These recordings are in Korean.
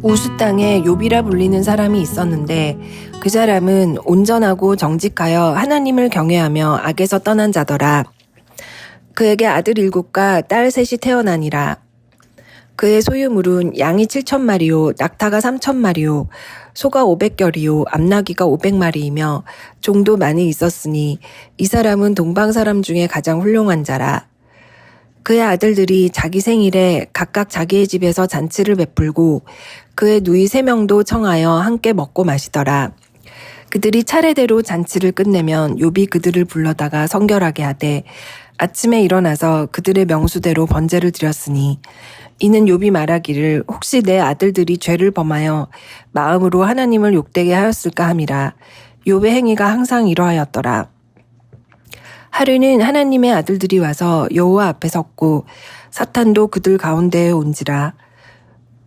우스 땅에 욥이라 불리는 사람이 있었는데 그 사람은 온전하고 정직하여 하나님을 경외하며 악에서 떠난 자더라. 그에게 아들 7과 딸 3이 태어나니라. 그의 소유물은 양이 7,000마리요 낙타가 3,000마리요 소가 500결이요 암나귀가 500마리이며 종도 많이 있었으니 이 사람은 동방 사람 중에 가장 훌륭한 자라. 그의 아들들이 자기 생일에 각각 자기의 집에서 잔치를 베풀고 그의 누이 3명도 청하여 함께 먹고 마시더라. 그들이 차례대로 잔치를 끝내면 욥이 그들을 불러다가 성결하게 하되 아침에 일어나서 그들의 명수대로 번제를 드렸으니 이는 욥이 말하기를 혹시 내 아들들이 죄를 범하여 마음으로 하나님을 욕되게 하였을까 함이라. 욥의 행위가 항상 이러하였더라. 하루는 하나님의 아들들이 와서 여호와 앞에 섰고 사탄도 그들 가운데에 온지라.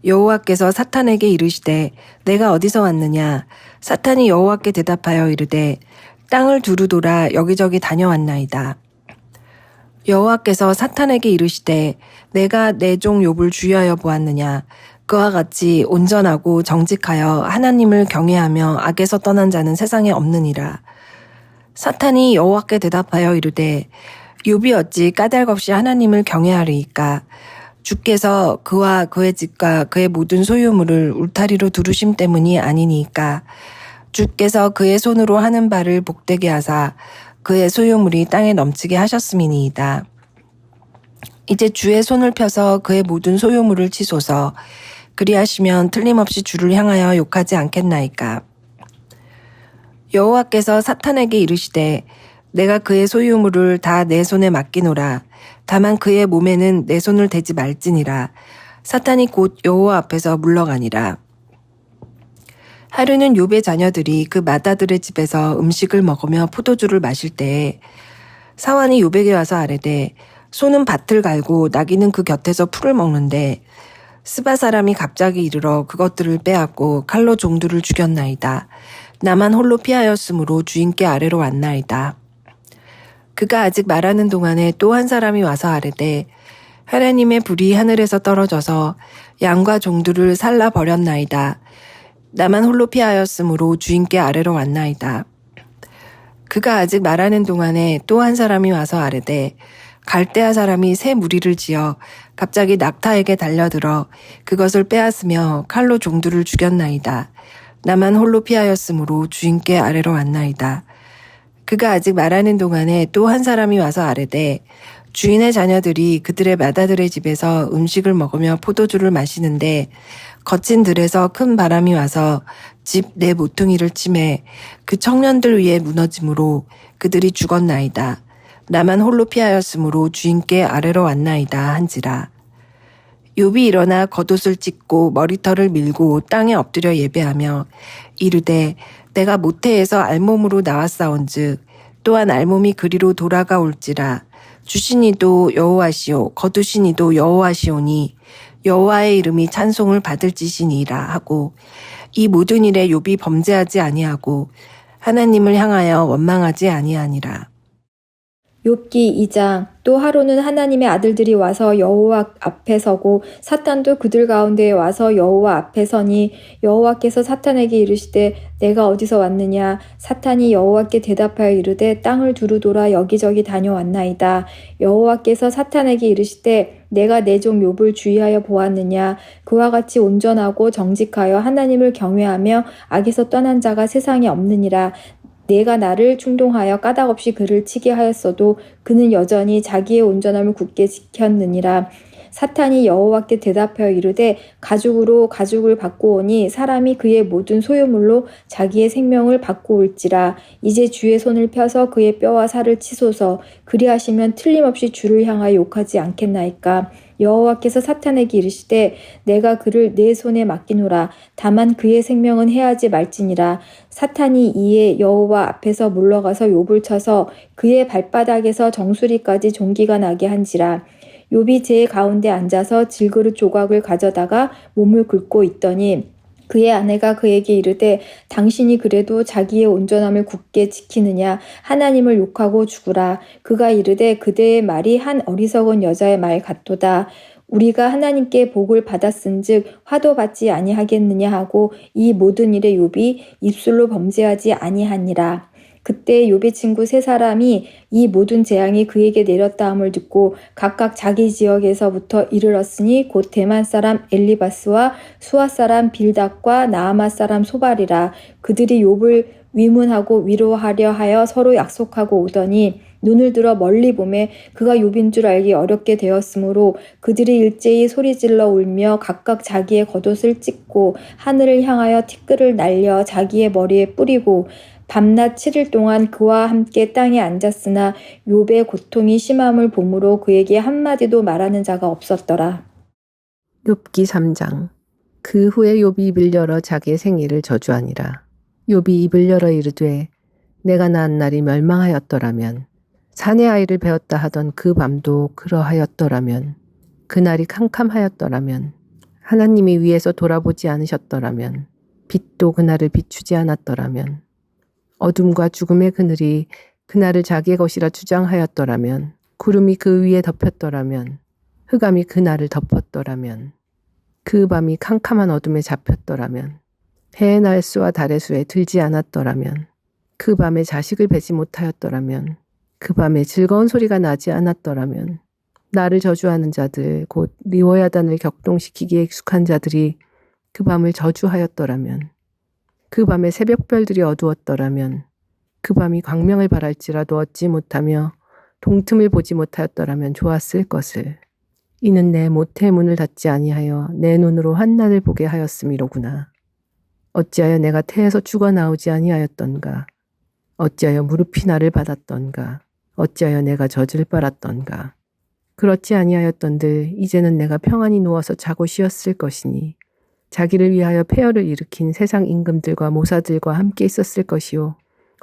여호와께서 사탄에게 이르시되 내가 어디서 왔느냐. 사탄이 여호와께 대답하여 이르되 땅을 두루 돌아 여기저기 다녀왔나이다. 여호와께서 사탄에게 이르시되 내가 내 종 욥을 주의하여 보았느냐. 그와 같이 온전하고 정직하여 하나님을 경외하며 악에서 떠난 자는 세상에 없느니라. 사탄이 여호와께 대답하여 이르되 욥이 어찌 까닭없이 하나님을 경외하리이까. 주께서 그와 그의 집과 그의 모든 소유물을 울타리로 두르심 때문이 아니니까. 주께서 그의 손으로 하는 바를 복되게 하사 그의 소유물이 땅에 넘치게 하셨음이니이다. 이제 주의 손을 펴서 그의 모든 소유물을 치소서. 그리하시면 틀림없이 주를 향하여 욕하지 않겠나이까. 여호와께서 사탄에게 이르시되 내가 그의 소유물을 다 내 손에 맡기노라. 다만 그의 몸에는 내 손을 대지 말지니라. 사탄이 곧 여호와 앞에서 물러가니라. 하루는 욥의 자녀들이 그 맏아들의 집에서 음식을 먹으며 포도주를 마실 때에 사환이 욥에게 와서 아뢰되 소는 밭을 갈고 나귀는 그 곁에서 풀을 먹는데 스바 사람이 갑자기 이르러 그것들을 빼앗고 칼로 종들을 죽였나이다. 나만 홀로 피하였으므로 주인께 아래로 왔나이다. 그가 아직 말하는 동안에 또 한 사람이 와서 아뢰되 하나님의 불이 하늘에서 떨어져서 양과 종들을 살라 버렸나이다. 나만 홀로 피하였으므로 주인께 아래로 왔나이다. 그가 아직 말하는 동안에 또 한 사람이 와서 아뢰되 갈대아 사람이 새 무리를 지어 갑자기 낙타에게 달려들어 그것을 빼앗으며 칼로 종들을 죽였나이다. 나만 홀로 피하였으므로 주인께 아래로 왔나이다. 그가 아직 말하는 동안에 또 한 사람이 와서 아뢰되 주인의 자녀들이 그들의 맏아들의 집에서 음식을 먹으며 포도주를 마시는데 거친 들에서 큰 바람이 와서 집 내 모퉁이를 치매 그 청년들 위에 무너짐으로 그들이 죽었나이다. 나만 홀로 피하였으므로 주인께 아래로 왔나이다 한지라. 욥이 일어나 겉옷을 찢고 머리털을 밀고 땅에 엎드려 예배하며 이르되 내가 모태에서 알몸으로 나왔사온즉 또한 알몸이 그리로 돌아가올지라. 주신 이도 여호와시오 거두신 이도 여호와시오니 여호와의 이름이 찬송을 받을지시니라 하고 이 모든 일에 욥이 범죄하지 아니하고 하나님을 향하여 원망하지 아니하니라. 욥기 2장. 또 하루는 하나님의 아들들이 와서 여호와 앞에 서고 사탄도 그들 가운데에 와서 여호와 앞에 서니 여호와께서 사탄에게 이르시되 내가 어디서 왔느냐. 사탄이 여호와께 대답하여 이르되 땅을 두루 돌아 여기저기 다녀왔나이다. 여호와께서 사탄에게 이르시되 내가 내 종 욥을 주의하여 보았느냐. 그와 같이 온전하고 정직하여 하나님을 경외하며 악에서 떠난 자가 세상에 없느니라. 내가 나를 충동하여 까닭없이 그를 치게 하였어도 그는 여전히 자기의 온전함을 굳게 지켰느니라. 사탄이 여호와께 대답하여 이르되 가죽으로 가죽을 받고 오니 사람이 그의 모든 소유물로 자기의 생명을 받고 올지라. 이제 주의 손을 펴서 그의 뼈와 살을 치소서. 그리하시면 틀림없이 주를 향하여 욕하지 않겠나이까. 여호와께서 사탄에게 이르시되 내가 그를 내 손에 맡기노라. 다만 그의 생명은 해하지 말지니라. 사탄이 이에 여호와 앞에서 물러가서 욥을 쳐서 그의 발바닥에서 정수리까지 종기가 나게 한지라. 욥이 제 가운데 앉아서 질그릇 조각을 가져다가 몸을 긁고 있더니 그의 아내가 그에게 이르되 당신이 그래도 자기의 온전함을 굳게 지키느냐. 하나님을 욕하고 죽으라. 그가 이르되 그대의 말이 한 어리석은 여자의 말 같도다. 우리가 하나님께 복을 받았은즉 화도 받지 아니하겠느냐 하고 이 모든 일에 욥이 입술로 범죄하지 아니하니라. 그때 욥의 친구 세 사람이 이 모든 재앙이 그에게 내렸다함을 듣고 각각 자기 지역에서부터 이르렀으니 곧 대만 사람 엘리바스와 수아 사람 빌닷과 나아마 사람 소발이라. 그들이 욥을 위문하고 위로하려 하여 서로 약속하고 오더니 눈을 들어 멀리 보매 그가 욥인 줄 알기 어렵게 되었으므로 그들이 일제히 소리질러 울며 각각 자기의 겉옷을 찢고 하늘을 향하여 티끌을 날려 자기의 머리에 뿌리고 밤낮 7일 동안 그와 함께 땅에 앉았으나 욥의 고통이 심함을 보므로 그에게 한마디도 말하는 자가 없었더라. 욥기 3장. 그 후에 욥이 입을 열어 자기의 생일을 저주하니라. 욥이 입을 열어 이르되 내가 낳은 날이 멸망하였더라면 사내 아이를 배웠다 하던 그 밤도 그러하였더라면 그날이 캄캄하였더라면 하나님이 위에서 돌아보지 않으셨더라면 빛도 그날을 비추지 않았더라면 어둠과 죽음의 그늘이 그날을 자기의 것이라 주장하였더라면 구름이 그 위에 덮였더라면 흑암이 그날을 덮었더라면 그 밤이 캄캄한 어둠에 잡혔더라면 해의 날수와 달의 수에 들지 않았더라면 그 밤에 자식을 배지 못하였더라면 그 밤에 즐거운 소리가 나지 않았더라면 나를 저주하는 자들 곧 리워야단을 격동시키기에 익숙한 자들이 그 밤을 저주하였더라면 그 밤에 새벽별들이 어두웠더라면 그 밤이 광명을 발할지라도 얻지 못하며 동틈을 보지 못하였더라면 좋았을 것을. 이는 내 모태의 문을 닫지 아니하여 내 눈으로 한낮을 보게 하였음이로구나. 어찌하여 내가 태에서 죽어나오지 아니하였던가. 어찌하여 무릎이 나를 받았던가. 어찌하여 내가 젖을 빨았던가. 그렇지 아니하였던들 이제는 내가 평안히 누워서 자고 쉬었을 것이니 자기를 위하여 폐허를 일으킨 세상 임금들과 모사들과 함께 있었을 것이요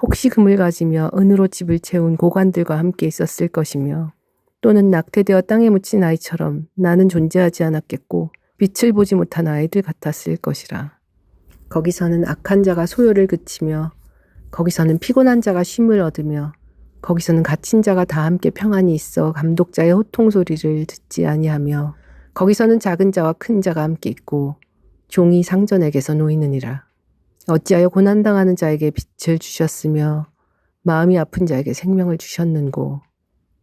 혹시 금을 가지며 은으로 집을 채운 고관들과 함께 있었을 것이며 또는 낙태되어 땅에 묻힌 아이처럼 나는 존재하지 않았겠고 빛을 보지 못한 아이들 같았을 것이라. 거기서는 악한 자가 소요를 그치며 거기서는 피곤한 자가 쉼을 얻으며 거기서는 갇힌 자가 다 함께 평안히 있어 감독자의 호통 소리를 듣지 아니하며 거기서는 작은 자와 큰 자가 함께 있고 종이 상전에게서 놓이느니라. 어찌하여 고난당하는 자에게 빛을 주셨으며 마음이 아픈 자에게 생명을 주셨는고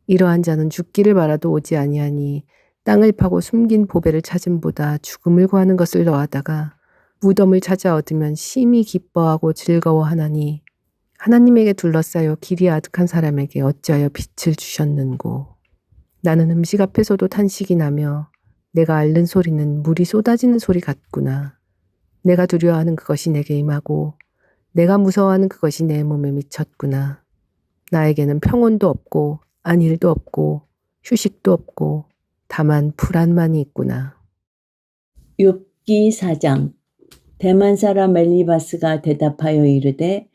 이러한 자는 죽기를 바라도 오지 아니하니 땅을 파고 숨긴 보배를 찾음보다 죽음을 구하는 것을 더하다가 무덤을 찾아 얻으면 심히 기뻐하고 즐거워하나니 하나님에게 둘러싸여 길이 아득한 사람에게 어찌하여 빛을 주셨는고. 나는 음식 앞에서도 탄식이 나며 내가 앓는 소리는 물이 쏟아지는 소리 같구나. 내가 두려워하는 그것이 내게 임하고 내가 무서워하는 그것이 내 몸에 미쳤구나. 나에게는 평온도 없고 안일도 없고 휴식도 없고 다만 불안만이 있구나. 욥기 4장. 대만 사람 엘리바스가 대답하여 이르되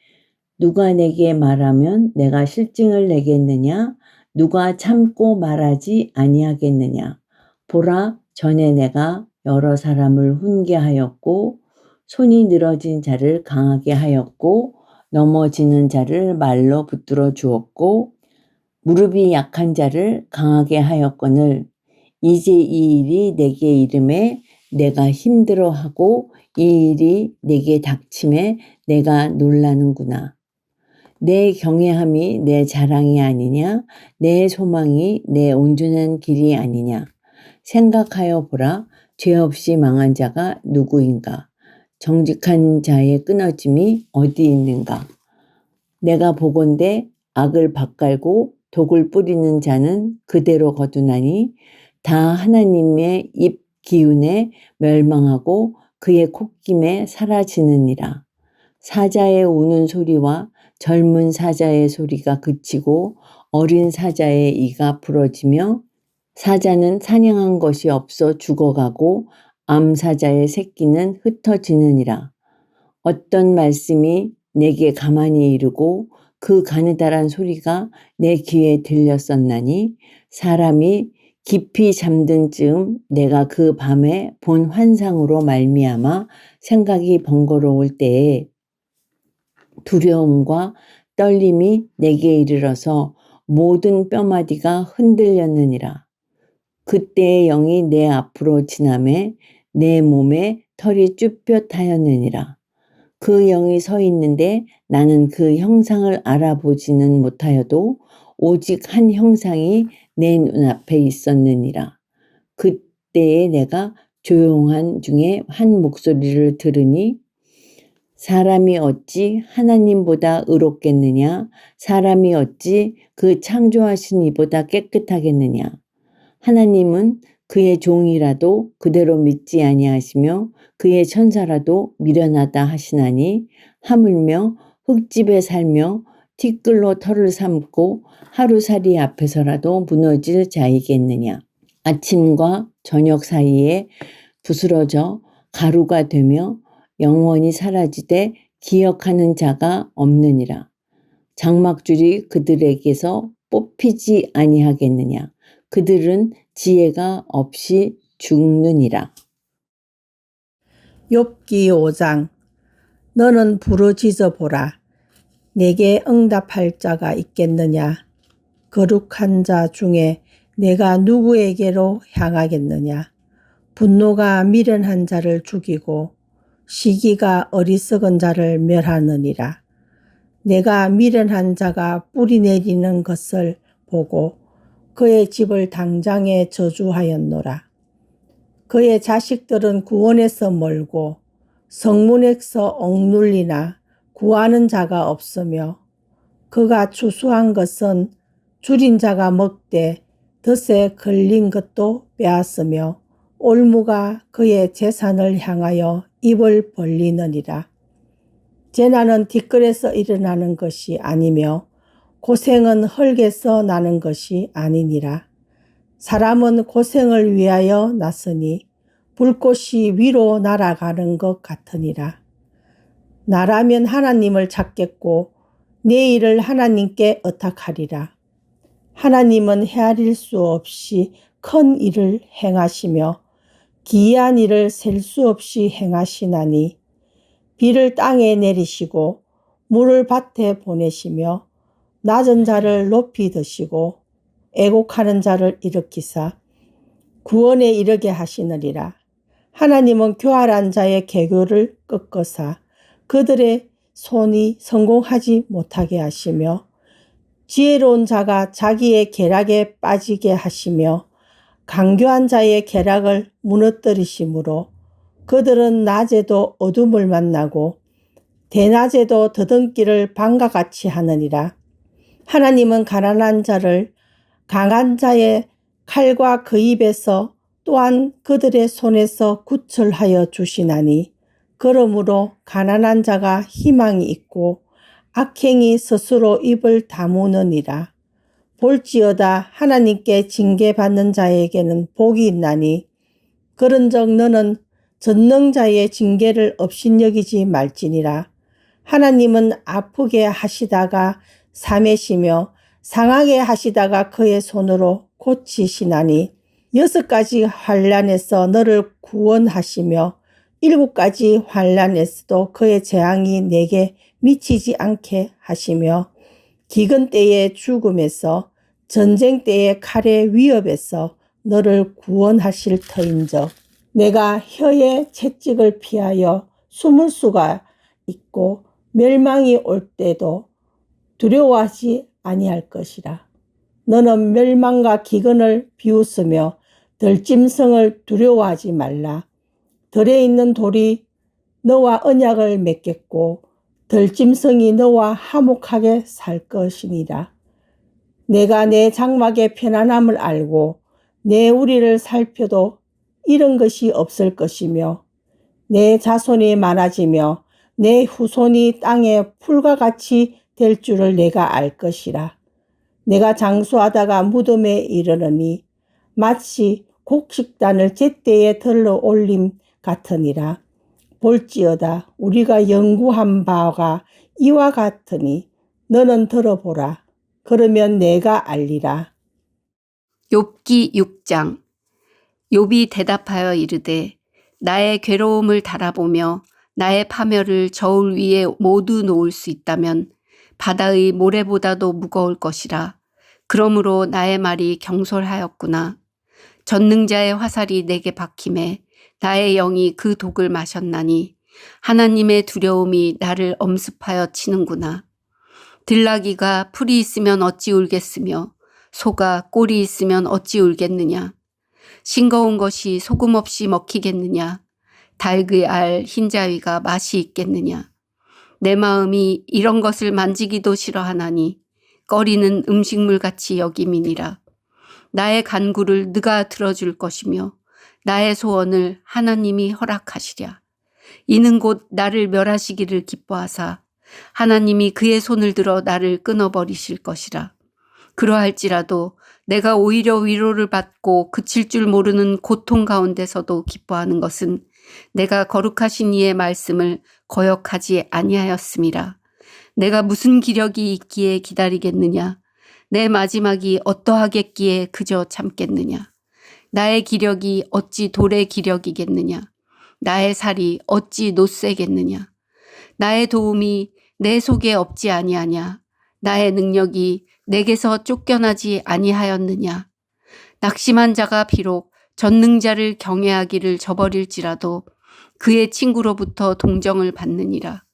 누가 내게 말하면 내가 실증을 내겠느냐? 누가 참고 말하지 아니하겠느냐? 보라, 전에 내가 여러 사람을 훈계하였고 손이 늘어진 자를 강하게 하였고 넘어지는 자를 말로 붙들어 주었고 무릎이 약한 자를 강하게 하였거늘 이제 이 일이 내게 이름에 내가 힘들어하고 이 일이 내게 닥침에 내가 놀라는구나. 내 경외함이 내 자랑이 아니냐? 내 소망이 내 온전한 길이 아니냐? 생각하여 보라. 죄 없이 망한 자가 누구인가? 정직한 자의 끊어짐이 어디 있는가? 내가 보건대 악을 밭갈고 독을 뿌리는 자는 그대로 거두나니 다 하나님의 입 기운에 멸망하고 그의 콧김에 사라지느니라. 사자의 우는 소리와 젊은 사자의 소리가 그치고 어린 사자의 이가 부러지며 사자는 사냥한 것이 없어 죽어가고 암사자의 새끼는 흩어지느니라. 어떤 말씀이 내게 가만히 이르고 그 가느다란 소리가 내 귀에 들렸었나니 사람이 깊이 잠든 즈음 내가 그 밤에 본 환상으로 말미암아 생각이 번거로울 때에 두려움과 떨림이 내게 이르러서 모든 뼈마디가 흔들렸느니라. 그때의 영이 내 앞으로 지나매 내 몸에 털이 쭈뼛하였느니라. 그 영이 서 있는데 나는 그 형상을 알아보지는 못하여도 오직 한 형상이 내 눈앞에 있었느니라. 그때에 내가 조용한 중에 한 목소리를 들으니 사람이 어찌 하나님보다 의롭겠느냐? 사람이 어찌 그 창조하신 이보다 깨끗하겠느냐? 하나님은 그의 종이라도 그대로 믿지 아니하시며 그의 천사라도 미련하다 하시나니 하물며 흙집에 살며 티끌로 털을 삼고 하루살이 앞에서라도 무너질 자이겠느냐. 아침과 저녁 사이에 부스러져 가루가 되며 영원히 사라지되 기억하는 자가 없느니라. 장막줄이 그들에게서 뽑히지 아니하겠느냐. 그들은 지혜가 없이 죽느니라. 욥기 5장. 너는 부르짖어 보라. 내게 응답할 자가 있겠느냐? 거룩한 자 중에 내가 누구에게로 향하겠느냐? 분노가 미련한 자를 죽이고 시기가 어리석은 자를 멸하느니라. 내가 미련한 자가 뿌리 내리는 것을 보고 그의 집을 당장에 저주하였노라. 그의 자식들은 구원에서 멀고 성문에서 억눌리나 구하는 자가 없으며 그가 추수한 것은 줄인 자가 먹되 덫에 걸린 것도 빼앗으며 올무가 그의 재산을 향하여 입을 벌리느니라. 재난은 뒷뜰에서 일어나는 것이 아니며 고생은 흙에서 나는 것이 아니니라. 사람은 고생을 위하여 났으니 불꽃이 위로 날아가는 것 같으니라. 나라면 하나님을 찾겠고 내 일을 하나님께 의탁하리라. 하나님은 헤아릴 수 없이 큰 일을 행하시며 기이한 일을 셀 수 없이 행하시나니 비를 땅에 내리시고 물을 밭에 보내시며 낮은 자를 높이 드시고 애곡하는 자를 일으키사 구원에 이르게 하시느니라. 하나님은 교활한 자의 계교를 꺾으사 그들의 손이 성공하지 못하게 하시며 지혜로운 자가 자기의 계략에 빠지게 하시며 강교한 자의 계략을 무너뜨리심으로 그들은 낮에도 어둠을 만나고 대낮에도 더듬기를 밤과 같이 하느니라. 하나님은 가난한 자를 강한 자의 칼과 그 입에서 또한 그들의 손에서 구출하여 주시나니 그러므로 가난한 자가 희망이 있고 악행이 스스로 입을 다무느니라. 볼지어다 하나님께 징계받는 자에게는 복이 있나니 그런즉 너는 전능자의 징계를 업신여기지 말지니라. 하나님은 아프게 하시다가 삼매시며 상하게 하시다가 그의 손으로 고치시나니 6가지 환난에서 너를 구원하시며 7가지 환난에서도 그의 재앙이 내게 미치지 않게 하시며 기근 때의 죽음에서 전쟁 때의 칼의 위협에서 너를 구원하실 터인즉 내가 혀의 채찍을 피하여 숨을 수가 있고 멸망이 올 때도 두려워하지 아니할 것이라. 너는 멸망과 기근을 비웃으며 들짐승을 두려워하지 말라. 들에 있는 돌이 너와 언약을 맺겠고 들짐승이 너와 화목하게 살 것이니라. 내가 내 장막의 편안함을 알고 내 우리를 살펴도 이런 것이 없을 것이며 내 자손이 많아지며 내 후손이 땅의 풀과 같이 될 줄을 내가 알 것이라. 내가 장수하다가 무덤에 이르르니 마치 곡식단을 제때에 들러 올림 같으니라. 볼지어다 우리가 연구한 바가 이와 같으니 너는 들어보라. 그러면 내가 알리라. 욥기 6장. 욥이 대답하여 이르되 나의 괴로움을 달아보며 나의 파멸을 저울 위에 모두 놓을 수 있다면 바다의 모래보다도 무거울 것이라. 그러므로 나의 말이 경솔하였구나. 전능자의 화살이 내게 박힘에 나의 영이 그 독을 마셨나니 하나님의 두려움이 나를 엄습하여 치는구나. 들나귀가 풀이 있으면 어찌 울겠으며 소가 꼴이 있으면 어찌 울겠느냐. 싱거운 것이 소금 없이 먹히겠느냐. 닭의 알 흰자위가 맛이 있겠느냐. 내 마음이 이런 것을 만지기도 싫어하나니 꺼리는 음식물같이 여김이니라. 나의 간구를 네가 들어줄 것이며 나의 소원을 하나님이 허락하시랴. 이는 곧 나를 멸하시기를 기뻐하사 하나님이 그의 손을 들어 나를 끊어버리실 것이라. 그러할지라도 내가 오히려 위로를 받고 그칠 줄 모르는 고통 가운데서도 기뻐하는 것은 내가 거룩하신 이의 말씀을 거역하지 아니하였음이라. 내가 무슨 기력이 있기에 기다리겠느냐. 내 마지막이 어떠하겠기에 그저 참겠느냐. 나의 기력이 어찌 돌의 기력이겠느냐. 나의 살이 어찌 노쇠겠느냐. 나의 도움이 내 속에 없지 아니하냐. 나의 능력이 내게서 쫓겨나지 아니하였느냐. 낙심한 자가 비록 전능자를 경외하기를 저버릴지라도 그의 친구로부터 동정을 받느니라.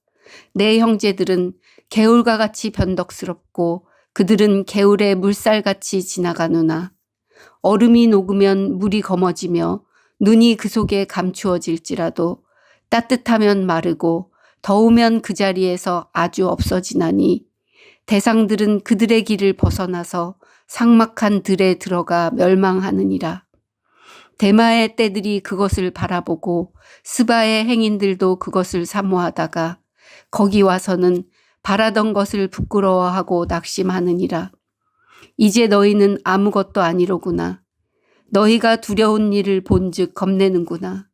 내 형제들은 개울과 같이 변덕스럽고 그들은 개울의 물살같이 지나가누나. 얼음이 녹으면 물이 검어지며 눈이 그 속에 감추어질지라도 따뜻하면 마르고 더우면 그 자리에서 아주 없어지나니 대상들은 그들의 길을 벗어나서 삭막한 들에 들어가 멸망하느니라. 대마의 떼들이 그것을 바라보고 스바의 행인들도 그것을 사모하다가 거기 와서는 바라던 것을 부끄러워하고 낙심하느니라. 이제 너희는 아무것도 아니로구나. 너희가 두려운 일을 본즉 겁내는구나.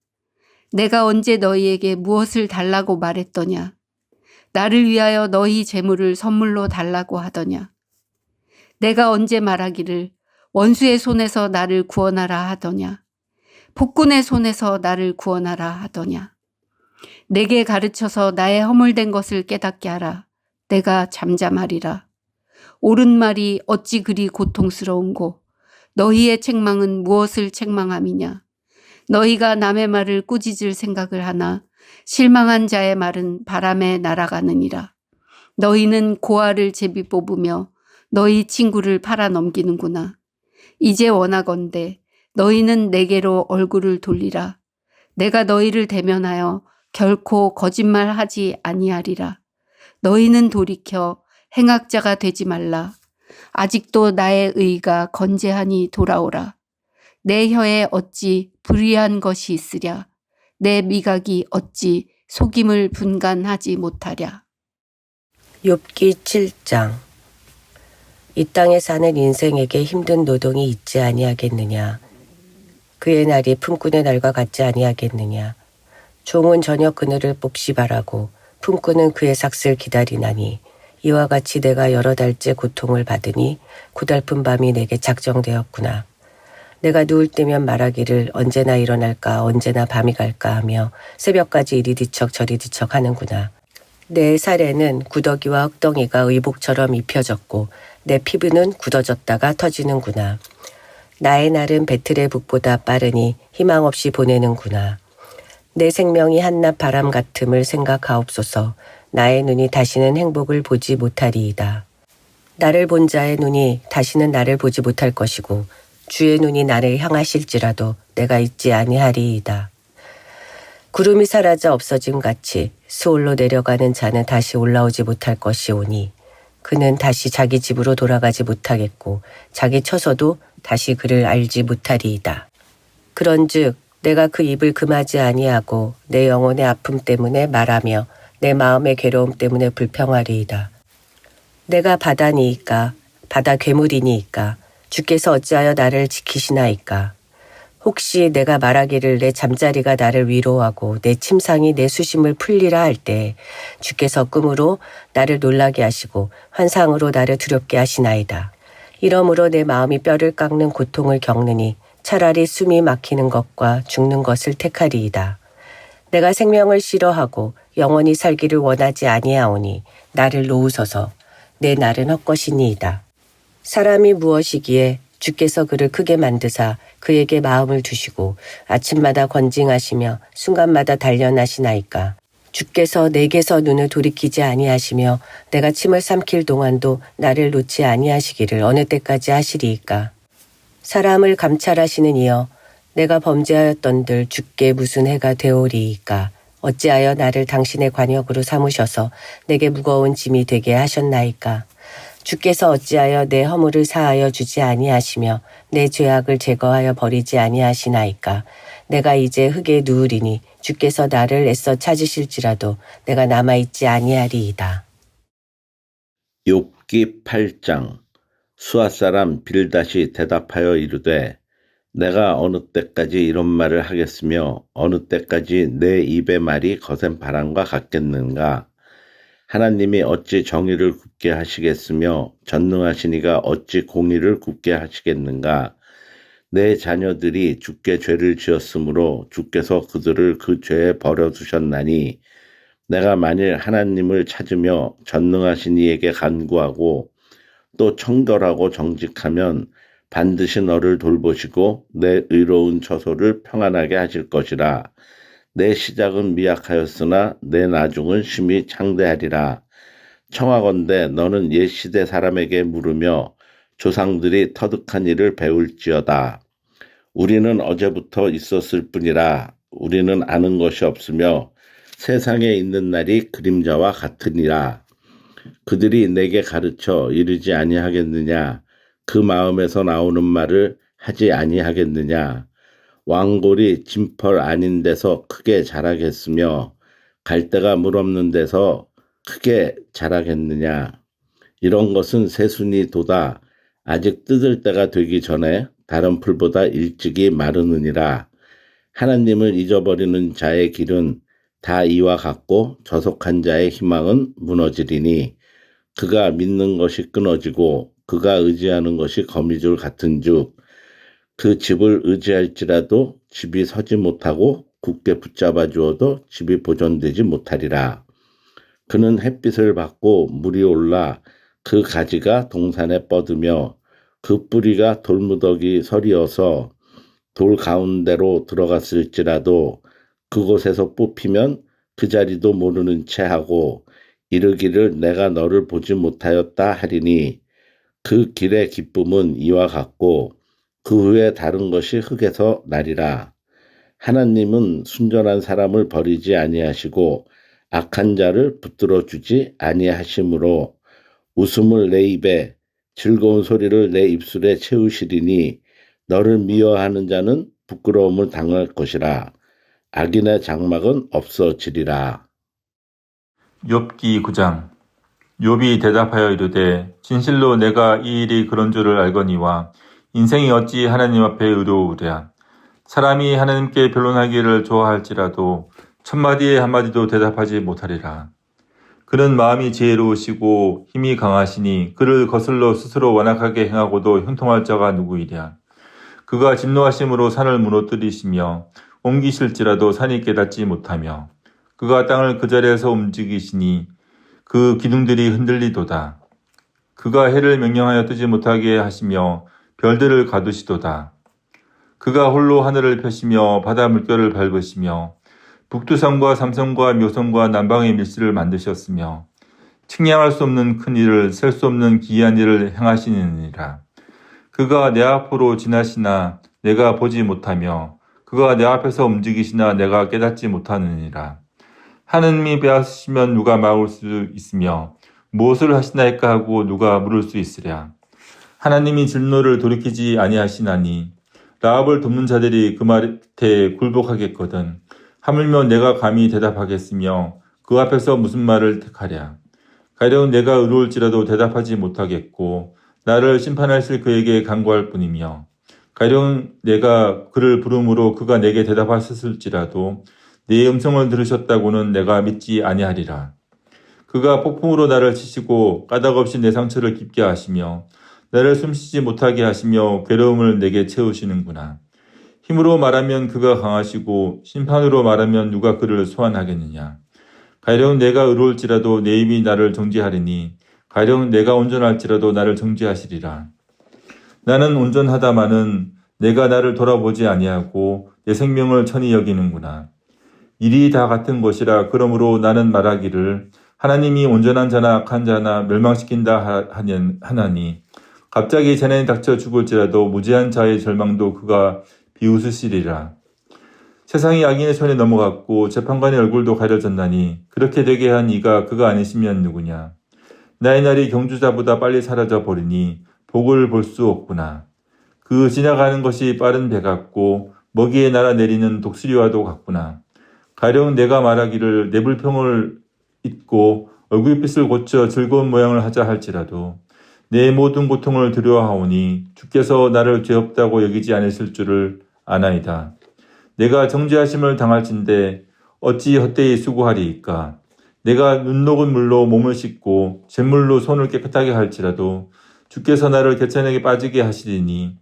내가 언제 너희에게 무엇을 달라고 말했더냐. 나를 위하여 너희 재물을 선물로 달라고 하더냐. 내가 언제 말하기를 원수의 손에서 나를 구원하라 하더냐. 폭군의 손에서 나를 구원하라 하더냐. 내게 가르쳐서 나의 허물된 것을 깨닫게 하라. 내가 잠잠하리라. 옳은 말이 어찌 그리 고통스러운고 너희의 책망은 무엇을 책망함이냐. 너희가 남의 말을 꾸짖을 생각을 하나 실망한 자의 말은 바람에 날아가느니라. 너희는 고아를 제비 뽑으며 너희 친구를 팔아 넘기는구나. 이제 원하건대 너희는 내게로 얼굴을 돌리라. 내가 너희를 대면하여 결코 거짓말하지 아니하리라. 너희는 돌이켜 행악자가 되지 말라. 아직도 나의 의가 건재하니 돌아오라. 내 혀에 어찌 불의한 것이 있으랴. 내 미각이 어찌 속임을 분간하지 못하랴. 욥기 7장. 이 땅에 사는 인생에게 힘든 노동이 있지 아니하겠느냐. 그의 날이 품꾼의 날과 같지 아니하겠느냐. 종은 저녁 그늘을 뽑시 바라고 품꾼은 그의 삭슬 기다리나니 이와 같이 내가 여러 달째 고통을 받으니 고달픈 밤이 내게 작정되었구나. 내가 누울 때면 말하기를 언제나 일어날까 언제나 밤이 갈까 하며 새벽까지 이리 뒤척 저리 뒤척 하는구나. 내 살에는 구더기와 흙덩이가 의복처럼 입혀졌고 내 피부는 굳어졌다가 터지는구나. 나의 날은 배틀의 북보다 빠르니 희망 없이 보내는구나. 내 생명이 한낮 바람 같음을 생각하옵소서. 나의 눈이 다시는 행복을 보지 못하리이다. 나를 본 자의 눈이 다시는 나를 보지 못할 것이고 주의 눈이 나를 향하실지라도 내가 잊지 아니하리이다. 구름이 사라져 없어짐 같이 스올로 내려가는 자는 다시 올라오지 못할 것이오니 그는 다시 자기 집으로 돌아가지 못하겠고 자기 처소도 다시 그를 알지 못하리이다. 그런즉 내가 그 입을 금하지 아니하고 내 영혼의 아픔 때문에 말하며 내 마음의 괴로움 때문에 불평하리이다. 내가 바다니이까 바다 괴물이니이까 주께서 어찌하여 나를 지키시나이까. 혹시 내가 말하기를 내 잠자리가 나를 위로하고 내 침상이 내 수심을 풀리라 할 때 주께서 꿈으로 나를 놀라게 하시고 환상으로 나를 두렵게 하시나이다. 이러므로 내 마음이 뼈를 깎는 고통을 겪느니 차라리 숨이 막히는 것과 죽는 것을 택하리이다. 내가 생명을 싫어하고 영원히 살기를 원하지 아니하오니 나를 놓으소서. 내 날은 헛것이니이다. 사람이 무엇이기에 주께서 그를 크게 만드사 그에게 마음을 주시고 아침마다 권징하시며 순간마다 단련하시나이까. 주께서 내게서 눈을 돌이키지 아니하시며 내가 침을 삼킬 동안도 나를 놓지 아니하시기를 어느 때까지 하시리이까. 사람을 감찰하시는 이여 내가 범죄하였던들 주께 무슨 해가 되오리이까. 어찌하여 나를 당신의 관역으로 삼으셔서 내게 무거운 짐이 되게 하셨나이까. 주께서 어찌하여 내 허물을 사하여 주지 아니하시며 내 죄악을 제거하여 버리지 아니하시나이까. 내가 이제 흙에 누우리니 주께서 나를 애써 찾으실지라도 내가 남아있지 아니하리이다. 욥기 8장. 수아 사람 빌닷이 대답하여 이르되 내가 어느 때까지 이런 말을 하겠으며 어느 때까지 내 입의 말이 거센 바람과 같겠는가. 하나님이 어찌 정의를 굽게 하시겠으며 전능하신 이가 어찌 공의를 굽게 하시겠는가. 내 자녀들이 주께 죄를 지었으므로 주께서 그들을 그 죄에 버려두셨나니 내가 만일 하나님을 찾으며 전능하신 이에게 간구하고 또 청결하고 정직하면 반드시 너를 돌보시고 내 의로운 처소를 평안하게 하실 것이라. 내 시작은 미약하였으나 내 나중은 심히 창대하리라. 청하건대 너는 옛 시대 사람에게 물으며 조상들이 터득한 일을 배울지어다. 우리는 어제부터 있었을 뿐이라. 우리는 아는 것이 없으며 세상에 있는 날이 그림자와 같으니라. 그들이 내게 가르쳐 이르지 아니하겠느냐. 그 마음에서 나오는 말을 하지 아니하겠느냐. 왕골이 진펄 아닌 데서 크게 자라겠으며 갈대가 물 없는 데서 크게 자라겠느냐. 이런 것은 새순이 돋아 아직 뜯을 때가 되기 전에 다른 풀보다 일찍이 마르느니라. 하나님을 잊어버리는 자의 길은 다 이와 같고 저속한 자의 희망은 무너지리니 그가 믿는 것이 끊어지고 그가 의지하는 것이 거미줄 같은즉 그 집을 의지할지라도 집이 서지 못하고 굳게 붙잡아 주어도 집이 보존되지 못하리라. 그는 햇빛을 받고 물이 올라 그 가지가 동산에 뻗으며 그 뿌리가 돌무더기 서리어서 돌 가운데로 들어갔을지라도 그곳에서 뽑히면 그 자리도 모르는 채 하고 이르기를 내가 너를 보지 못하였다 하리니 그 길의 기쁨은 이와 같고 그 후에 다른 것이 흙에서 나리라. 하나님은 순전한 사람을 버리지 아니하시고 악한 자를 붙들어 주지 아니하시므로 웃음을 내 입에 즐거운 소리를 내 입술에 채우시리니 너를 미워하는 자는 부끄러움을 당할 것이라. 악인의 장막은 없어지리라. 욥기 9장. 욥이 대답하여 이르되 진실로 내가 이 일이 그런 줄을 알거니와 인생이 어찌 하나님 앞에 의로우랴. 사람이 하나님께 변론하기를 좋아할지라도 첫마디에 한마디도 대답하지 못하리라. 그는 마음이 지혜로우시고 힘이 강하시니 그를 거슬러 스스로 완악하게 행하고도 형통할 자가 누구이랴. 그가 진노하심으로 산을 무너뜨리시며 옮기실지라도 산이 깨닫지 못하며 그가 땅을 그 자리에서 움직이시니 그 기둥들이 흔들리도다. 그가 해를 명령하여 뜨지 못하게 하시며 별들을 가두시도다. 그가 홀로 하늘을 펴시며 바다 물결을 밟으시며 북두성과 삼성과 묘성과 남방의 밀수를 만드셨으며 측량할 수 없는 큰 일을 셀 수 없는 기이한 일을 행하시느니라. 그가 내 앞으로 지나시나 내가 보지 못하며 그가 내 앞에서 움직이시나 내가 깨닫지 못하느니라. 하느님이 빼앗으시면 누가 막을 수 있으며 무엇을 하시나이까 하고 누가 물을 수 있으랴. 하나님이 진노를 돌이키지 아니하시나니 라합을 돕는 자들이 그 말에 굴복하겠거든. 하물며 내가 감히 대답하겠으며 그 앞에서 무슨 말을 택하랴. 가령 내가 의로울지라도 대답하지 못하겠고 나를 심판하실 그에게 간구할 뿐이며 가령 내가 그를 부름으로 그가 내게 대답하셨을지라도 내 음성을 들으셨다고는 내가 믿지 아니하리라. 그가 폭풍으로 나를 치시고 까닭없이 내 상처를 깊게 하시며 나를 숨쉬지 못하게 하시며 괴로움을 내게 채우시는구나. 힘으로 말하면 그가 강하시고 심판으로 말하면 누가 그를 소환하겠느냐. 가령 내가 의로울지라도 내 입이 나를 정죄하리니 가령 내가 온전할지라도 나를 정죄하시리라. 나는 온전하다마는 내가 나를 돌아보지 아니하고 내 생명을 천히 여기는구나. 일이 다 같은 것이라 그러므로 나는 말하기를 하나님이 온전한 자나 악한 자나 멸망시킨다 하나니 갑자기 재난이 닥쳐 죽을지라도 무죄한 자의 절망도 그가 비웃으시리라. 세상이 악인의 손에 넘어갔고 재판관의 얼굴도 가려졌나니 그렇게 되게 한 이가 그가 아니시면 누구냐. 나의 날이 경주자보다 빨리 사라져 버리니 복을 볼 수 없구나. 그 지나가는 것이 빠른 배 같고 먹이에 날아내리는 독수리와도 같구나. 가령 내가 말하기를 내 불평을 잊고 얼굴빛을 고쳐 즐거운 모양을 하자 할지라도 내 모든 고통을 두려워하오니 주께서 나를 죄 없다고 여기지 않으실 줄을 아나이다. 내가 정죄하심을 당할진대 어찌 헛되이 수고하리이까. 내가 눈 녹은 물로 몸을 씻고 잿물로 손을 깨끗하게 할지라도 주께서 나를 개천에게 빠지게 하시리니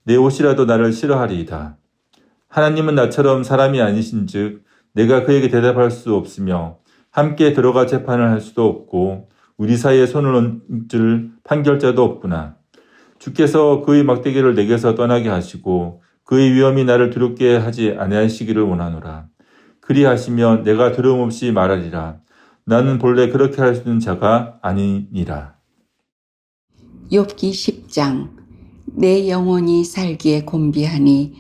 내 옷이라도 나를 싫어하리이다. 하나님은 나처럼 사람이 아니신즉 내가 그에게 대답할 수 없으며 함께 들어가 재판을 할 수도 없고 우리 사이에 손을 얹을 판결자도 없구나. 주께서 그의 막대기를 내게서 떠나게 하시고 그의 위엄이 나를 두렵게 하지 아니하시기를 원하노라. 그리하시면 내가 두려움 없이 말하리라. 나는 본래 그렇게 할 수 있는 자가 아니니라. 욥기 10장. 내 영혼이 살기에 곤비하니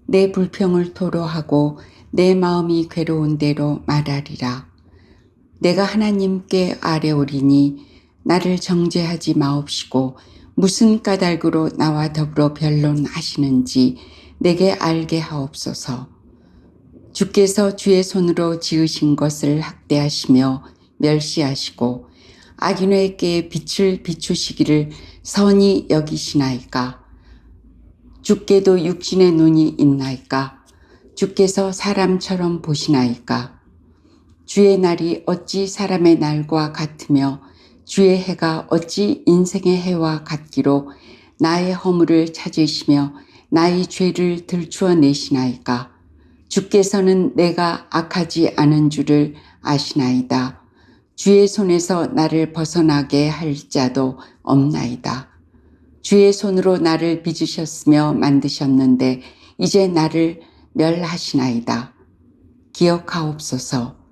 내 불평을 토로하고 내 마음이 괴로운 대로 말하리라. 내가 하나님께 아뢰오리니 나를 정죄하지 마옵시고 무슨 까닭으로 나와 더불어 변론하시는지 내게 알게 하옵소서. 주께서 주의 손으로 지으신 것을 학대하시며 멸시하시고 악인에게 빛을 비추시기를 선히 여기시나이까. 주께도 육신의 눈이 있나이까. 주께서 사람처럼 보시나이까. 주의 날이 어찌 사람의 날과 같으며 주의 해가 어찌 인생의 해와 같기로 나의 허물을 찾으시며 나의 죄를 들추어 내시나이까. 주께서는 내가 악하지 않은 줄을 아시나이다. 주의 손에서 나를 벗어나게 할 자도 없나이다. 주의 손으로 나를 빚으셨으며 만드셨는데 이제 나를 멸하시나이다. 기억하옵소서.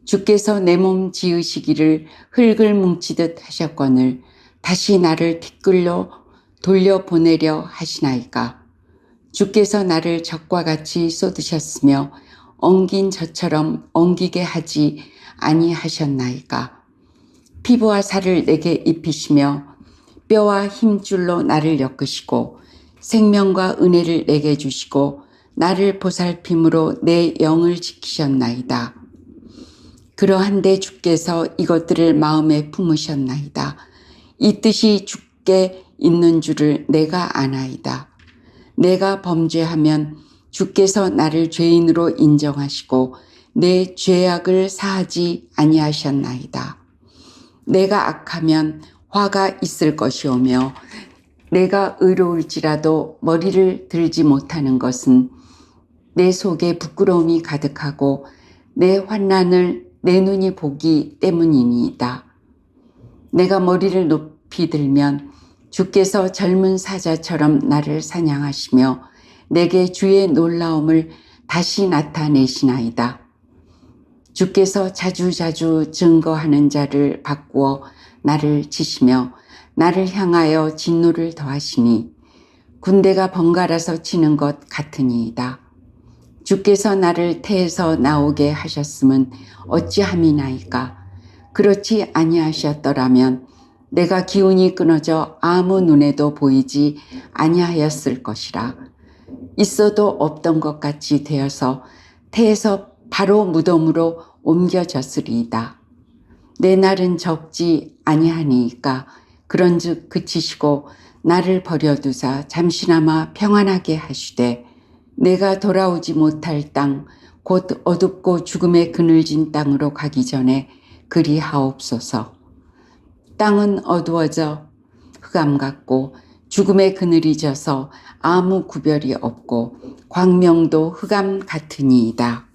주께서 내 몸 지으시기를 흙을 뭉치듯 하셨거늘 다시 나를 티끌로 돌려보내려 하시나이까. 주께서 나를 적과 같이 쏟으셨으며 엉긴 젖처럼 엉기게 하지 아니하셨나이까. 피부와 살을 내게 입히시며 뼈와 힘줄로 나를 엮으시고 생명과 은혜를 내게 주시고 나를 보살핌으로 내 영을 지키셨나이다. 그러한데 주께서 이것들을 마음에 품으셨나이다. 이 뜻이 주께 있는 줄을 내가 아나이다. 내가 범죄하면 주께서 나를 죄인으로 인정하시고 내 죄악을 사하지 아니하셨나이다. 내가 악하면 화가 있을 것이오며 내가 의로울지라도 머리를 들지 못하는 것은 내 속에 부끄러움이 가득하고 내 환난을 내 눈이 보기 때문이니이다. 내가 머리를 높이 들면 주께서 젊은 사자처럼 나를 사냥하시며 내게 주의 놀라움을 다시 나타내시나이다. 주께서 자주자주 증거하는 자를 바꾸어 나를 치시며 나를 향하여 진노를 더하시니 군대가 번갈아서 치는 것 같으니이다. 주께서 나를 태에서 나오게 하셨음은 어찌함이나이까. 그렇지 아니하셨더라면 내가 기운이 끊어져 아무 눈에도 보이지 아니하였을 것이라. 있어도 없던 것 같이 되어서 태에서 바로 무덤으로 옮겨졌으리이다. 내 날은 적지 아니하니이까. 그런즉 그치시고 나를 버려두사 잠시나마 평안하게 하시되 내가 돌아오지 못할 땅 곧 어둡고 죽음의 그늘진 땅으로 가기 전에 그리하옵소서. 땅은 어두워져 흑암 같고 죽음의 그늘이 져서 아무 구별이 없고 광명도 흑암 같으니이다.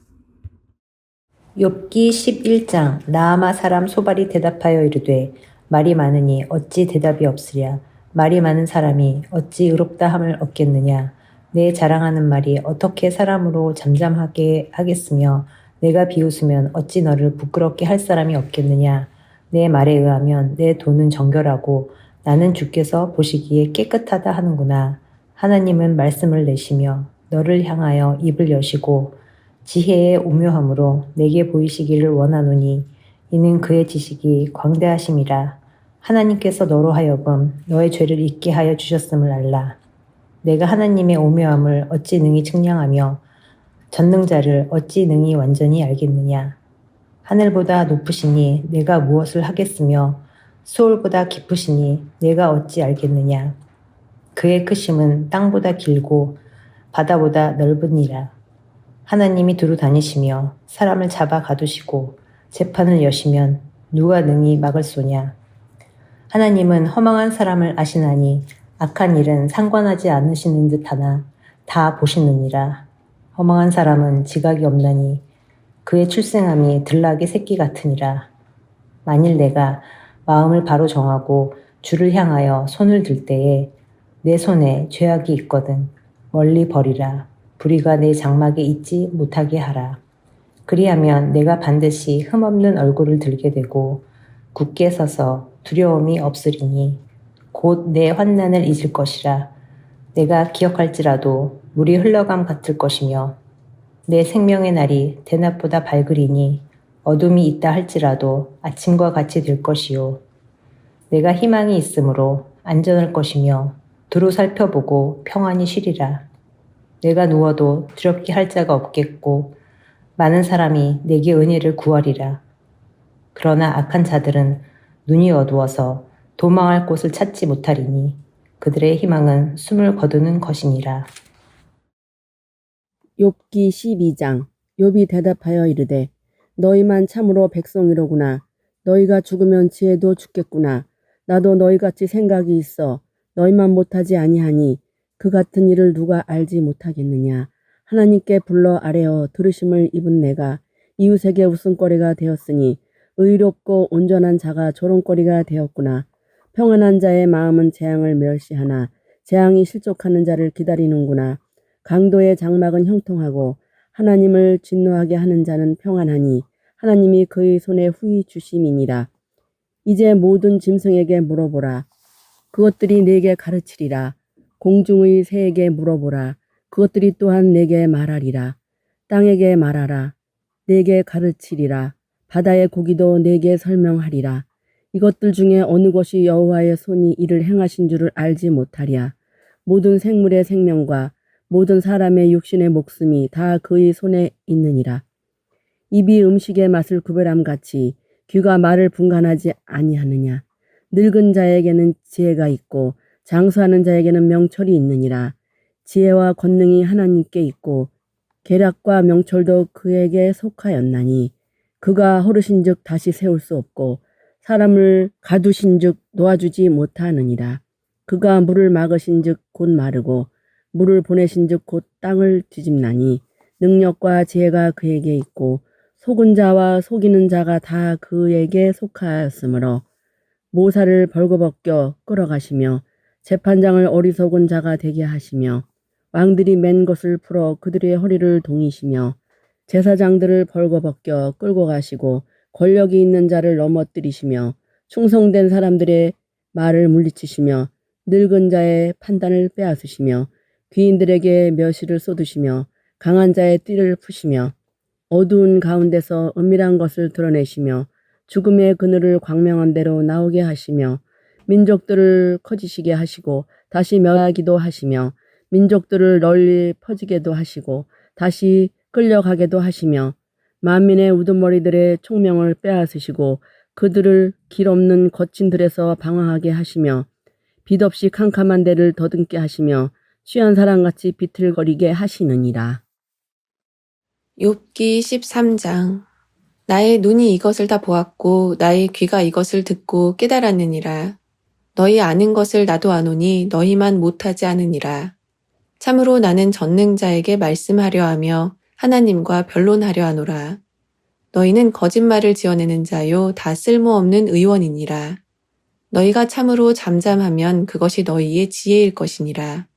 욥기 11장. 나아마 사람 소발이 대답하여 이르되 말이 많으니 어찌 대답이 없으랴. 말이 많은 사람이 어찌 의롭다 함을 얻겠느냐. 내 자랑하는 말이 어떻게 사람으로 잠잠하게 하겠으며 내가 비웃으면 어찌 너를 부끄럽게 할 사람이 없겠느냐. 내 말에 의하면 내 돈은 정결하고 나는 주께서 보시기에 깨끗하다 하는구나. 하나님은 말씀을 내시며 너를 향하여 입을 여시고 지혜의 오묘함으로 내게 보이시기를 원하노니 이는 그의 지식이 광대하심이라. 하나님께서 너로 하여금 너의 죄를 잊게 하여 주셨음을 알라. 내가 하나님의 오묘함을 어찌 능히 측량하며 전능자를 어찌 능히 완전히 알겠느냐. 하늘보다 높으시니 내가 무엇을 하겠으며 수월보다 깊으시니 내가 어찌 알겠느냐. 그의 크심은 땅보다 길고 바다보다 넓으니라. 하나님이 두루 다니시며 사람을 잡아 가두시고 재판을 여시면 누가 능히 막을 소냐. 하나님은 허망한 사람을 아시나니 악한 일은 상관하지 않으시는 듯하나 다 보시느니라. 허망한 사람은 지각이 없나니 그의 출생함이 들락의 새끼 같으니라. 만일 내가 마음을 바로 정하고 주를 향하여 손을 들 때에 내 손에 죄악이 있거든 멀리 버리라. 불의가 내 장막에 있지 못하게 하라. 그리하면 내가 반드시 흠없는 얼굴을 들게 되고 굳게 서서 두려움이 없으리니 곧 내 환난을 잊을 것이라. 내가 기억할지라도 물이 흘러감 같을 것이며 내 생명의 날이 대낮보다 밝으리니 어둠이 있다 할지라도 아침과 같이 될 것이요. 내가 희망이 있으므로 안전할 것이며 두루 살펴보고 평안히 쉬리라. 내가 누워도 두렵게 할 자가 없겠고 많은 사람이 내게 은혜를 구하리라. 그러나 악한 자들은 눈이 어두워서 도망할 곳을 찾지 못하리니 그들의 희망은 숨을 거두는 것이니라. 욥기 12장. 욥이 대답하여 이르되 너희만 참으로 백성이로구나. 너희가 죽으면 지혜도 죽겠구나. 나도 너희같이 생각이 있어 너희만 못하지 아니하니 그 같은 일을 누가 알지 못하겠느냐. 하나님께 불러 아뢰어 들으심을 입은 내가 이웃에게 웃음거리가 되었으니 의롭고 온전한 자가 조롱거리가 되었구나. 평안한 자의 마음은 재앙을 멸시하나 재앙이 실족하는 자를 기다리는구나. 강도의 장막은 형통하고 하나님을 진노하게 하는 자는 평안하니 하나님이 그의 손에 후히 주심이니라. 이제 모든 짐승에게 물어보라. 그것들이 내게 가르치리라. 공중의 새에게 물어보라. 그것들이 또한 내게 말하리라. 땅에게 말하라. 내게 가르치리라. 바다의 고기도 내게 설명하리라. 이것들 중에 어느 것이 여호와의 손이 이를 행하신 줄을 알지 못하랴. 모든 생물의 생명과 모든 사람의 육신의 목숨이 다 그의 손에 있느니라. 입이 음식의 맛을 구별함 같이 귀가 말을 분간하지 아니하느냐. 늙은 자에게는 지혜가 있고 장수하는 자에게는 명철이 있느니라. 지혜와 권능이 하나님께 있고 계략과 명철도 그에게 속하였나니 그가 허르신즉 다시 세울 수 없고 사람을 가두신즉 놓아주지 못하느니라. 그가 물을 막으신즉 곧 마르고 물을 보내신즉 곧 땅을 뒤집나니 능력과 지혜가 그에게 있고 속은 자와 속이는 자가 다 그에게 속하였으므로 모사를 벌거벗겨 끌어가시며 재판장을 어리석은 자가 되게 하시며 왕들이 맨 것을 풀어 그들의 허리를 동이시며 제사장들을 벌거벗겨 끌고 가시고 권력이 있는 자를 넘어뜨리시며 충성된 사람들의 말을 물리치시며 늙은 자의 판단을 빼앗으시며 귀인들에게 멸시를 쏟으시며 강한 자의 띠를 푸시며 어두운 가운데서 은밀한 것을 드러내시며 죽음의 그늘을 광명한 대로 나오게 하시며 민족들을 커지시게 하시고 다시 멸하기도 하시며 민족들을 널리 퍼지게도 하시고 다시 끌려가게도 하시며 만민의 우두머리들의 총명을 빼앗으시고 그들을 길 없는 거친 들에서 방황하게 하시며 빛 없이 캄캄한 데를 더듬게 하시며 취한 사람같이 비틀거리게 하시느니라. 욥기 13장. 나의 눈이 이것을 다 보았고 나의 귀가 이것을 듣고 깨달았느니라. 너희 아는 것을 나도 아노니 너희만 못하지 않으니라. 참으로 나는 전능자에게 말씀하려 하며 하나님과 변론하려 하노라. 너희는 거짓말을 지어내는 자요 다 쓸모없는 의원이니라. 너희가 참으로 잠잠하면 그것이 너희의 지혜일 것이니라.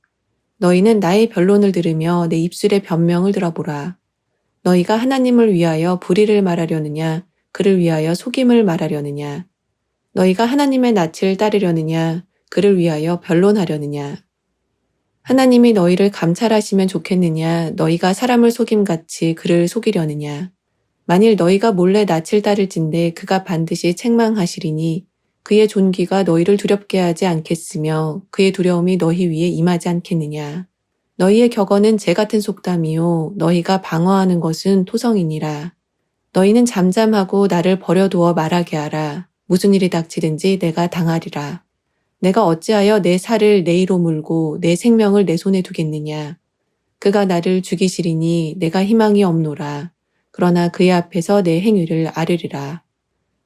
너희는 나의 변론을 들으며 내 입술의 변명을 들어보라. 너희가 하나님을 위하여 불의를 말하려느냐, 그를 위하여 속임을 말하려느냐. 너희가 하나님의 낯을 따르려느냐, 그를 위하여 변론하려느냐. 하나님이 너희를 감찰하시면 좋겠느냐, 너희가 사람을 속임같이 그를 속이려느냐. 만일 너희가 몰래 낯을 따를진대 그가 반드시 책망하시리니 그의 존귀가 너희를 두렵게 하지 않겠으며 그의 두려움이 너희 위에 임하지 않겠느냐. 너희의 격언은 재 같은 속담이요 너희가 방어하는 것은 토성이니라. 너희는 잠잠하고 나를 버려두어 말하게 하라. 무슨 일이 닥치든지 내가 당하리라. 내가 어찌하여 내 살을 내 이로 물고 내 생명을 내 손에 두겠느냐. 그가 나를 죽이시리니 내가 희망이 없노라. 그러나 그의 앞에서 내 행위를 아뢰리라.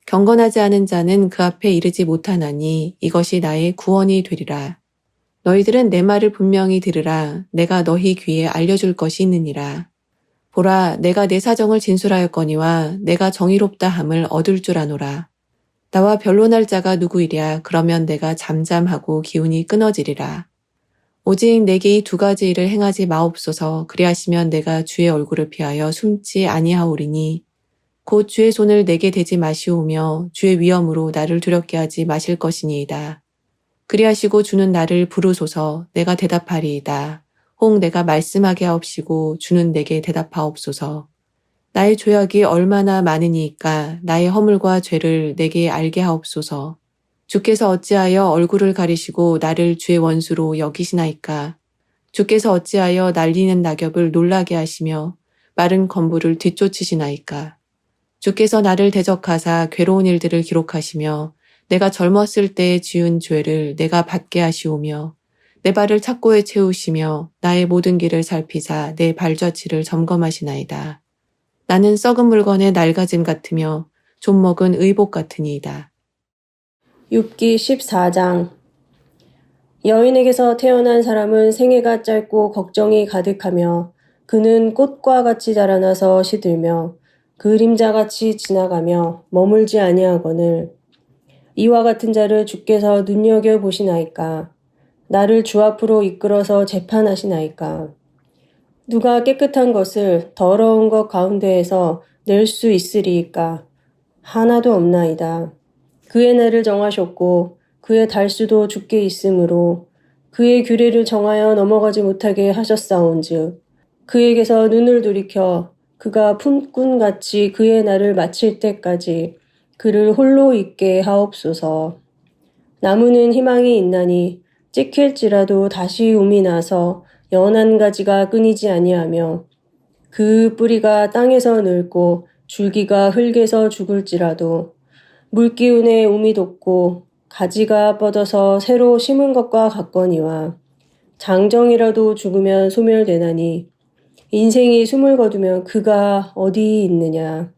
경건하지 않은 자는 그 앞에 이르지 못하나니 이것이 나의 구원이 되리라. 너희들은 내 말을 분명히 들으라. 내가 너희 귀에 알려줄 것이 있느니라. 보라, 내가 내 사정을 진술하였거니와 내가 정의롭다 함을 얻을 줄 아노라. 나와 변론할 자가 누구이랴. 그러면 내가 잠잠하고 기운이 끊어지리라. 오직 내게 이 두 가지 일을 행하지 마옵소서. 그리하시면 내가 주의 얼굴을 피하여 숨지 아니하오리니 곧 주의 손을 내게 대지 마시오며 주의 위엄으로 나를 두렵게 하지 마실 것이니이다. 그리하시고 주는 나를 부르소서. 내가 대답하리이다. 혹 내가 말씀하게 하옵시고 주는 내게 대답하옵소서. 나의 죄악이 얼마나 많으니까 나의 허물과 죄를 내게 알게 하옵소서. 주께서 어찌하여 얼굴을 가리시고 나를 주의 원수로 여기시나이까. 주께서 어찌하여 날리는 낙엽을 놀라게 하시며 마른 건부를 뒤쫓으시나이까. 주께서 나를 대적하사 괴로운 일들을 기록하시며 내가 젊었을 때에 지은 죄를 내가 받게 하시오며 내 발을 착고에 채우시며 나의 모든 길을 살피사 내 발자취를 점검하시나이다. 나는 썩은 물건의 낡아짐 같으며 좀 먹은 의복 같으니이다. 욥기 14장. 여인에게서 태어난 사람은 생애가 짧고 걱정이 가득하며 그는 꽃과 같이 자라나서 시들며 그림자같이 지나가며 머물지 아니하거늘 이와 같은 자를 주께서 눈여겨보시나이까. 나를 주 앞으로 이끌어서 재판하시나이까. 누가 깨끗한 것을 더러운 것 가운데에서 낼 수 있으리이까. 하나도 없나이다. 그의 날을 정하셨고 그의 달수도 주께 있으므로 그의 규례를 정하여 넘어가지 못하게 하셨사온즉 그에게서 눈을 돌이켜 그가 품꾼같이 그의 날을 마칠 때까지 그를 홀로 있게 하옵소서. 나무는 희망이 있나니 찍힐지라도 다시 움이 나서 연한 가지가 끊이지 아니하며 그 뿌리가 땅에서 늙고 줄기가 흙에서 죽을지라도 물기운에 움이 돋고 가지가 뻗어서 새로 심은 것과 같거니와 장정이라도 죽으면 소멸되나니 인생이 숨을 거두면 그가 어디 있느냐.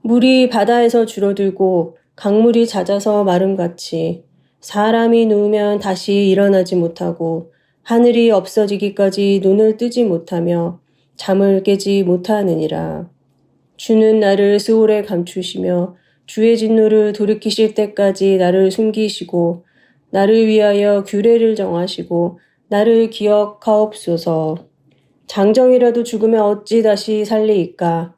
물이 바다에서 줄어들고 강물이 잦아서 마름같이 사람이 누우면 다시 일어나지 못하고 하늘이 없어지기까지 눈을 뜨지 못하며 잠을 깨지 못하느니라. 주는 나를 스올에 감추시며 주의 진노를 돌이키실 때까지 나를 숨기시고 나를 위하여 규례를 정하시고 나를 기억하옵소서. 장정이라도 죽으면 어찌 다시 살리이까.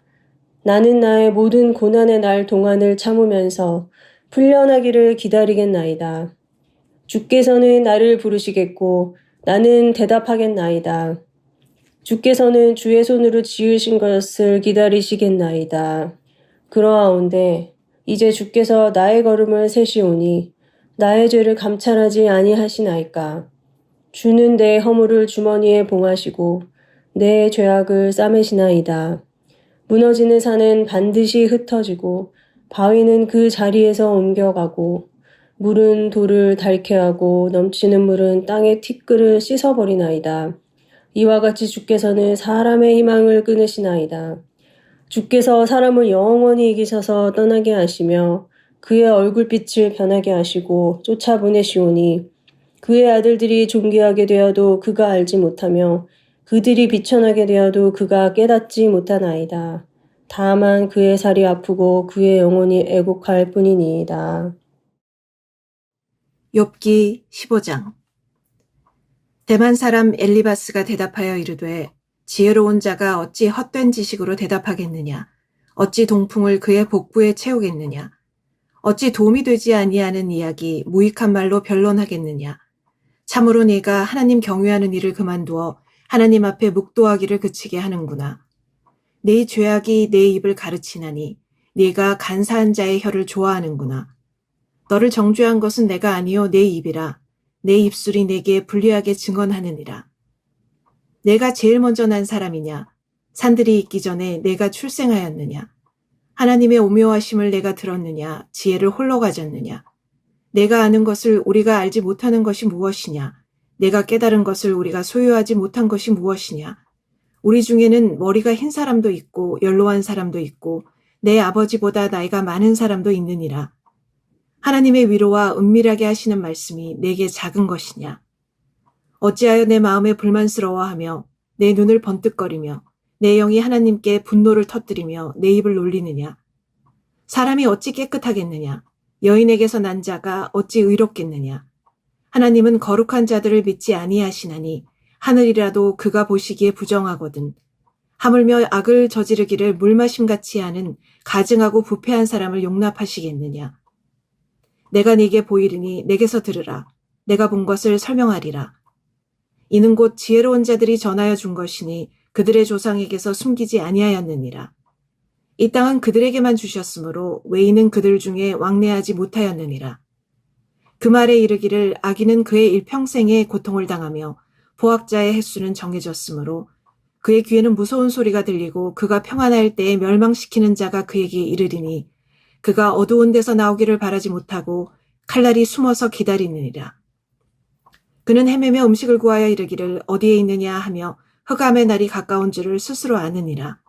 나는 나의 모든 고난의 날 동안을 참으면서 풀려나기를 기다리겠나이다. 주께서는 나를 부르시겠고 나는 대답하겠나이다. 주께서는 주의 손으로 지으신 것을 기다리시겠나이다. 그러하온데 이제 주께서 나의 걸음을 세시오니 나의 죄를 감찰하지 아니하시나이까. 주는 내 허물을 주머니에 봉하시고 내 죄악을 싸매시나이다. 무너지는 산은 반드시 흩어지고 바위는 그 자리에서 옮겨가고 물은 돌을 닳게 하고 넘치는 물은 땅의 티끌을 씻어버리나이다. 이와 같이 주께서는 사람의 희망을 끊으시나이다. 주께서 사람을 영원히 이기셔서 떠나게 하시며 그의 얼굴빛을 변하게 하시고 쫓아보내시오니 그의 아들들이 존귀하게 되어도 그가 알지 못하며 그들이 비천하게 되어도 그가 깨닫지 못하나이다. 다만 그의 살이 아프고 그의 영혼이 애곡할 뿐이니이다. 욥기 15장. 대만 사람 엘리바스가 대답하여 이르되 지혜로운 자가 어찌 헛된 지식으로 대답하겠느냐? 어찌 동풍을 그의 복부에 채우겠느냐? 어찌 도움이 되지 아니하는 이야기 무익한 말로 변론하겠느냐? 참으로 네가 하나님 경외하는 일을 그만두어 하나님 앞에 묵도하기를 그치게 하는구나. 네 죄악이 내 입을 가르치나니 네가 간사한 자의 혀를 좋아하는구나. 너를 정죄한 것은 내가 아니요 내 입이라. 내 입술이 내게 불리하게 증언하느니라. 내가 제일 먼저 난 사람이냐? 산들이 있기 전에 내가 출생하였느냐? 하나님의 오묘하심을 내가 들었느냐? 지혜를 홀로 가졌느냐? 내가 아는 것을 우리가 알지 못하는 것이 무엇이냐? 내가 깨달은 것을 우리가 소유하지 못한 것이 무엇이냐? 우리 중에는 머리가 흰 사람도 있고 연로한 사람도 있고 내 아버지보다 나이가 많은 사람도 있느니라. 하나님의 위로와 은밀하게 하시는 말씀이 내게 작은 것이냐? 어찌하여 내 마음에 불만스러워하며 내 눈을 번뜩거리며 내 영이 하나님께 분노를 터뜨리며 내 입을 놀리느냐? 사람이 어찌 깨끗하겠느냐? 여인에게서 난 자가 어찌 의롭겠느냐? 하나님은 거룩한 자들을 믿지 아니하시나니 하늘이라도 그가 보시기에 부정하거든. 하물며 악을 저지르기를 물마심같이 하는 가증하고 부패한 사람을 용납하시겠느냐? 내가 네게 보이리니 내게서 들으라. 내가 본 것을 설명하리라. 이는 곧 지혜로운 자들이 전하여 준 것이니 그들의 조상에게서 숨기지 아니하였느니라. 이 땅은 그들에게만 주셨으므로 외인은 그들 중에 왕래하지 못하였느니라. 그 말에 이르기를 악인은 그의 일평생에 고통을 당하며 보학자의 횟수는 정해졌으므로 그의 귀에는 무서운 소리가 들리고 그가 평안할 때에 멸망시키는 자가 그에게 이르리니 그가 어두운 데서 나오기를 바라지 못하고 칼날이 숨어서 기다리느니라. 그는 헤매며 음식을 구하여 이르기를 어디에 있느냐 하며 흑암의 날이 가까운 줄을 스스로 아느니라.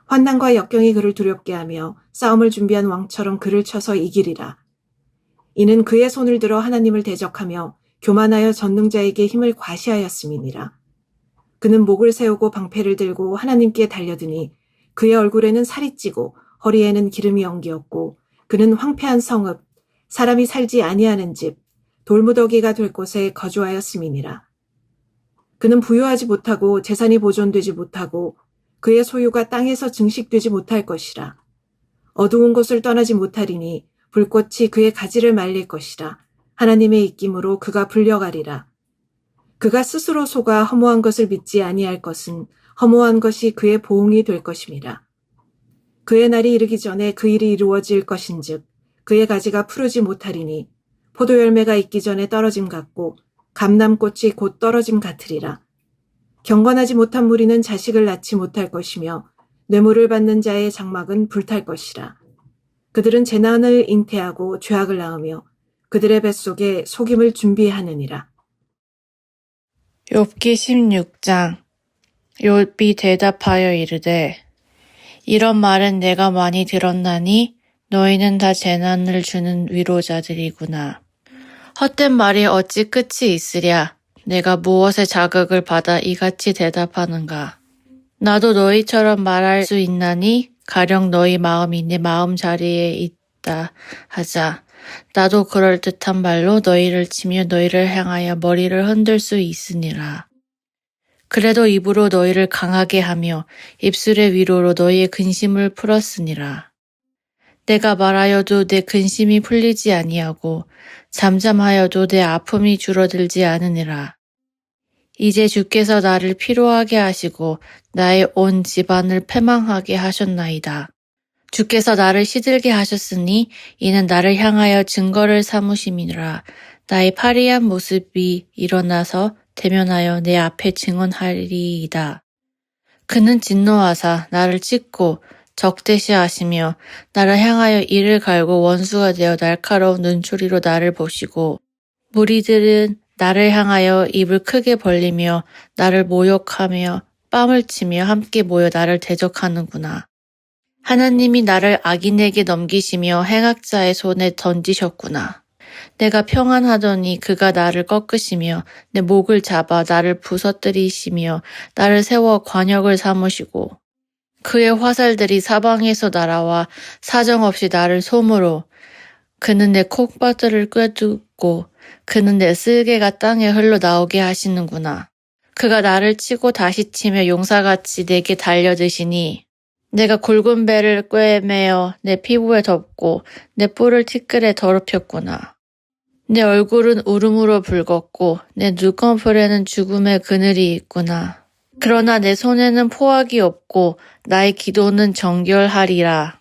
환난과 역경이 그를 두렵게 하며 싸움을 준비한 왕처럼 그를 쳐서 이기리라. 이는 그의 손을 들어 하나님을 대적하며 교만하여 전능자에게 힘을 과시하였음이니라. 그는 목을 세우고 방패를 들고 하나님께 달려드니 그의 얼굴에는 살이 찌고 허리에는 기름이 엉기었고 그는 황폐한 성읍, 사람이 살지 아니하는 집, 돌무더기가 될 곳에 거주하였음이니라. 그는 부유하지 못하고 재산이 보존되지 못하고 그의 소유가 땅에서 증식되지 못할 것이라. 어두운 곳을 떠나지 못하리니 불꽃이 그의 가지를 말릴 것이라. 하나님의 입김으로 그가 불려가리라. 그가 스스로 속아 허무한 것을 믿지 아니할 것은 허무한 것이 그의 보응이 될 것임이라. 그의 날이 이르기 전에 그 일이 이루어질 것인즉 그의 가지가 푸르지 못하리니 포도 열매가 있기 전에 떨어짐 같고 감람꽃이 곧 떨어짐 같으리라. 경건하지 못한 무리는 자식을 낳지 못할 것이며 뇌물을 받는 자의 장막은 불탈 것이라. 그들은 재난을 잉태하고 죄악을 낳으며 그들의 뱃속에 속임을 준비하느니라. 욥기 16장. 욥이 대답하여 이르되 이런 말은 내가 많이 들었나니 너희는 다 재난을 주는 위로자들이구나. 헛된 말이 어찌 끝이 있으랴. 내가 무엇에 자극을 받아 이같이 대답하는가. 나도 너희처럼 말할 수 있나니 가령 너희 마음이 내 마음자리에 있다 하자. 나도 그럴듯한 말로 너희를 치며 너희를 향하여 머리를 흔들 수 있으니라. 그래도 입으로 너희를 강하게 하며 입술의 위로로 너희의 근심을 풀었으니라. 내가 말하여도 내 근심이 풀리지 아니하고 잠잠하여도 내 아픔이 줄어들지 않으니라. 이제 주께서 나를 피로하게 하시고 나의 온 집안을 패망하게 하셨나이다. 주께서 나를 시들게 하셨으니 이는 나를 향하여 증거를 삼으심이니라. 나의 파리한 모습이 일어나서 대면하여 내 앞에 증언하리이다. 그는 진노하사 나를 찢고 적대시하시며 나를 향하여 이를 갈고 원수가 되어 날카로운 눈초리로 나를 보시고 무리들은 나를 향하여 입을 크게 벌리며 나를 모욕하며 뺨을 치며 함께 모여 나를 대적하는구나. 하나님이 나를 악인에게 넘기시며 행악자의 손에 던지셨구나. 내가 평안하더니 그가 나를 꺾으시며 내 목을 잡아 나를 부서뜨리시며 나를 세워 관역을 삼으시고 그의 화살들이 사방에서 날아와 사정없이 나를 소므로 그는 내 콩밭들을 꿰뚫고 그는 내 쓸개가 땅에 흘러나오게 하시는구나. 그가 나를 치고 다시 치며 용사같이 내게 달려드시니 내가 굵은 배를 꿰매어 내 피부에 덮고 내 뿔을 티끌에 더럽혔구나. 내 얼굴은 울음으로 붉었고 내 눈꺼풀에는 죽음의 그늘이 있구나. 그러나 내 손에는 포악이 없고 나의 기도는 정결하리라.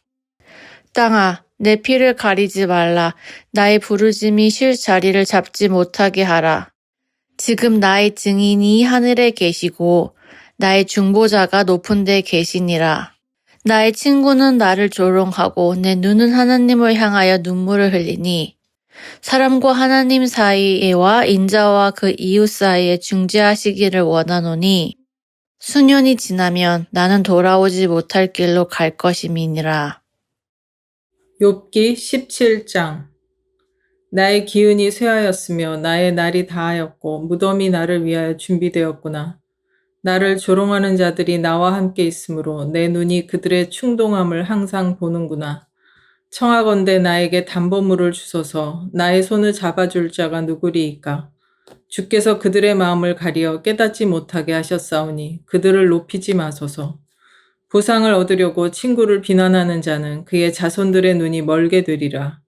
땅아, 내 피를 가리지 말라. 나의 부르짐이 쉴 자리를 잡지 못하게 하라. 지금 나의 증인이 하늘에 계시고 나의 중보자가 높은 데 계시니라. 나의 친구는 나를 조롱하고 내 눈은 하나님을 향하여 눈물을 흘리니 사람과 하나님 사이와 인자와 그 이웃 사이에 중재하시기를 원하노니 수년이 지나면 나는 돌아오지 못할 길로 갈 것임이니라. 욥기 17장. 나의 기운이 쇠하였으며 나의 날이 다하였고 무덤이 나를 위하여 준비되었구나. 나를 조롱하는 자들이 나와 함께 있으므로 내 눈이 그들의 충동함을 항상 보는구나. 청하건대 나에게 담보물을 주소서. 나의 손을 잡아줄 자가 누구리이까. 주께서 그들의 마음을 가리어 깨닫지 못하게 하셨사오니 그들을 높이지 마소서. 보상을 얻으려고 친구를 비난하는 자는 그의 자손들의 눈이 멀게 되리라.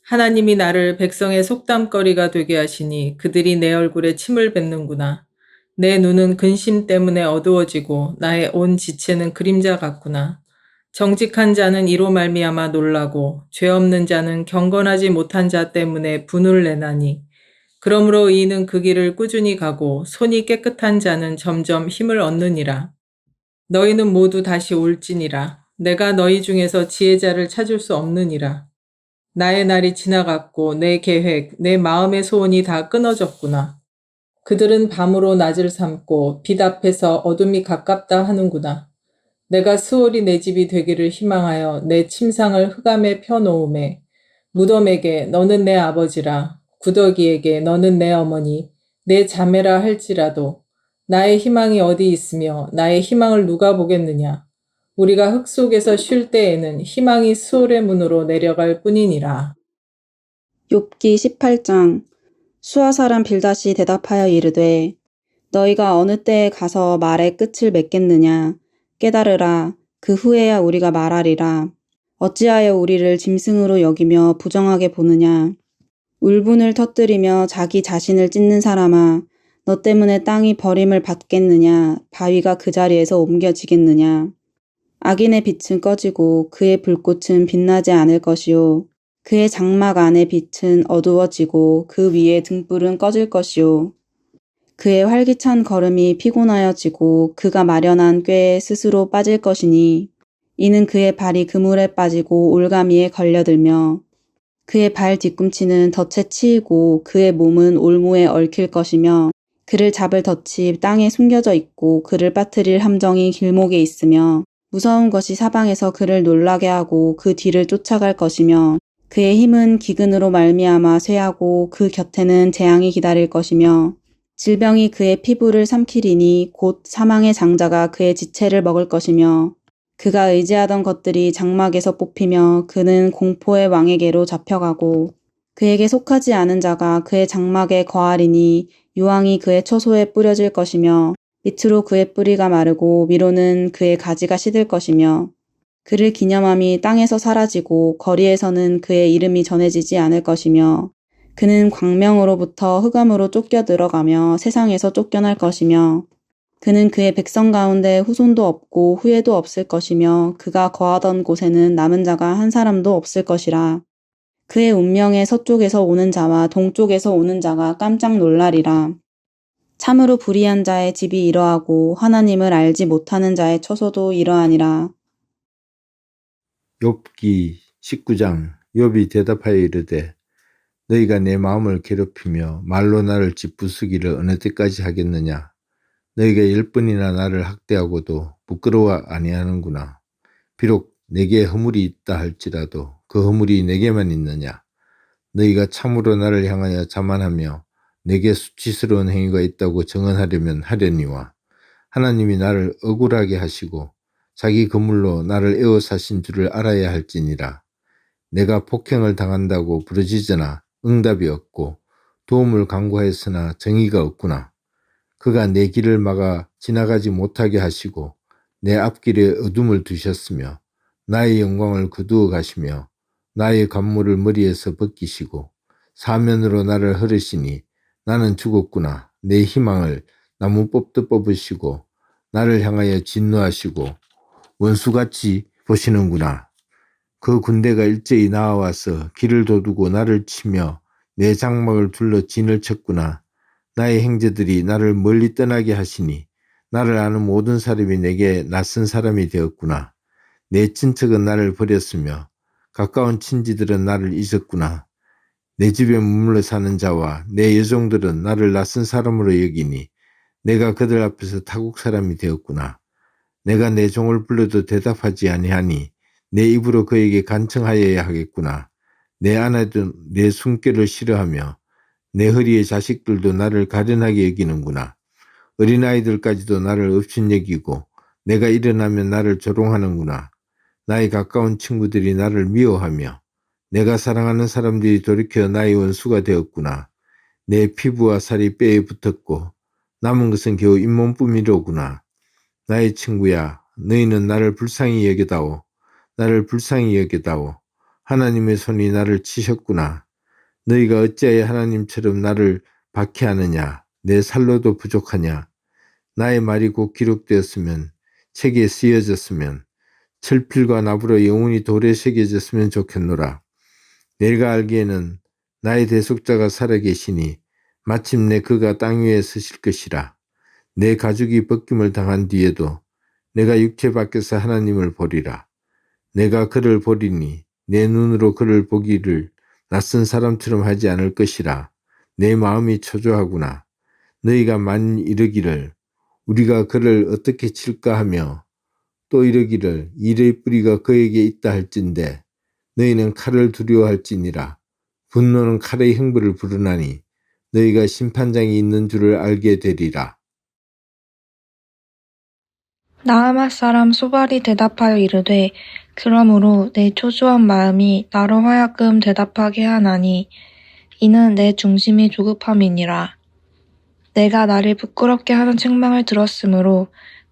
하나님이 나를 백성의 속담거리가 되게 하시니 그들이 내 얼굴에 침을 뱉는구나. 내 눈은 근심 때문에 어두워지고 나의 온 지체는 그림자 같구나. 정직한 자는 이로 말미암아 놀라고 죄 없는 자는 경건하지 못한 자 때문에 분을 내나니 그러므로 이는 그 길을 꾸준히 가고 손이 깨끗한 자는 점점 힘을 얻느니라. 너희는 모두 다시 올지니라. 내가 너희 중에서 지혜자를 찾을 수 없느니라. 나의 날이 지나갔고 내 계획, 내 마음의 소원이 다 끊어졌구나. 그들은 밤으로 낮을 삼고 빛 앞에서 어둠이 가깝다 하는구나. 내가 수월이 내 집이 되기를 희망하여 내 침상을 흑암에 펴놓음에 무덤에게 너는 내 아버지라 구더기에게 너는 내 어머니 내 자매라 할지라도 나의 희망이 어디 있으며 나의 희망을 누가 보겠느냐. 우리가 흙 속에서 쉴 때에는 희망이 수월의 문으로 내려갈 뿐이니라. 욥기 18장. 수아 사람 빌닷이 대답하여 이르되 너희가 어느 때에 가서 말의 끝을 맺겠느냐. 깨달으라. 그 후에야 우리가 말하리라. 어찌하여 우리를 짐승으로 여기며 부정하게 보느냐. 울분을 터뜨리며 자기 자신을 찢는 사람아, 너 때문에 땅이 버림을 받겠느냐. 바위가 그 자리에서 옮겨지겠느냐. 악인의 빛은 꺼지고 그의 불꽃은 빛나지 않을 것이요. 그의 장막 안의 빛은 어두워지고 그 위에 등불은 꺼질 것이요. 그의 활기찬 걸음이 피곤하여지고 그가 마련한 꾀에 스스로 빠질 것이니 이는 그의 발이 그물에 빠지고 올가미에 걸려들며 그의 발 뒤꿈치는 덫에 치이고 그의 몸은 올무에 얽힐 것이며 그를 잡을 덫이 땅에 숨겨져 있고 그를 빠뜨릴 함정이 길목에 있으며 무서운 것이 사방에서 그를 놀라게 하고 그 뒤를 쫓아갈 것이며 그의 힘은 기근으로 말미암아 쇠하고 그 곁에는 재앙이 기다릴 것이며 질병이 그의 피부를 삼키리니 곧 사망의 장자가 그의 지체를 먹을 것이며 그가 의지하던 것들이 장막에서 뽑히며 그는 공포의 왕에게로 잡혀가고 그에게 속하지 않은 자가 그의 장막에 거하리니 유황이 그의 처소에 뿌려질 것이며 밑으로 그의 뿌리가 마르고 위로는 그의 가지가 시들 것이며 그를 기념함이 땅에서 사라지고 거리에서는 그의 이름이 전해지지 않을 것이며 그는 광명으로부터 흑암으로 쫓겨 들어가며 세상에서 쫓겨날 것이며 그는 그의 백성 가운데 후손도 없고 후예도 없을 것이며 그가 거하던 곳에는 남은 자가 한 사람도 없을 것이라. 그의 운명에 서쪽에서 오는 자와 동쪽에서 오는 자가 깜짝 놀라리라. 참으로 불의한 자의 집이 이러하고 하나님을 알지 못하는 자의 처소도 이러하니라. 욥기 19장. 욥이 대답하여 이르되 너희가 내 마음을 괴롭히며 말로 나를 짓부수기를 어느 때까지 하겠느냐. 너희가 10번이나 나를 학대하고도 부끄러워 아니하는구나. 비록 내게 허물이 있다 할지라도 그 허물이 내게만 있느냐. 너희가 참으로 나를 향하여 자만하며 내게 수치스러운 행위가 있다고 정언하려면 하려니와 하나님이 나를 억울하게 하시고 자기 그물로 나를 에워싸신 줄을 알아야 할지니라. 내가 폭행을 당한다고 부르짖으나 응답이 없고 도움을 간구하였으나 정의가 없구나. 그가 내 길을 막아 지나가지 못하게 하시고 내 앞길에 어둠을 두셨으며 나의 영광을 거두어 가시며 나의 관물을 머리에서 벗기시고 사면으로 나를 흐르시니 나는 죽었구나. 내 희망을 나무 뽑듯 뽑으시고 나를 향하여 진노하시고 원수같이 보시는구나. 그 군대가 일제히 나와와서 길을 도두고 나를 치며 내 장막을 둘러 진을 쳤구나. 나의 형제들이 나를 멀리 떠나게 하시니 나를 아는 모든 사람이 내게 낯선 사람이 되었구나. 내 친척은 나를 버렸으며 가까운 친지들은 나를 잊었구나. 내 집에 머물러 사는 자와 내 여종들은 나를 낯선 사람으로 여기니 내가 그들 앞에서 타국 사람이 되었구나. 내가 내 종을 불러도 대답하지 아니하니 내 입으로 그에게 간청하여야 하겠구나. 내 아내도 내 숨결을 싫어하며 내 허리의 자식들도 나를 가련하게 여기는구나. 어린아이들까지도 나를 업신여기고 내가 일어나면 나를 조롱하는구나. 나의 가까운 친구들이 나를 미워하며 내가 사랑하는 사람들이 돌이켜 나의 원수가 되었구나. 내 피부와 살이 뼈에 붙었고 남은 것은 겨우 잇몸뿐이로구나. 나의 친구야, 너희는 나를 불쌍히 여겨다오. 나를 불쌍히 여겨다오. 하나님의 손이 나를 치셨구나. 너희가 어찌하여 하나님처럼 나를 박해하느냐. 내 살로도 부족하냐. 나의 말이 곧 기록되었으면, 책에 쓰여졌으면, 철필과 나무로 영원히 돌에 새겨졌으면 좋겠노라. 내가 알기에는 나의 대속자가 살아계시니 마침내 그가 땅 위에 서실 것이라. 내 가죽이 벗김을 당한 뒤에도 내가 육체 밖에서 하나님을 보리라. 내가 그를 보리니 내 눈으로 그를 보기를 낯선 사람처럼 하지 않을 것이라. 내 마음이 초조하구나. 너희가 만일 이르기를 우리가 그를 어떻게 칠까 하며 또 이르기를 일의 뿌리가 그에게 있다 할진대 너희는 칼을 두려워할지니라. 분노는 칼의 형벌을 부르나니 너희가 심판장이 있는 줄을 알게 되리라. 나아맛 사람 소발이 대답하여 이르되 그러므로 내 초조한 마음이 나로 하여금 대답하게 하나니 이는 내 중심이 조급함이니라. 내가 나를 부끄럽게 하는 책망을 들었으므로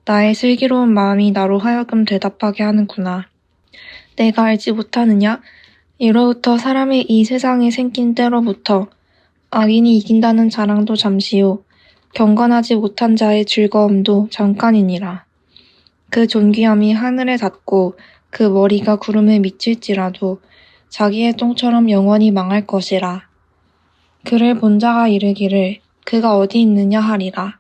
나의 슬기로운 마음이 나로 하여금 대답하게 하는구나. 내가 알지 못하느냐? 이로부터 사람의 이 세상에 생긴 때로부터 악인이 이긴다는 자랑도 잠시요 경건하지 못한 자의 즐거움도 잠깐이니라. 그 존귀함이 하늘에 닿고 그 머리가 구름에 미칠지라도 자기의 똥처럼 영원히 망할 것이라. 그를 본 자가 이르기를 그가 어디 있느냐 하리라.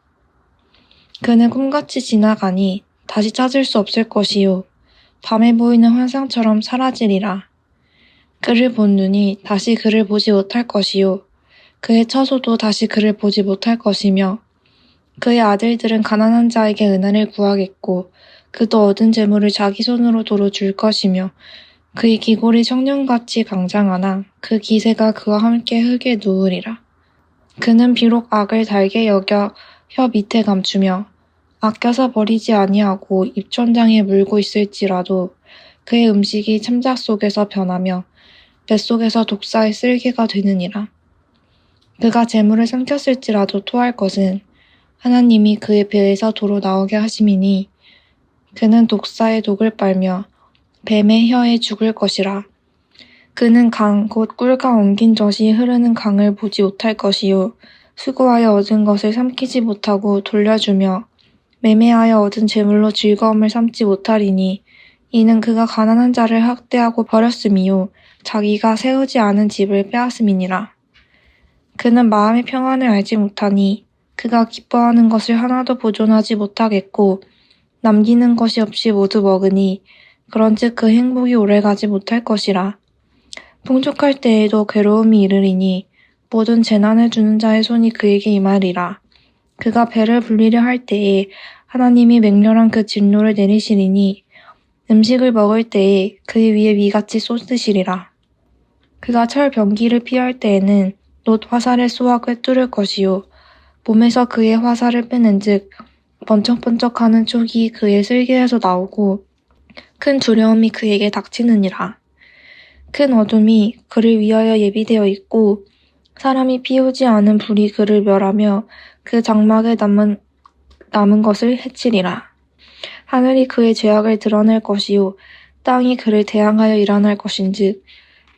그는 꿈같이 지나가니 다시 찾을 수 없을 것이요 밤에 보이는 환상처럼 사라지리라. 그를 본 눈이 다시 그를 보지 못할 것이요 그의 처소도 다시 그를 보지 못할 것이며 그의 아들들은 가난한 자에게 은혜를 구하겠고 그도 얻은 재물을 자기 손으로 도로 줄 것이며 그의 기골이 청년같이 강장하나 그 기세가 그와 함께 흙에 누우리라. 그는 비록 악을 달게 여겨 혀 밑에 감추며 아껴서 버리지 아니하고 입천장에 물고 있을지라도 그의 음식이 참작 속에서 변하며 뱃속에서 독사의 쓸개가 되느니라. 그가 재물을 삼켰을지라도 토할 것은 하나님이 그의 배에서 도로 나오게 하심이니 그는 독사의 독을 빨며 뱀의 혀에 죽을 것이라. 그는 강 곧 꿀과 엉긴 젖이 흐르는 강을 보지 못할 것이요 수고하여 얻은 것을 삼키지 못하고 돌려주며 매매하여 얻은 재물로 즐거움을 삼지 못하리니 이는 그가 가난한 자를 학대하고 버렸음이요 자기가 세우지 않은 집을 빼앗음이니라. 그는 마음의 평안을 알지 못하니 그가 기뻐하는 것을 하나도 보존하지 못하겠고 남기는 것이 없이 모두 먹으니 그런즉 그 행복이 오래가지 못할 것이라. 풍족할 때에도 괴로움이 이르리니 모든 재난을 주는 자의 손이 그에게 임하리라. 그가 배를 불리려 할 때에 하나님이 맹렬한 그 진노를 내리시리니 음식을 먹을 때에 그 위에 위같이 쏟으시리라. 그가 철 병기를 피할 때에는 놋 화살의 쏘아 꿰뚫을 것이요 몸에서 그의 화살을 빼는즉 번쩍번쩍하는 촉이 그의 슬개에서 나오고 큰 두려움이 그에게 닥치느니라. 큰 어둠이 그를 위하여 예비되어 있고 사람이 피우지 않은 불이 그를 멸하며 그 장막에 남은 것을 해치리라. 하늘이 그의 죄악을 드러낼 것이요 땅이 그를 대항하여 일어날 것인즉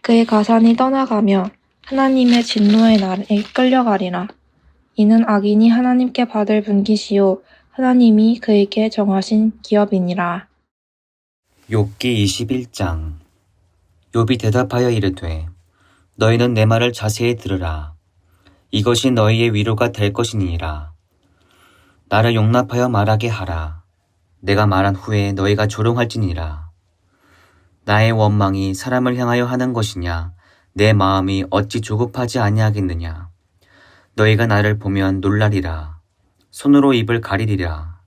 그의 가산이 떠나가며 하나님의 진노의 날에 끌려가리라. 이는 악인이 하나님께 받을 분깃이요 하나님이 그에게 정하신 기업이니라. 욥기 21장. 욥이 대답하여 이르되 너희는 내 말을 자세히 들으라. 이것이 너희의 위로가 될 것이니라. 나를 용납하여 말하게 하라. 내가 말한 후에 너희가 조롱할지니라. 나의 원망이 사람을 향하여 하는 것이냐? 내 마음이 어찌 조급하지 아니하겠느냐? 너희가 나를 보면 놀라리라. 손으로 입을 가리리라.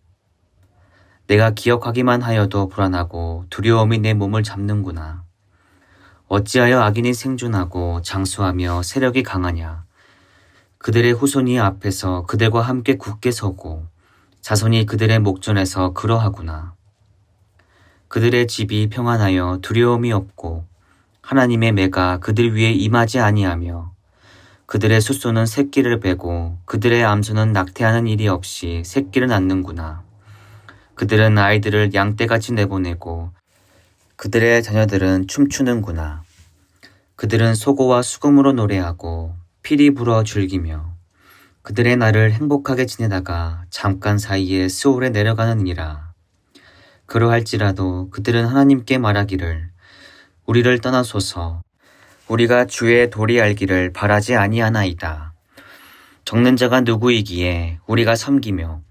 내가 기억하기만 하여도 불안하고 두려움이 내 몸을 잡는구나. 어찌하여 악인이 생존하고 장수하며 세력이 강하냐? 그들의 후손이 앞에서 그들과 함께 굳게 서고 자손이 그들의 목전에서 그러하구나. 그들의 집이 평안하여 두려움이 없고 하나님의 매가 그들 위에 임하지 아니하며 그들의 숫소는 새끼를 베고 그들의 암소는 낙태하는 일이 없이 새끼를 낳는구나. 그들은 아이들을 양떼같이 내보내고 그들의 자녀들은 춤추는구나. 그들은 소고와 수금으로 노래하고 피리 불어 즐기며 그들의 날을 행복하게 지내다가 잠깐 사이에 스올에 내려가느니라. 그러할지라도 그들은 하나님께 말하기를 우리를 떠나소서 우리가 주의 도리 알기를 바라지 아니하나이다. 적는 자가 누구이기에 우리가 섬기며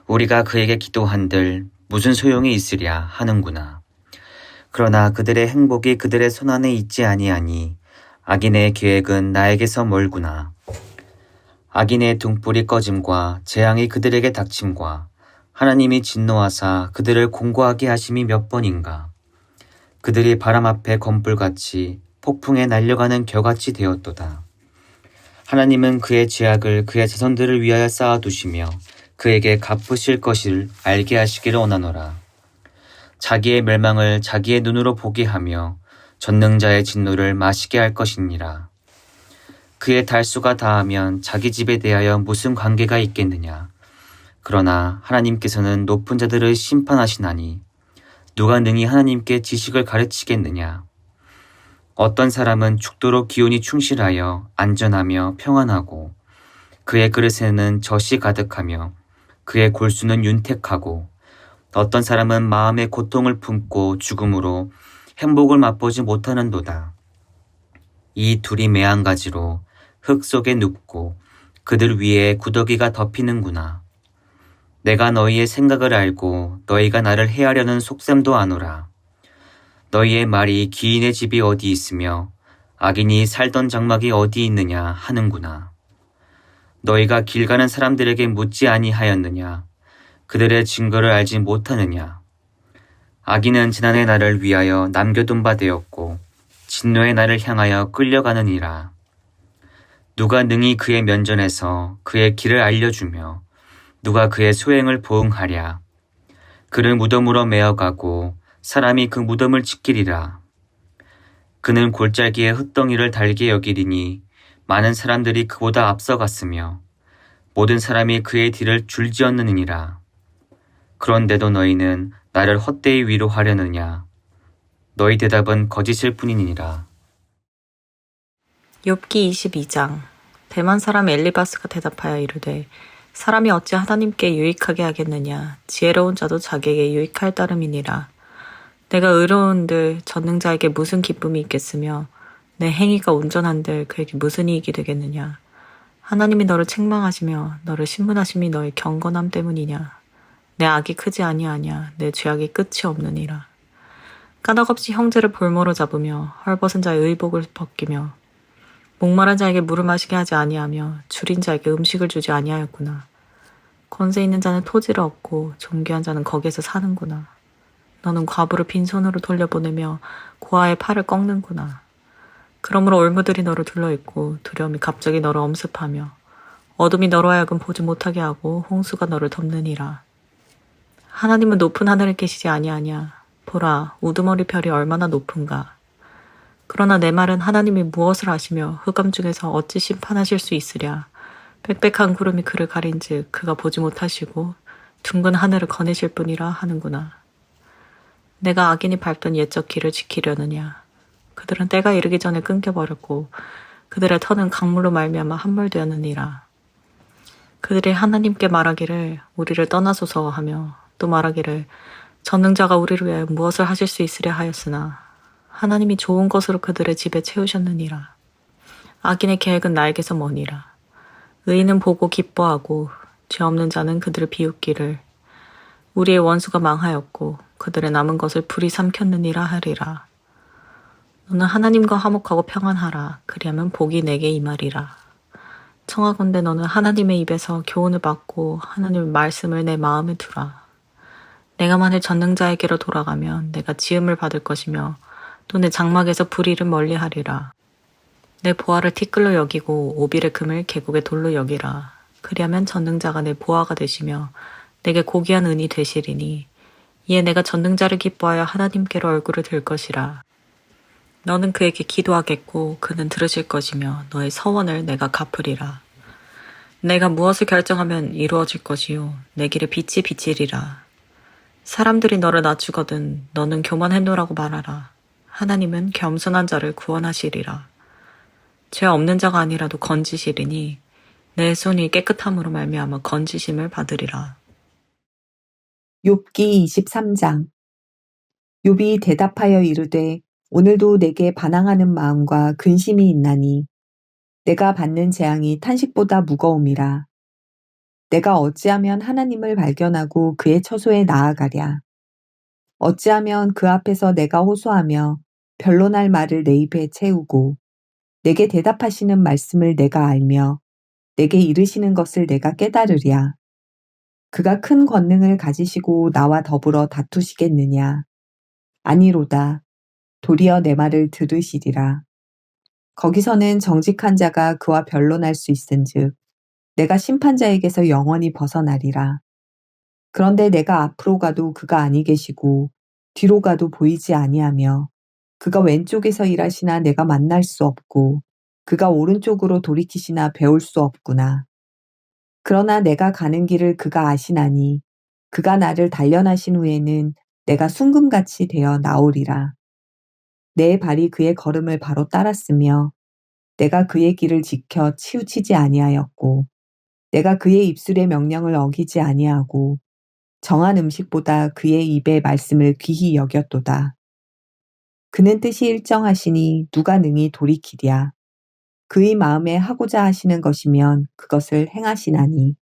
우리가 그에게 기도한들 무슨 소용이 있으랴 하는구나. 그러나 그들의 행복이 그들의 손안에 있지 아니하니 악인의 계획은 나에게서 멀구나. 악인의 등불이 꺼짐과 재앙이 그들에게 닥침과 하나님이 진노하사 그들을 공고하게 하심이 몇 번인가. 그들이 바람 앞에 검불같이 폭풍에 날려가는 겨같이 되었도다. 하나님은 그의 죄악을 그의 자손들을 위하여 쌓아두시며 그에게 갚으실 것을 알게 하시기를 원하노라. 자기의 멸망을 자기의 눈으로 보게 하며 전능자의 진노를 마시게 할 것이니라. 그의 달수가 다하면 자기 집에 대하여 무슨 관계가 있겠느냐. 그러나 하나님께서는 높은 자들을 심판하시나니 누가 능히 하나님께 지식을 가르치겠느냐. 어떤 사람은 죽도록 기운이 충실하여 안전하며 평안하고 그의 그릇에는 젖이 가득하며 그의 골수는 윤택하고 어떤 사람은 마음의 고통을 품고 죽음으로 행복을 맛보지 못하는도다. 이 둘이 매한가지로 흙 속에 눕고 그들 위에 구더기가 덮이는구나. 내가 너희의 생각을 알고 너희가 나를 해하려는 속셈도 아노라. 너희의 말이 기인의 집이 어디 있으며 악인이 살던 장막이 어디 있느냐 하는구나. 너희가 길 가는 사람들에게 묻지 아니하였느냐. 그들의 증거를 알지 못하느냐. 악인은 지난해 나를 위하여 남겨둔 바 되었고 진노의 날을 향하여 끌려가느니라. 누가 능히 그의 면전에서 그의 길을 알려주며 누가 그의 소행을 보응하랴. 그를 무덤으로 메어가고 사람이 그 무덤을 지키리라. 그는 골짜기에 흙덩이를 달게 여기리니 많은 사람들이 그보다 앞서갔으며 모든 사람이 그의 뒤를 줄지었느니라. 그런데도 너희는 나를 헛되이 위로하려느냐. 너희 대답은 거짓일 뿐이니라. 욥기 22장. 대만 사람 엘리바스가 대답하여 이르되 사람이 어찌 하나님께 유익하게 하겠느냐. 지혜로운 자도 자기에게 유익할 따름이니라. 내가 의로운들 전능자에게 무슨 기쁨이 있겠으며 내 행위가 온전한들 그에게 무슨 이익이 되겠느냐. 하나님이 너를 책망하시며 너를 신문하심이 너의 경건함 때문이냐. 내 악이 크지 아니하냐. 내 죄악이 끝이 없느니라. 까닭없이 형제를 볼모로 잡으며 헐벗은 자의 의복을 벗기며 목마른 자에게 물을 마시게 하지 아니하며 줄인 자에게 음식을 주지 아니하였구나. 권세 있는 자는 토지를 얻고 존귀한 자는 거기에서 사는구나. 너는 과부를 빈손으로 돌려보내며 고아의 팔을 꺾는구나. 그러므로 올무들이 너를 둘러있고 두려움이 갑자기 너를 엄습하며 어둠이 너로 하여금 보지 못하게 하고 홍수가 너를 덮느니라. 하나님은 높은 하늘에 계시지 아니하냐. 보라, 우두머리 별이 얼마나 높은가. 그러나 내 말은 하나님이 무엇을 아시며 흑암 중에서 어찌 심판하실 수 있으랴. 빽빽한 구름이 그를 가린즉 그가 보지 못하시고 둥근 하늘을 거니실 뿐이라 하는구나. 내가 악인이 밟던 옛적 길을 지키려느냐. 그들은 때가 이르기 전에 끊겨버렸고 그들의 터는 강물로 말미암아 함몰되었느니라. 그들이 하나님께 말하기를 우리를 떠나소서 하며 또 말하기를 전능자가 우리를 위하여 무엇을 하실 수 있으랴 하였으나 하나님이 좋은 것으로 그들의 집에 채우셨느니라. 악인의 계획은 나에게서 머니라. 의인은 보고 기뻐하고 죄 없는 자는 그들을 비웃기를 우리의 원수가 망하였고 그들의 남은 것을 불이 삼켰느니라 하리라. 너는 하나님과 화목하고 평안하라. 그리하면 복이 내게 임하리라. 청하건대 너는 하나님의 입에서 교훈을 받고 하나님의 말씀을 내 마음에 두라. 내가 만일 전능자에게로 돌아가면 내가 지음을 받을 것이며 또 내 장막에서 불의를 멀리하리라. 내 보화를 티끌로 여기고 오빌의 금을 계곡의 돌로 여기라. 그리하면 전능자가 내 보화가 되시며 내게 고귀한 은이 되시리니 이에 내가 전능자를 기뻐하여 하나님께로 얼굴을 들 것이라. 너는 그에게 기도하겠고 그는 들으실 것이며 너의 서원을 내가 갚으리라. 내가 무엇을 결정하면 이루어질 것이요 내 길에 빛이 비치리라. 사람들이 너를 낮추거든 너는 교만했노라고 말하라. 하나님은 겸손한 자를 구원하시리라. 죄 없는 자가 아니라도 건지시리니 내 손이 깨끗함으로 말미암아 건지심을 받으리라. 욥기 23장. 욥이 대답하여 이르되 오늘도 내게 반항하는 마음과 근심이 있나니 내가 받는 재앙이 탄식보다 무거움이라. 내가 어찌하면 하나님을 발견하고 그의 처소에 나아가랴. 어찌하면 그 앞에서 내가 호소하며 변론할 말을 내 입에 채우고 내게 대답하시는 말씀을 내가 알며 내게 이르시는 것을 내가 깨달으랴. 그가 큰 권능을 가지시고 나와 더불어 다투시겠느냐. 아니로다. 도리어 내 말을 들으시리라. 거기서는 정직한 자가 그와 변론할 수 있은즉 내가 심판자에게서 영원히 벗어나리라. 그런데 내가 앞으로 가도 그가 아니 계시고 뒤로 가도 보이지 아니하며 그가 왼쪽에서 일하시나 내가 만날 수 없고 그가 오른쪽으로 돌이키시나 배울 수 없구나. 그러나 내가 가는 길을 그가 아시나니 그가 나를 단련하신 후에는 내가 순금같이 되어 나오리라. 내 발이 그의 걸음을 바로 따랐으며 내가 그의 길을 지켜 치우치지 아니하였고 내가 그의 입술의 명령을 어기지 아니하고 정한 음식보다 그의 입의 말씀을 귀히 여겼도다. 그는 뜻이 일정하시니 누가 능히 돌이키랴. 그의 마음에 하고자 하시는 것이면 그것을 행하시나니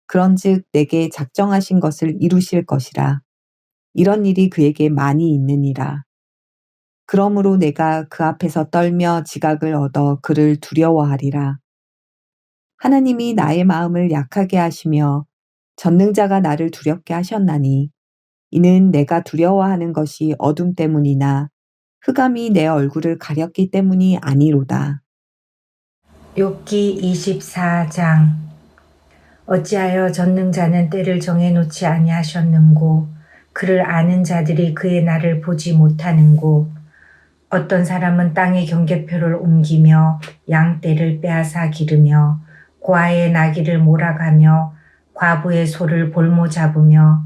그런즉 내게 작정하신 것을 이루실 것이라. 이런 일이 그에게 많이 있느니라. 그러므로 내가 그 앞에서 떨며 지각을 얻어 그를 두려워하리라. 하나님이 나의 마음을 약하게 하시며 전능자가 나를 두렵게 하셨나니 이는 내가 두려워하는 것이 어둠 때문이나 흑암이 내 얼굴을 가렸기 때문이 아니로다. 욥기 24장. 어찌하여 전능자는 때를 정해놓지 아니하셨는고 그를 아는 자들이 그의 날을 보지 못하는고 어떤 사람은 땅의 경계표를 옮기며 양떼를 빼앗아 기르며 고아의 나귀를 몰아가며 과부의 소를 볼모 잡으며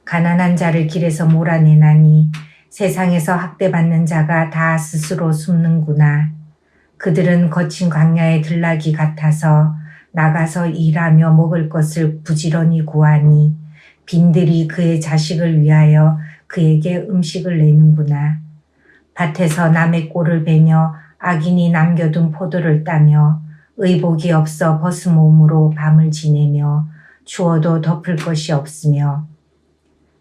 가난한 자를 길에서 몰아내나니 세상에서 학대받는 자가 다 스스로 숨는구나. 그들은 거친 광야의 들나귀 같아서 나가서 일하며 먹을 것을 부지런히 구하니 빈들이 그의 자식을 위하여 그에게 음식을 내는구나. 밭에서 남의 꼴을 베며 악인이 남겨둔 포도를 따며 의복이 없어 벗은 몸으로 밤을 지내며 추워도 덮을 것이 없으며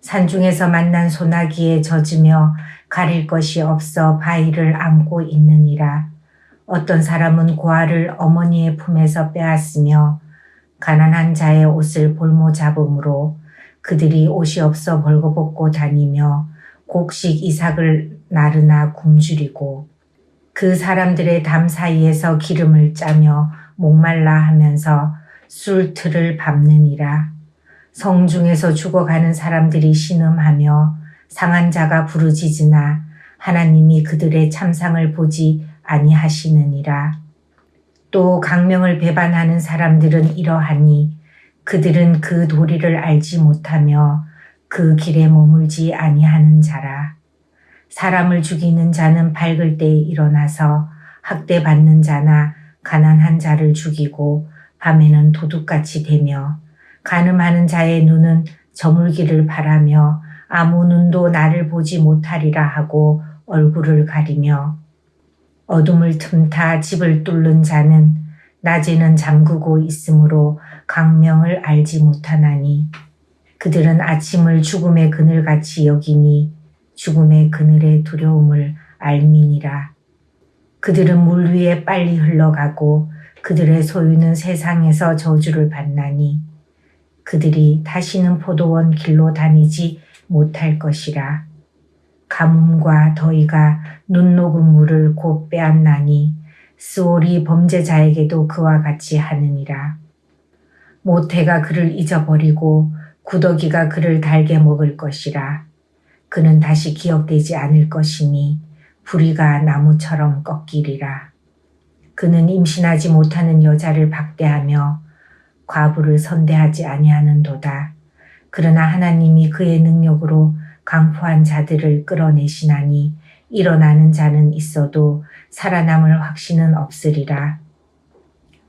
산중에서 만난 소나기에 젖으며 가릴 것이 없어 바위를 안고 있느니라. 어떤 사람은 고아를 어머니의 품에서 빼앗으며 가난한 자의 옷을 볼모 잡음으로 그들이 옷이 없어 벌거벗고 다니며 곡식 이삭을 나르나 굶주리고 그 사람들의 담 사이에서 기름을 짜며 목말라 하면서 술틀을 밟느니라. 성중에서 죽어가는 사람들이 신음하며 상한 자가 부르짖으나 하나님이 그들의 참상을 보지 아니하시느니라. 또 강명을 배반하는 사람들은 이러하니 그들은 그 도리를 알지 못하며 그 길에 머물지 아니하는 자라. 사람을 죽이는 자는 밝을 때에 일어나서 학대받는 자나 가난한 자를 죽이고 밤에는 도둑같이 대며 간음하는 자의 눈은 저물기를 바라며 아무 눈도 나를 보지 못하리라 하고 얼굴을 가리며 어둠을 틈타 집을 뚫는 자는 낮에는 잠그고 있으므로 강명을 알지 못하나니 그들은 아침을 죽음의 그늘같이 여기니 죽음의 그늘의 두려움을 알미니라. 그들은 물 위에 빨리 흘러가고 그들의 소유는 세상에서 저주를 받나니 그들이 다시는 포도원 길로 다니지 못할 것이라. 가뭄과 더위가 눈 녹은 물을 곧 빼앗나니 스올이 범죄자에게도 그와 같이 하느니라. 모태가 그를 잊어버리고 구더기가 그를 달게 먹을 것이라. 그는 다시 기억되지 않을 것이니 부리가 나무처럼 꺾이리라. 그는 임신하지 못하는 여자를 박대하며 과부를 선대하지 아니하는도다. 그러나 하나님이 그의 능력으로 강포한 자들을 끌어내시나니 일어나는 자는 있어도 살아남을 확신은 없으리라.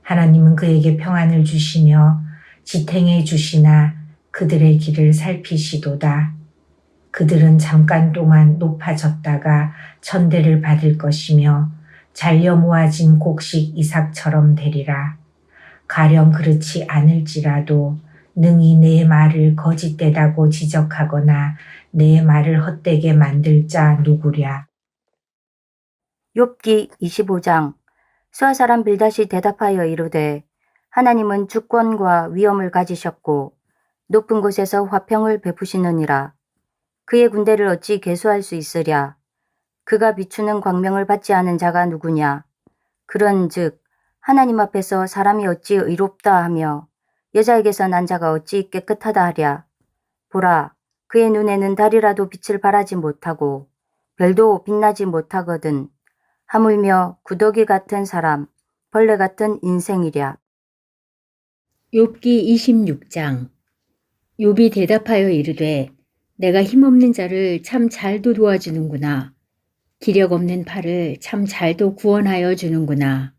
하나님은 그에게 평안을 주시며 지탱해 주시나 그들의 길을 살피시도다. 그들은 잠깐 동안 높아졌다가 천대를 받을 것이며 잘려 모아진 곡식 이삭처럼 되리라. 가령 그렇지 않을지라도 능히 내 말을 거짓되다고 지적하거나 내 말을 헛되게 만들 자 누구랴. 욥기 25장. 수아 사람 빌닷이 대답하여 이르되 하나님은 주권과 위엄을 가지셨고 높은 곳에서 화평을 베푸시느니라. 그의 군대를 어찌 계수할 수 있으랴. 그가 비추는 광명을 받지 않은 자가 누구냐. 그런즉 하나님 앞에서 사람이 어찌 의롭다 하며 여자에게서 난 자가 어찌 깨끗하다 하랴. 보라, 그의 눈에는 달이라도 빛을 발하지 못하고 별도 빛나지 못하거든. 하물며 구더기 같은 사람, 벌레 같은 인생이랴. 욥기 26장. 욥이 대답하여 이르되 내가 힘없는 자를 참 잘도 도와주는구나. 기력 없는 팔을 참 잘도 구원하여 주는구나.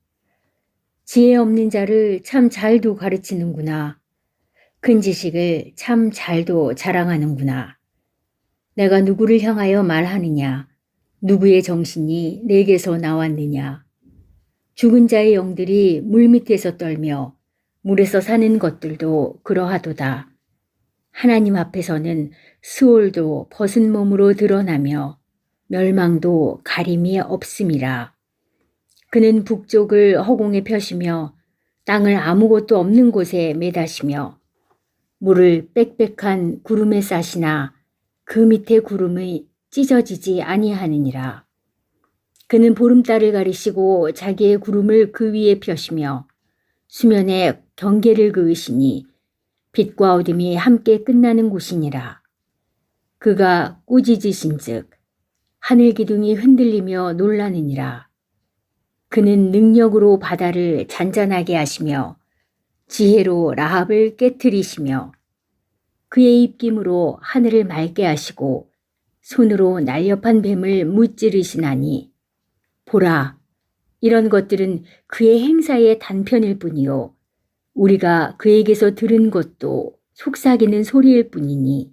지혜 없는 자를 참 잘도 가르치는구나. 큰 지식을 참 잘도 자랑하는구나. 내가 누구를 향하여 말하느냐. 누구의 정신이 내게서 나왔느냐. 죽은 자의 영들이 물밑에서 떨며 물에서 사는 것들도 그러하도다. 하나님 앞에서는 스올도 벗은 몸으로 드러나며 멸망도 가림이 없음이라. 그는 북쪽을 허공에 펴시며 땅을 아무것도 없는 곳에 매다시며 물을 빽빽한 구름에 싸시나 그 밑에 구름이 찢어지지 아니하느니라. 그는 보름달을 가리시고 자기의 구름을 그 위에 펴시며 수면에 경계를 그으시니 빛과 어둠이 함께 끝나는 곳이니라. 그가 꾸짖으신즉 하늘 기둥이 흔들리며 놀라느니라. 그는 능력으로 바다를 잔잔하게 하시며 지혜로 라합을 깨트리시며 그의 입김으로 하늘을 맑게 하시고 손으로 날렵한 뱀을 무찌르시나니 보라, 이런 것들은 그의 행사의 단편일 뿐이요 우리가 그에게서 들은 것도 속삭이는 소리일 뿐이니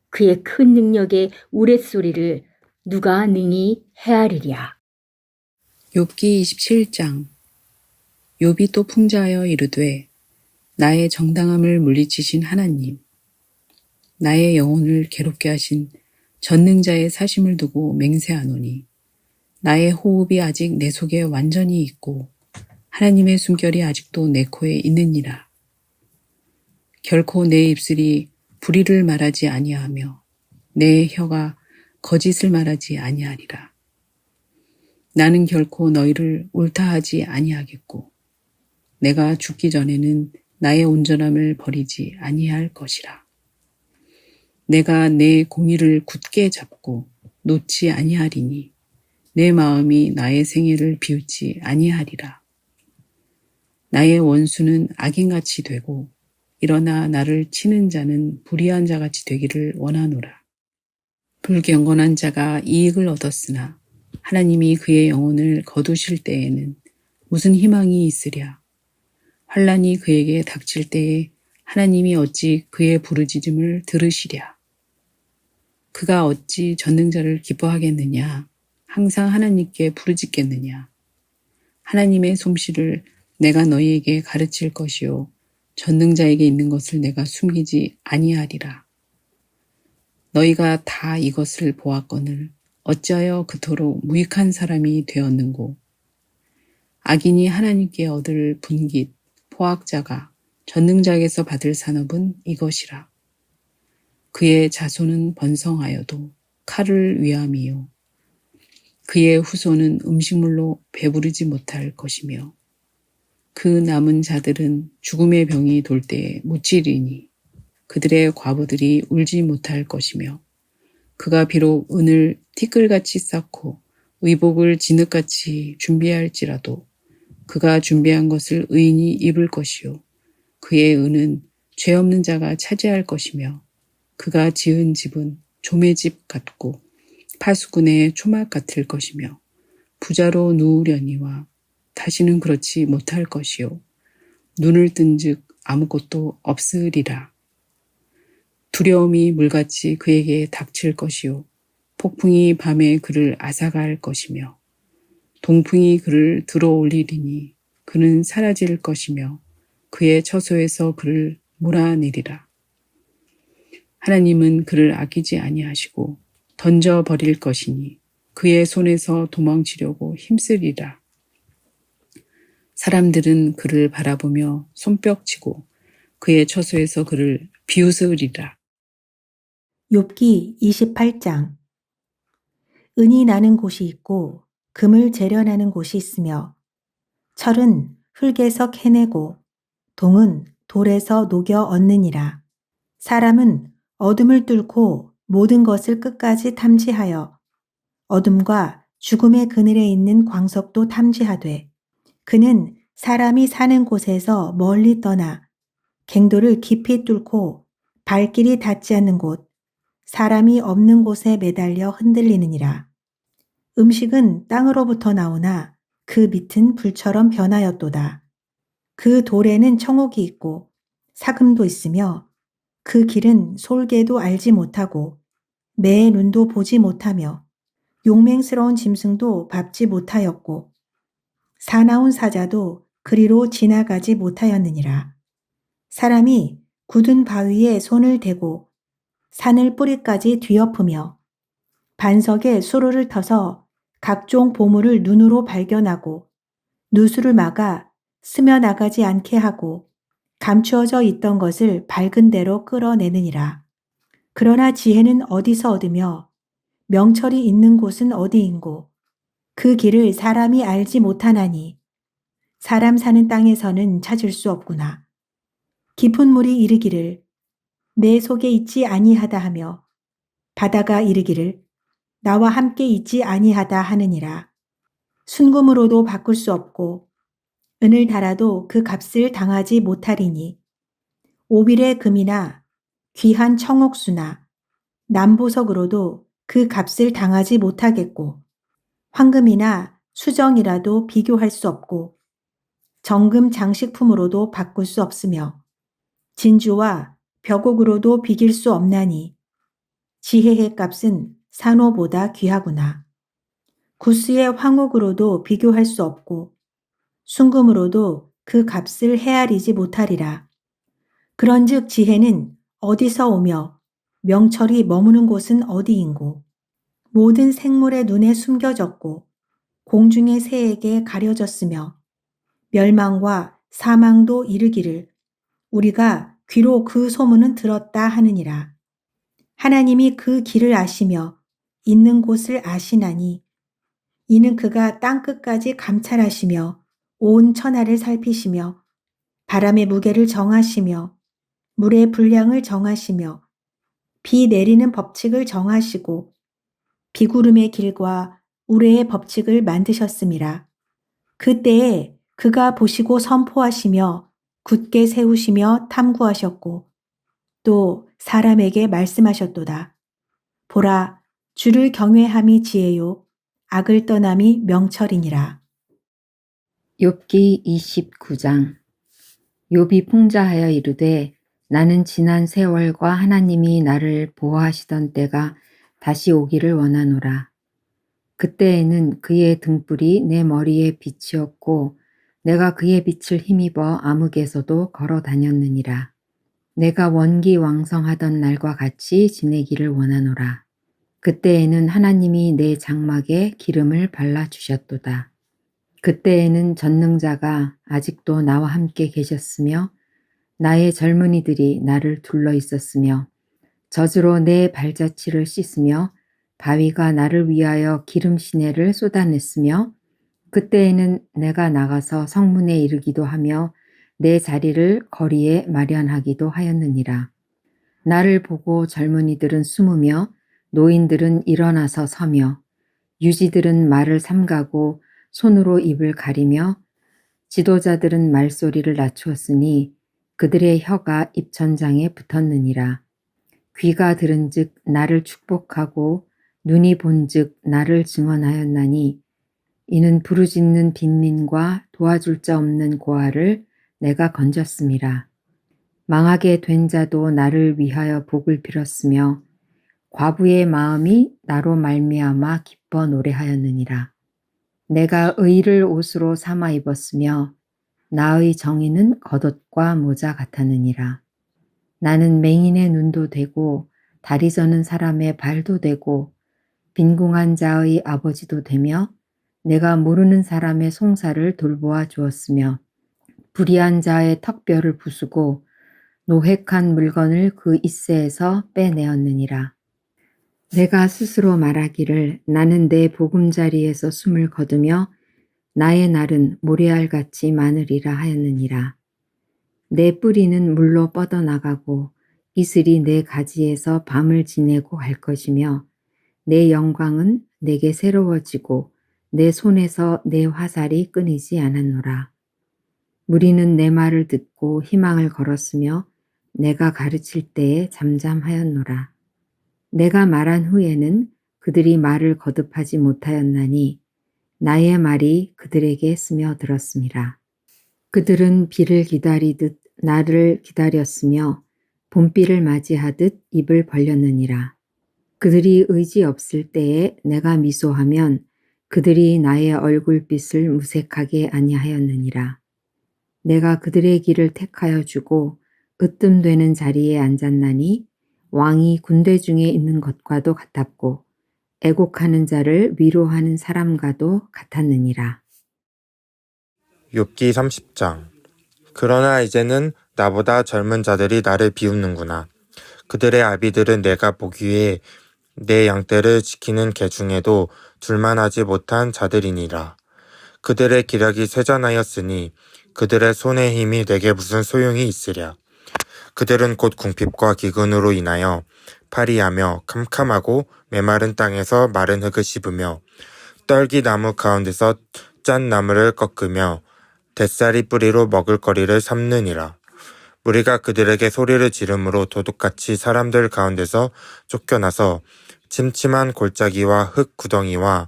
그의 큰 능력의 우랫소리를 누가 능히 헤아리랴. 욥기 27장. 욥이 또 풍자하여 이르되 나의 정당함을 물리치신 하나님, 나의 영혼을 괴롭게 하신 전능자의 사심을 두고 맹세하노니 나의 호흡이 아직 내 속에 완전히 있고 하나님의 숨결이 아직도 내 코에 있느니라. 결코 내 입술이 불의를 말하지 아니하며 내 혀가 거짓을 말하지 아니하리라. 나는 결코 너희를 옳다하지 아니하겠고 내가 죽기 전에는 나의 온전함을 버리지 아니할 것이라. 내가 내 공의를 굳게 잡고 놓지 아니하리니 내 마음이 나의 생애를 비웃지 아니하리라. 나의 원수는 악인같이 되고 일어나 나를 치는 자는 불의한 자같이 되기를 원하노라. 불경건한 자가 이익을 얻었으나 하나님이 그의 영혼을 거두실 때에는 무슨 희망이 있으랴. 환난이 그에게 닥칠 때에 하나님이 어찌 그의 부르짖음을 들으시랴. 그가 어찌 전능자를 기뻐하겠느냐. 항상 하나님께 부르짖겠느냐. 하나님의 솜씨를 내가 너희에게 가르칠 것이요 전능자에게 있는 것을 내가 숨기지 아니하리라. 너희가 다 이것을 보았거늘 어찌하여 그토록 무익한 사람이 되었는고. 악인이 하나님께 얻을 분깃 포악자가 전능자에게서 받을 산업은 이것이라. 그의 자손은 번성하여도 칼을 위함이요 그의 후손은 음식물로 배부르지 못할 것이며 그 남은 자들은 죽음의 병이 돌 때에 묻히리니 그들의 과부들이 울지 못할 것이며 그가 비록 은을 티끌같이 쌓고 의복을 진흙같이 준비할지라도 그가 준비한 것을 의인이 입을 것이요 그의 은은 죄 없는 자가 차지할 것이며 그가 지은 집은 조매집 같고 파수꾼의 초막 같을 것이며 부자로 누우려니와 다시는 그렇지 못할 것이요 눈을 뜬즉 아무것도 없으리라. 두려움이 물같이 그에게 닥칠 것이요 폭풍이 밤에 그를 앗아갈 것이며 동풍이 그를 들어올리리니 그는 사라질 것이며 그의 처소에서 그를 몰아내리라. 하나님은 그를 아끼지 아니하시고 던져버릴 것이니 그의 손에서 도망치려고 힘쓰리라. 사람들은 그를 바라보며 손뼉치고 그의 처소에서 그를 비웃으리라. 욥기 28장. 은이 나는 곳이 있고 금을 재련하는 곳이 있으며 철은 흙에서 캐내고 동은 돌에서 녹여 얻느니라. 사람은 어둠을 뚫고 모든 것을 끝까지 탐지하여 어둠과 죽음의 그늘에 있는 광석도 탐지하되 그는 사람이 사는 곳에서 멀리 떠나 갱도를 깊이 뚫고 발길이 닿지 않는 곳 사람이 없는 곳에 매달려 흔들리느니라. 음식은 땅으로부터 나오나 그 밑은 불처럼 변하였도다. 그 돌에는 청옥이 있고 사금도 있으며 그 길은 솔개도 알지 못하고 매의 눈도 보지 못하며 용맹스러운 짐승도 밟지 못하였고 사나운 사자도 그리로 지나가지 못하였느니라. 사람이 굳은 바위에 손을 대고 산을 뿌리까지 뒤엎으며 반석에 수로를 터서 각종 보물을 눈으로 발견하고 누수를 막아 스며나가지 않게 하고 감추어져 있던 것을 밝은 대로 끌어내느니라. 그러나 지혜는 어디서 얻으며 명철이 있는 곳은 어디인고 그 길을 사람이 알지 못하나니 사람 사는 땅에서는 찾을 수 없구나. 깊은 물이 이르기를 내 속에 있지 아니하다 하며 바다가 이르기를 나와 함께 있지 아니하다 하느니라. 순금으로도 바꿀 수 없고 은을 달아도 그 값을 당하지 못하리니 오빌의 금이나 귀한 청옥수나 남보석으로도 그 값을 당하지 못하겠고 황금이나 수정이라도 비교할 수 없고 정금 장식품으로도 바꿀 수 없으며 진주와 벽옥으로도 비길 수 없나니 지혜의 값은 산호보다 귀하구나. 구스의 황옥으로도 비교할 수 없고 순금으로도 그 값을 헤아리지 못하리라. 그런즉 지혜는 어디서 오며 명철이 머무는 곳은 어디인고 모든 생물의 눈에 숨겨졌고 공중의 새에게 가려졌으며 멸망과 사망도 이르기를 우리가 귀로 그 소문은 들었다 하느니라. 하나님이 그 길을 아시며 있는 곳을 아시나니 이는 그가 땅끝까지 감찰하시며 온 천하를 살피시며 바람의 무게를 정하시며 물의 분량을 정하시며 비 내리는 법칙을 정하시고 비구름의 길과 우레의 법칙을 만드셨음이라. 그때에 그가 보시고 선포하시며 굳게 세우시며 탐구하셨고 또 사람에게 말씀하셨도다. 보라, 주를 경외함이 지혜요 악을 떠남이 명철이니라. 욥기 29장. 욥이 풍자하여 이르되 나는 지난 세월과 하나님이 나를 보호하시던 때가 다시 오기를 원하노라. 그때에는 그의 등불이 내 머리에 빛이었고 내가 그의 빛을 힘입어 암흑에서도 걸어 다녔느니라. 내가 원기왕성하던 날과 같이 지내기를 원하노라. 그때에는 하나님이 내 장막에 기름을 발라주셨도다. 그때에는 전능자가 아직도 나와 함께 계셨으며 나의 젊은이들이 나를 둘러 있었으며 젖으로 내 발자취를 씻으며 바위가 나를 위하여 기름 시내를 쏟아냈으며 그때에는 내가 나가서 성문에 이르기도 하며 내 자리를 거리에 마련하기도 하였느니라. 나를 보고 젊은이들은 숨으며 노인들은 일어나서 서며 유지들은 말을 삼가고 손으로 입을 가리며 지도자들은 말소리를 낮추었으니 그들의 혀가 입천장에 붙었느니라. 귀가 들은즉 나를 축복하고 눈이 본즉 나를 증언하였나니 이는 부르짖는 빈민과 도와줄 자 없는 고아를 내가 건졌음이라. 망하게 된 자도 나를 위하여 복을 빌었으며 과부의 마음이 나로 말미암아 기뻐 노래하였느니라. 내가 의를 옷으로 삼아 입었으며 나의 정의는 겉옷과 모자 같았느니라. 나는 맹인의 눈도 되고 다리 저는 사람의 발도 되고 빈궁한 자의 아버지도 되며 내가 모르는 사람의 송사를 돌보아 주었으며 불의한 자의 턱뼈를 부수고 노획한 물건을 그 잇새에서 빼내었느니라. 내가 스스로 말하기를 나는 내 보금자리에서 숨을 거두며 나의 날은 모래알같이 많으리라 하였느니라. 내 뿌리는 물로 뻗어나가고 이슬이 내 가지에서 밤을 지내고 갈 것이며 내 영광은 내게 새로워지고 내 손에서 내 화살이 끊이지 않았노라. 무리는 내 말을 듣고 희망을 걸었으며 내가 가르칠 때에 잠잠하였노라. 내가 말한 후에는 그들이 말을 거듭하지 못하였나니 나의 말이 그들에게 스며들었음이라. 그들은 비를 기다리듯 나를 기다렸으며 봄비를 맞이하듯 입을 벌렸느니라. 그들이 의지 없을 때에 내가 미소하면 그들이 나의 얼굴빛을 무색하게 아니하였느니라. 내가 그들의 길을 택하여 주고 으뜸되는 자리에 앉았나니 왕이 군대 중에 있는 것과도 같았고 애곡하는 자를 위로하는 사람과도 같았느니라. 욥기 30장. 그러나 이제는 나보다 젊은 자들이 나를 비웃는구나. 그들의 아비들은 내가 보기에 내 양떼를 지키는 개 중에도 둘만하지 못한 자들이니라. 그들의 기력이 쇠잔하였으니 그들의 손의 힘이 내게 무슨 소용이 있으랴. 그들은 곧 궁핍과 기근으로 인하여 파리하며 캄캄하고 메마른 땅에서 마른 흙을 씹으며 떨기나무 가운데서 짠 나무를 꺾으며 뱃살이 뿌리로 먹을거리를 삼느니라. 우리가 그들에게 소리를 지름으로 도둑같이 사람들 가운데서 쫓겨나서 침침한 골짜기와 흙 구덩이와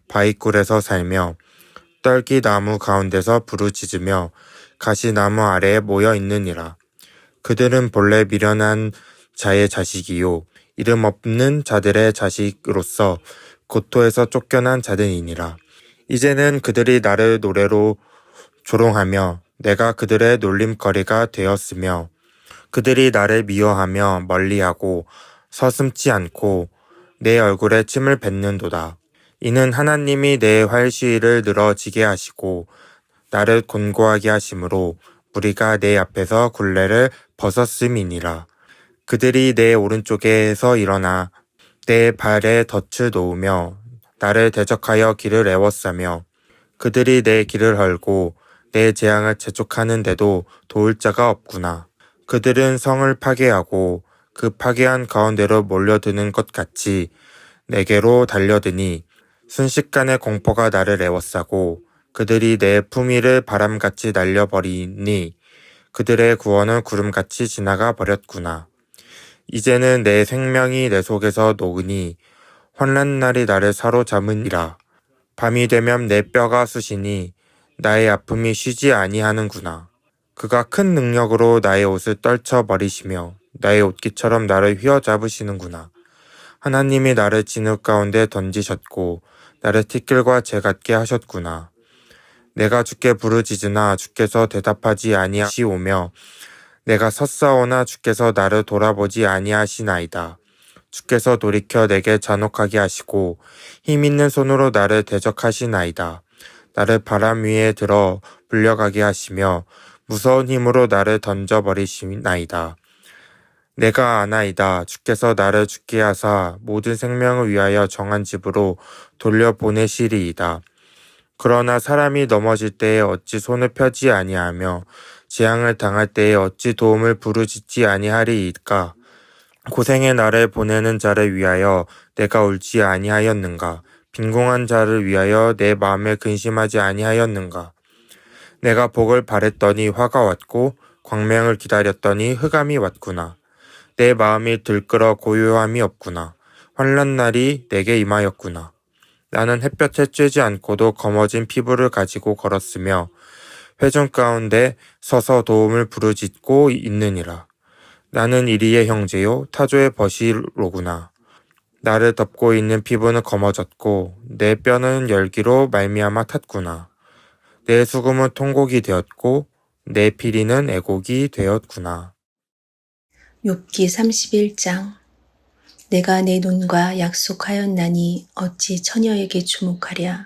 바위굴에서 살며 떨기나무 가운데서 부르짖으며 가시나무 아래에 모여 있느니라. 그들은 본래 미련한 자의 자식이요 이름 없는 자들의 자식으로서 고토에서 쫓겨난 자들이니라. 이제는 그들이 나를 노래로 조롱하며 내가 그들의 놀림거리가 되었으며 그들이 나를 미워하며 멀리하고 서슴지 않고 내 얼굴에 침을 뱉는도다. 이는 하나님이 내 활시위를 늘어지게 하시고 나를 곤고하게 하심으로 우리가 내 앞에서 굴레를 벗었음이니라. 그들이 내 오른쪽에서 일어나 내 발에 덫을 놓으며 나를 대적하여 길을 애워싸며 그들이 내 길을 헐고 내 재앙을 재촉하는데도 도울 자가 없구나. 그들은 성을 파괴하고 그 파괴한 가운데로 몰려드는 것 같이 내게로 달려드니 순식간에 공포가 나를 에워싸고 그들이 내 품위를 바람같이 날려버리니 그들의 구원은 구름같이 지나가 버렸구나. 이제는 내 생명이 내 속에서 녹으니 환난날이 나를 사로잡으니라. 밤이 되면 내 뼈가 쑤시니 나의 아픔이 쉬지 아니하는구나. 그가 큰 능력으로 나의 옷을 떨쳐버리시며 나의 옷깃처럼 나를 휘어잡으시는구나. 하나님이 나를 진흙 가운데 던지셨고 나를 티끌과 재 같게 하셨구나. 내가 주께 부르짖으나 주께서 대답하지 아니하시오며 내가 섰사오나 주께서 나를 돌아보지 아니하시나이다. 주께서 돌이켜 내게 잔혹하게 하시고 힘있는 손으로 나를 대적하시나이다. 나를 바람 위에 들어 불려가게 하시며 무서운 힘으로 나를 던져버리시나이다. 내가 아나이다. 주께서 나를 죽게 하사 모든 생명을 위하여 정한 집으로 돌려보내시리이다. 그러나 사람이 넘어질 때에 어찌 손을 펴지 아니하며 재앙을 당할 때에 어찌 도움을 부르짖지 아니하리이까. 고생의 날에 보내는 자를 위하여 내가 울지 아니하였는가. 빈궁한 자를 위하여 내 마음에 근심하지 아니하였는가. 내가 복을 바랬더니 화가 왔고 광명을 기다렸더니 흑암이 왔구나. 내 마음이 들끓어 고요함이 없구나. 환난날이 내게 임하였구나. 나는 햇볕에 쬐지 않고도 검어진 피부를 가지고 걸었으며 회중 가운데 서서 도움을 부르짖고 있느니라. 나는 이리의 형제요 타조의 벗이로구나. 나를 덮고 있는 피부는 검어졌고 내 뼈는 열기로 말미암아 탔구나. 내 수금은 통곡이 되었고 내 피리는 애곡이 되었구나. 욥기 31장. 내가 내 눈과 약속하였나니 어찌 처녀에게 주목하랴.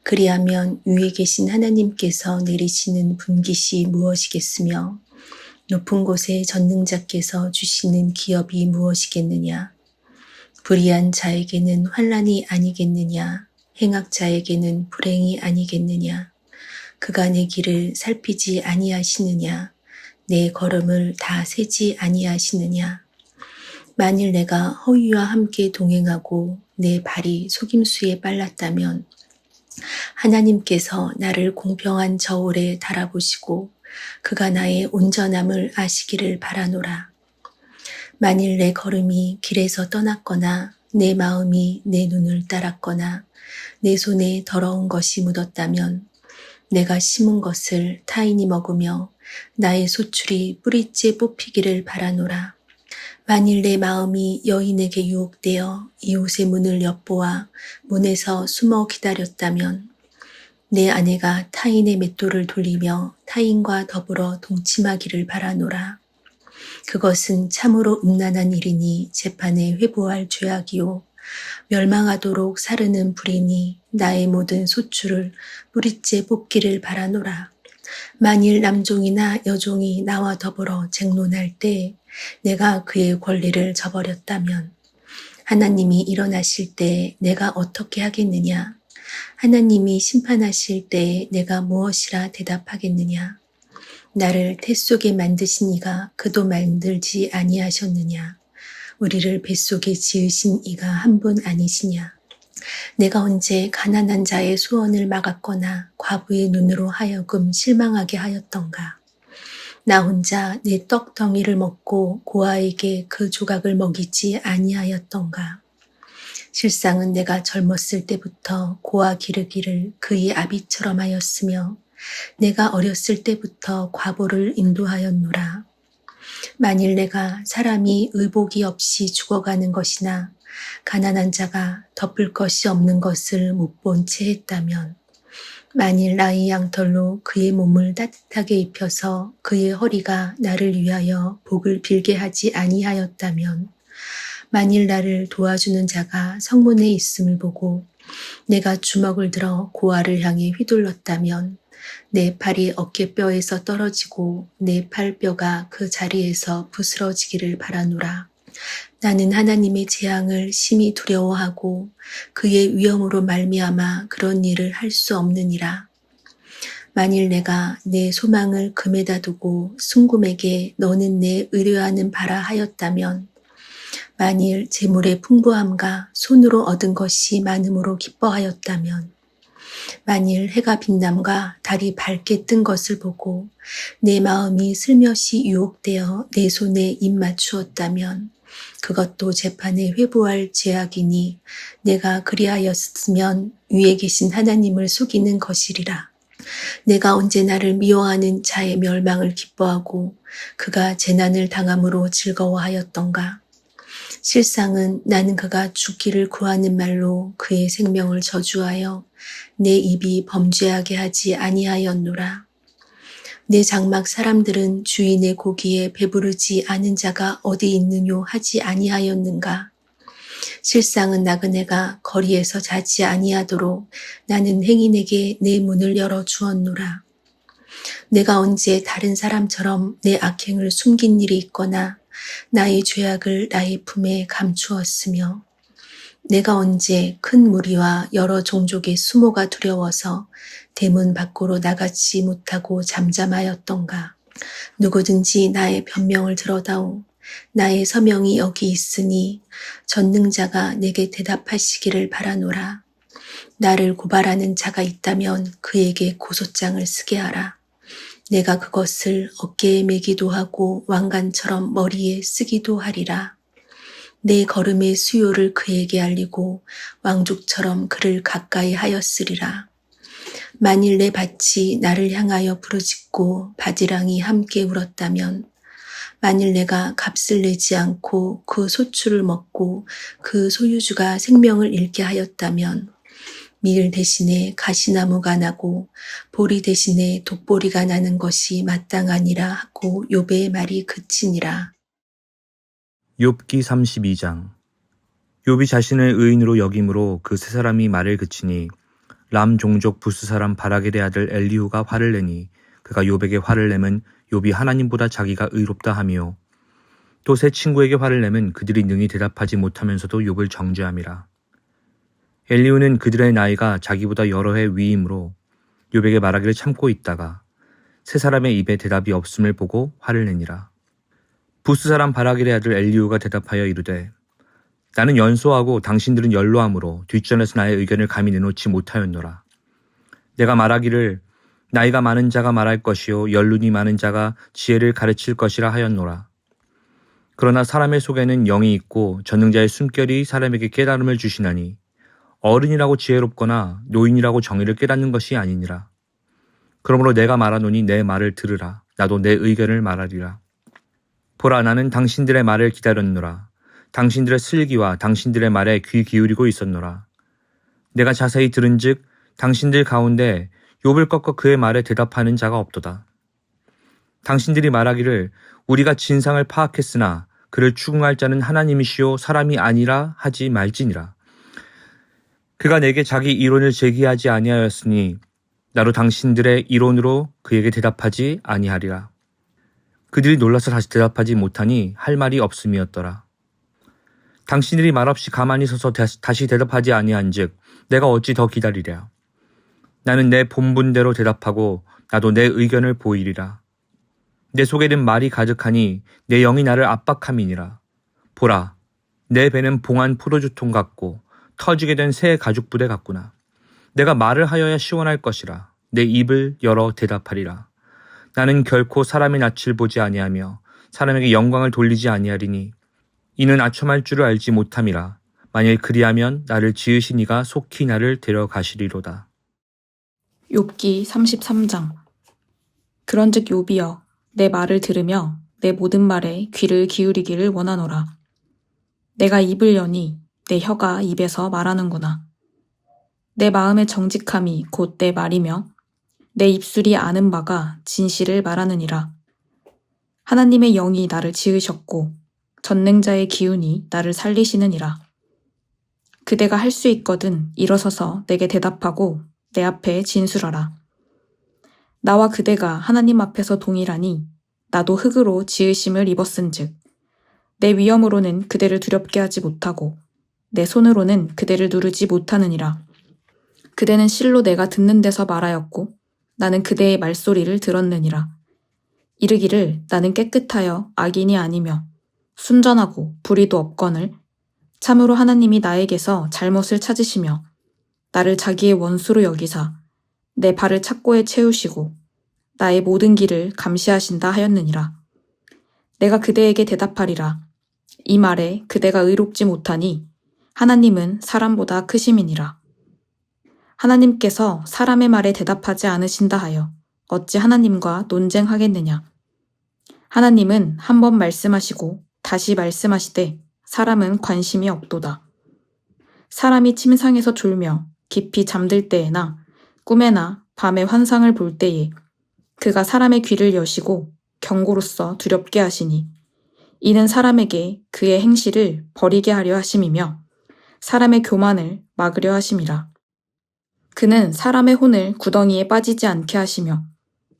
그리하면 위에 계신 하나님께서 내리시는 분깃이 무엇이겠으며 높은 곳에 전능자께서 주시는 기업이 무엇이겠느냐. 불의한 자에게는 환난이 아니겠느냐. 행악자에게는 불행이 아니겠느냐. 그가 내 길을 살피지 아니하시느냐. 내 걸음을 다 세지 아니하시느냐. 만일 내가 허위와 함께 동행하고 내 발이 속임수에 빨랐다면 하나님께서 나를 공평한 저울에 달아보시고 그가 나의 온전함을 아시기를 바라노라. 만일 내 걸음이 길에서 떠났거나 내 마음이 내 눈을 따랐거나 내 손에 더러운 것이 묻었다면 내가 심은 것을 타인이 먹으며 나의 소출이 뿌리째 뽑히기를 바라노라. 만일 내 마음이 여인에게 유혹되어 이웃의 문을 엿보아 문에서 숨어 기다렸다면 내 아내가 타인의 맷돌을 돌리며 타인과 더불어 동침하기를 바라노라. 그것은 참으로 음란한 일이니 재판에 회부할 죄악이요 멸망하도록 사르는 불이니 나의 모든 소출을 뿌리째 뽑기를 바라노라. 만일 남종이나 여종이 나와 더불어 쟁론할 때 내가 그의 권리를 저버렸다면 하나님이 일어나실 때 내가 어떻게 하겠느냐? 하나님이 심판하실 때 내가 무엇이라 대답하겠느냐? 나를 태 속에 만드신 이가 그도 만들지 아니하셨느냐? 우리를 뱃속에 지으신 이가 한 분 아니시냐? 내가 언제 가난한 자의 소원을 막았거나 과부의 눈으로 하여금 실망하게 하였던가? 나 혼자 내 떡덩이를 먹고 고아에게 그 조각을 먹이지 아니하였던가? 실상은 내가 젊었을 때부터 고아 기르기를 그의 아비처럼 하였으며 내가 어렸을 때부터 과부를 인도하였노라. 만일 내가 사람이 의복이 없이 죽어가는 것이나 가난한 자가 덮을 것이 없는 것을 못 본 채 했다면 만일 나의 양털로 그의 몸을 따뜻하게 입혀서 그의 허리가 나를 위하여 복을 빌게 하지 아니하였다면 만일 나를 도와주는 자가 성문에 있음을 보고 내가 주먹을 들어 고아를 향해 휘둘렀다면 내 팔이 어깨뼈에서 떨어지고 내 팔뼈가 그 자리에서 부스러지기를 바라노라. 나는 하나님의 재앙을 심히 두려워하고 그의 위엄으로 말미암아 그런 일을 할 수 없느니라. 만일 내가 내 소망을 금에다 두고 순금에게 너는 내 의뢰하는 바라 하였다면 만일 재물의 풍부함과 손으로 얻은 것이 많음으로 기뻐하였다면, 만일 해가 빛남과 달이 밝게 뜬 것을 보고 내 마음이 슬며시 유혹되어 내 손에 입 맞추었다면 그것도 재판에 회부할 죄악이니 내가 그리하였으면 위에 계신 하나님을 속이는 것이리라. 내가 언제 나를 미워하는 자의 멸망을 기뻐하고 그가 재난을 당함으로 즐거워하였던가. 실상은 나는 그가 죽기를 구하는 말로 그의 생명을 저주하여 내 입이 범죄하게 하지 아니하였노라. 내 장막 사람들은 주인의 고기에 배부르지 않은 자가 어디 있느뇨 하지 아니하였는가. 실상은 나그네가 거리에서 자지 아니하도록 나는 행인에게 내 문을 열어 주었노라. 내가 언제 다른 사람처럼 내 악행을 숨긴 일이 있거나 나의 죄악을 나의 품에 감추었으며, 내가 언제 큰 무리와 여러 종족의 수모가 두려워서 대문 밖으로 나가지 못하고 잠잠하였던가. 누구든지 나의 변명을 들어다오. 나의 서명이 여기 있으니 전능자가 내게 대답하시기를 바라노라. 나를 고발하는 자가 있다면 그에게 고소장을 쓰게 하라. 내가 그것을 어깨에 매기도 하고 왕관처럼 머리에 쓰기도 하리라. 내 걸음의 수요를 그에게 알리고 왕족처럼 그를 가까이 하였으리라. 만일 내 밭이 나를 향하여 부르짖고 바지랑이 함께 울었다면, 만일 내가 값을 내지 않고 그 소출을 먹고 그 소유주가 생명을 잃게 하였다면, 밀 대신에 가시나무가 나고 보리 대신에 독보리가 나는 것이 마땅하니라 하고 욥의 말이 그치니라. 욥기 32장. 욥이 자신을 의인으로 여김으로 그 세 사람이 말을 그치니 람 종족 부스 사람 바라겔의 아들 엘리후가 화를 내니 그가 욥에게 화를 내면 욥이 하나님보다 자기가 의롭다 하며, 또 세 친구에게 화를 내면 그들이 능히 대답하지 못하면서도 욥을 정죄함이라. 엘리후는 그들의 나이가 자기보다 여러 해 위이므로 욥에게 말하기를 참고 있다가 세 사람의 입에 대답이 없음을 보고 화를 내니라. 부스 사람 바라겔의 아들 엘리후가 대답하여 이르되, 나는 연소하고 당신들은 연로함으로 뒷전에서 나의 의견을 감히 내놓지 못하였노라. 내가 말하기를 나이가 많은 자가 말할 것이요 연륜이 많은 자가 지혜를 가르칠 것이라 하였노라. 그러나 사람의 속에는 영이 있고 전능자의 숨결이 사람에게 깨달음을 주시나니 어른이라고 지혜롭거나 노인이라고 정의를 깨닫는 것이 아니니라. 그러므로 내가 말하노니 내 말을 들으라. 나도 내 의견을 말하리라. 보라, 나는 당신들의 말을 기다렸노라. 당신들의 슬기와 당신들의 말에 귀 기울이고 있었노라. 내가 자세히 들은즉 당신들 가운데 욥을 꺾어 그의 말에 대답하는 자가 없도다. 당신들이 말하기를 우리가 진상을 파악했으나 그를 추궁할 자는 하나님이시요 사람이 아니라 하지 말지니라. 그가 내게 자기 이론을 제기하지 아니하였으니 나도 당신들의 이론으로 그에게 대답하지 아니하리라. 그들이 놀라서 다시 대답하지 못하니 할 말이 없음이었더라. 당신들이 말없이 가만히 서서 다시 대답하지 아니한즉 내가 어찌 더 기다리랴. 나는 내 본분대로 대답하고 나도 내 의견을 보이리라. 내 속에는 말이 가득하니 내 영이 나를 압박함이니라. 보라, 내 배는 봉한 포도주통 같고 터지게 된 새 가죽 부대 같구나. 내가 말을 하여야 시원할 것이라. 내 입을 열어 대답하리라. 나는 결코 사람의 낯을 보지 아니하며 사람에게 영광을 돌리지 아니하리니 이는 아첨할 줄을 알지 못함이라. 만일 그리하면 나를 지으신 이가 속히 나를 데려가시리로다. 욥기 33장. 그런즉 욥이여, 내 말을 들으며 내 모든 말에 귀를 기울이기를 원하노라. 내가 입을 여니 내 혀가 입에서 말하는구나. 내 마음의 정직함이 곧 내 말이며 내 입술이 아는 바가 진실을 말하느니라. 하나님의 영이 나를 지으셨고 전능자의 기운이 나를 살리시느니라. 그대가 할 수 있거든 일어서서 내게 대답하고 내 앞에 진술하라. 나와 그대가 하나님 앞에서 동일하니 나도 흙으로 지으심을 입었은즉 내 위엄으로는 그대를 두렵게 하지 못하고 내 손으로는 그대를 누르지 못하느니라. 그대는 실로 내가 듣는 데서 말하였고 나는 그대의 말소리를 들었느니라. 이르기를 나는 깨끗하여 악인이 아니며 순전하고 불의도 없거늘 참으로 하나님이 나에게서 잘못을 찾으시며 나를 자기의 원수로 여기사 내 발을 착고에 채우시고 나의 모든 길을 감시하신다 하였느니라. 내가 그대에게 대답하리라. 이 말에 그대가 의롭지 못하니 하나님은 사람보다 크심이니라. 하나님께서 사람의 말에 대답하지 않으신다 하여 어찌 하나님과 논쟁하겠느냐. 하나님은 한 번 말씀하시고 다시 말씀하시되 사람은 관심이 없도다. 사람이 침상에서 졸며 깊이 잠들 때에나 꿈에나 밤에 환상을 볼 때에 그가 사람의 귀를 여시고 경고로써 두렵게 하시니 이는 사람에게 그의 행실을 버리게 하려 하심이며 사람의 교만을 막으려 하심이라. 그는 사람의 혼을 구덩이에 빠지지 않게 하시며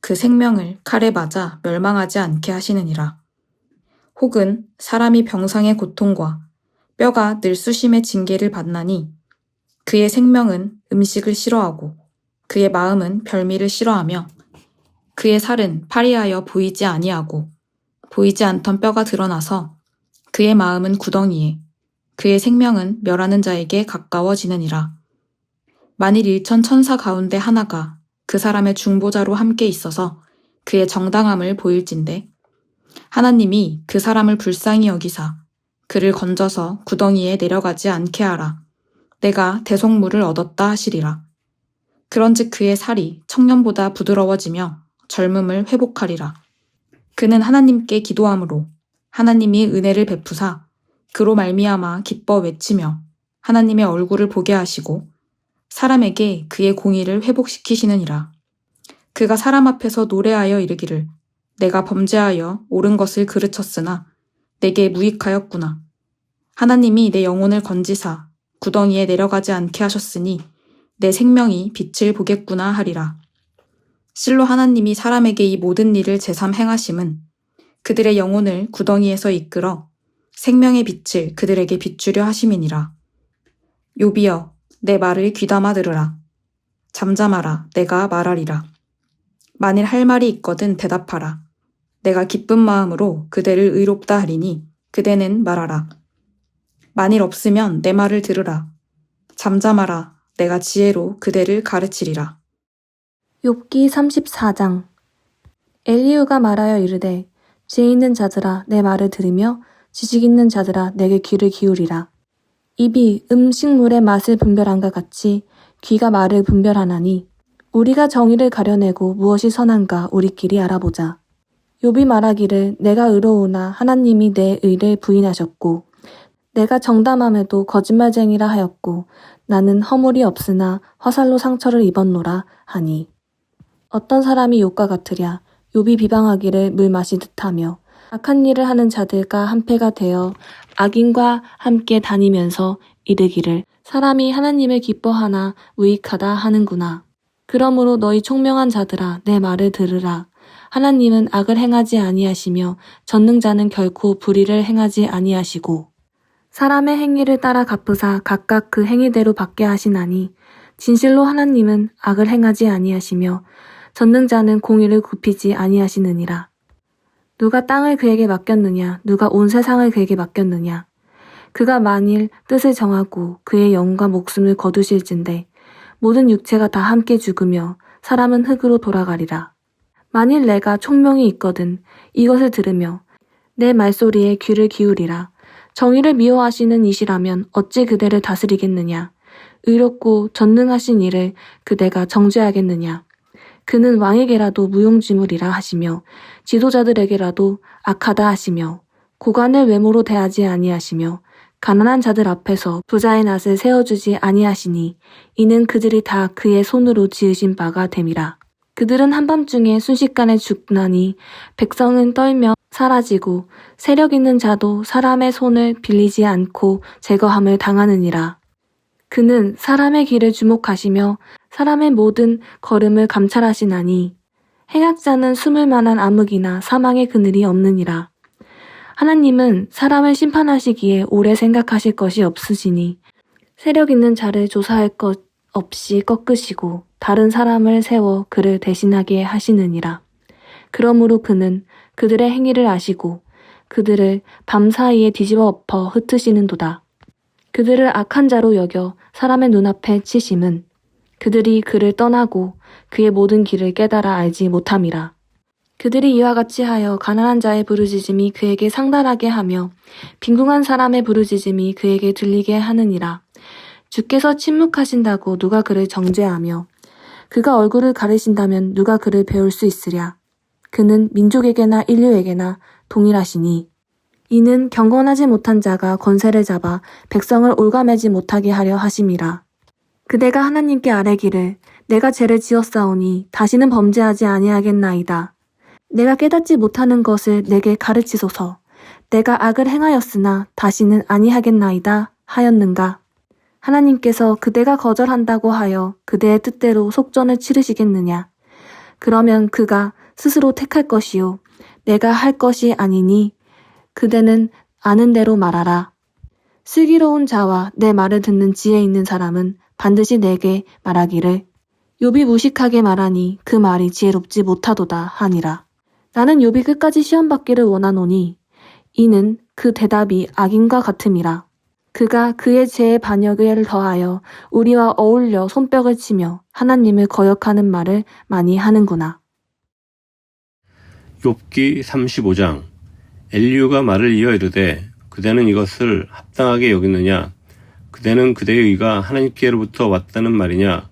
그 생명을 칼에 맞아 멸망하지 않게 하시느니라. 혹은 사람이 병상의 고통과 뼈가 늘 수심의 징계를 받나니 그의 생명은 음식을 싫어하고 그의 마음은 별미를 싫어하며 그의 살은 파리하여 보이지 아니하고 보이지 않던 뼈가 드러나서 그의 마음은 구덩이에 그의 생명은 멸하는 자에게 가까워지느니라. 만일 1천 천사 가운데 하나가 그 사람의 중보자로 함께 있어서 그의 정당함을 보일진대 하나님이 그 사람을 불쌍히 여기사 그를 건져서 구덩이에 내려가지 않게 하라. 내가 대속물을 얻었다 하시리라. 그런즉 그의 살이 청년보다 부드러워지며 젊음을 회복하리라. 그는 하나님께 기도함으로 하나님이 은혜를 베푸사 그로 말미암아 기뻐 외치며 하나님의 얼굴을 보게 하시고 사람에게 그의 공의를 회복시키시느니라. 그가 사람 앞에서 노래하여 이르기를 내가 범죄하여 옳은 것을 그르쳤으나 내게 무익하였구나. 하나님이 내 영혼을 건지사 구덩이에 내려가지 않게 하셨으니 내 생명이 빛을 보겠구나 하리라. 실로 하나님이 사람에게 이 모든 일을 제삼 행하심은 그들의 영혼을 구덩이에서 이끌어 생명의 빛을 그들에게 비추려 하심이니라. 욥이여 내 말을 귀담아 들으라. 잠잠하라 내가 말하리라. 만일 할 말이 있거든 대답하라. 내가 기쁜 마음으로 그대를 의롭다 하리니 그대는 말하라. 만일 없으면 내 말을 들으라. 잠잠하라 내가 지혜로 그대를 가르치리라. 욥기 34장. 엘리후가 말하여 이르되 지혜 있는 자들아 내 말을 들으며 지식 있는 자들아 내게 귀를 기울이라. 입이 음식물의 맛을 분별함과 같이 귀가 말을 분별하나니 우리가 정의를 가려내고 무엇이 선한가 우리끼리 알아보자. 욥이 말하기를 내가 의로우나 하나님이 내 의를 부인하셨고 내가 정담함에도 거짓말쟁이라 하였고 나는 허물이 없으나 화살로 상처를 입었노라 하니 어떤 사람이 욥과 같으랴. 욥이 비방하기를 물 마시듯 하며 악한 일을 하는 자들과 한패가 되어 악인과 함께 다니면서 이르기를 사람이 하나님을 기뻐하나 무익하다 하는구나. 그러므로 너희 총명한 자들아 내 말을 들으라. 하나님은 악을 행하지 아니하시며 전능자는 결코 불의를 행하지 아니하시고 사람의 행위를 따라 갚으사 각각 그 행위대로 받게 하시나니 진실로 하나님은 악을 행하지 아니하시며 전능자는 공의를 굽히지 아니하시느니라. 누가 땅을 그에게 맡겼느냐? 누가 온 세상을 그에게 맡겼느냐? 그가 만일 뜻을 정하고 그의 영과 목숨을 거두실진데 모든 육체가 다 함께 죽으며 사람은 흙으로 돌아가리라. 만일 내가 총명이 있거든 이것을 들으며 내 말소리에 귀를 기울이라. 정의를 미워하시는 이시라면 어찌 그대를 다스리겠느냐? 의롭고 전능하신 이를 그대가 정죄하겠느냐? 그는 왕에게라도 무용지물이라 하시며 지도자들에게라도 악하다 하시며 고관을 외모로 대하지 아니하시며 가난한 자들 앞에서 부자의 낯을 세워주지 아니하시니 이는 그들이 다 그의 손으로 지으신 바가 됨이라. 그들은 한밤중에 순식간에 죽나니 백성은 떨며 사라지고 세력 있는 자도 사람의 손을 빌리지 않고 제거함을 당하느니라. 그는 사람의 길을 주목하시며 사람의 모든 걸음을 감찰하시나니 행악자는 숨을 만한 암흑이나 사망의 그늘이 없느니라. 하나님은 사람을 심판하시기에 오래 생각하실 것이 없으시니 세력 있는 자를 조사할 것 없이 꺾으시고 다른 사람을 세워 그를 대신하게 하시느니라. 그러므로 그는 그들의 행위를 아시고 그들을 밤사이에 뒤집어 엎어 흩으시는도다. 그들을 악한 자로 여겨 사람의 눈앞에 치심은 그들이 그를 떠나고 그의 모든 길을 깨달아 알지 못함이라. 그들이 이와 같이 하여 가난한 자의 부르짖음이 그에게 상달하게 하며 빈궁한 사람의 부르짖음이 그에게 들리게 하느니라. 주께서 침묵하신다고 누가 그를 정죄하며 그가 얼굴을 가리신다면 누가 그를 배울 수 있으랴. 그는 민족에게나 인류에게나 동일하시니 이는 경건하지 못한 자가 권세를 잡아 백성을 올가매지 못하게 하려 하심이라. 그대가 하나님께 아뢰기를 내가 죄를 지었사오니 다시는 범죄하지 아니하겠나이다. 내가 깨닫지 못하는 것을 내게 가르치소서. 내가 악을 행하였으나 다시는 아니하겠나이다 하였는가. 하나님께서 그대가 거절한다고 하여 그대의 뜻대로 속전을 치르시겠느냐. 그러면 그가 스스로 택할 것이요 내가 할 것이 아니니 그대는 아는 대로 말하라. 슬기로운 자와 내 말을 듣는 지혜 있는 사람은 반드시 내게 말하기를 욥이 무식하게 말하니 그 말이 지혜롭지 못하도다 하니라. 나는 욥이 끝까지 시험받기를 원하노니 이는 그 대답이 악인과 같음이라. 그가 그의 죄의 반역을 더하여 우리와 어울려 손뼉을 치며 하나님을 거역하는 말을 많이 하는구나. 욥기 35장. 엘리후가 말을 이어 이르되 그대는 이것을 합당하게 여기느냐? 그대는 그대의 의가 하나님께로부터 왔다는 말이냐?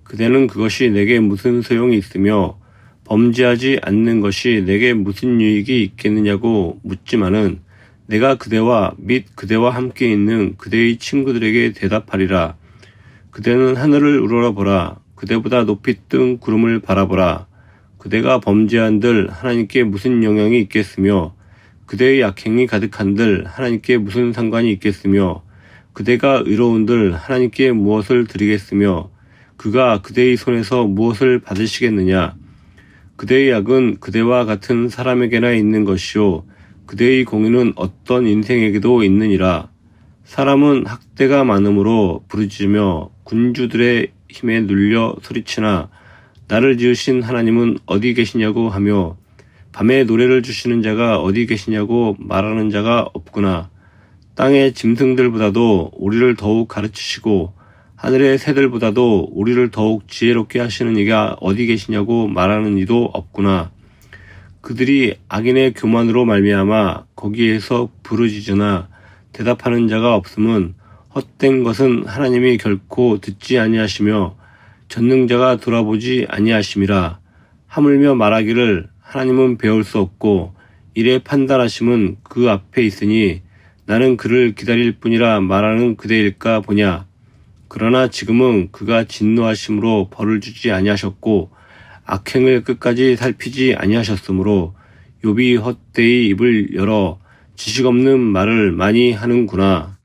그대는 그것이 내게 무슨 소용이 있으며 범죄하지 않는 것이 내게 무슨 유익이 있겠느냐고 묻지만은 내가 그대와 및 그대와 함께 있는 그대의 친구들에게 대답하리라. 그대는 하늘을 우러러보라. 그대보다 높이 뜬 구름을 바라보라. 그대가 범죄한들 하나님께 무슨 영향이 있겠으며 그대의 악행이 가득한들 하나님께 무슨 상관이 있겠으며 그대가 의로운들 하나님께 무엇을 드리겠으며 그가 그대의 손에서 무엇을 받으시겠느냐. 그대의 악은 그대와 같은 사람에게나 있는 것이요 그대의 공의는 어떤 인생에게도 있느니라. 사람은 학대가 많음으로 부르짖으며 군주들의 힘에 눌려 소리치나 나를 지으신 하나님은 어디 계시냐고 하며 밤에 노래를 주시는 자가 어디 계시냐고 말하는 자가 없구나. 땅의 짐승들보다도 우리를 더욱 가르치시고 하늘의 새들보다도 우리를 더욱 지혜롭게 하시는 이가 어디 계시냐고 말하는 이도 없구나. 그들이 악인의 교만으로 말미암아 거기에서 부르짖으나 대답하는 자가 없음은 헛된 것은 하나님이 결코 듣지 아니하시며 전능자가 돌아보지 아니하심이라. 하물며 말하기를 하나님은 배울 수 없고 이래 판단하심은 그 앞에 있으니 나는 그를 기다릴 뿐이라 말하는 그대일까 보냐. 그러나 지금은 그가 진노하심으로 벌을 주지 아니하셨고 악행을 끝까지 살피지 아니하셨으므로 욥이 헛되이 입을 열어 지식 없는 말을 많이 하는구나.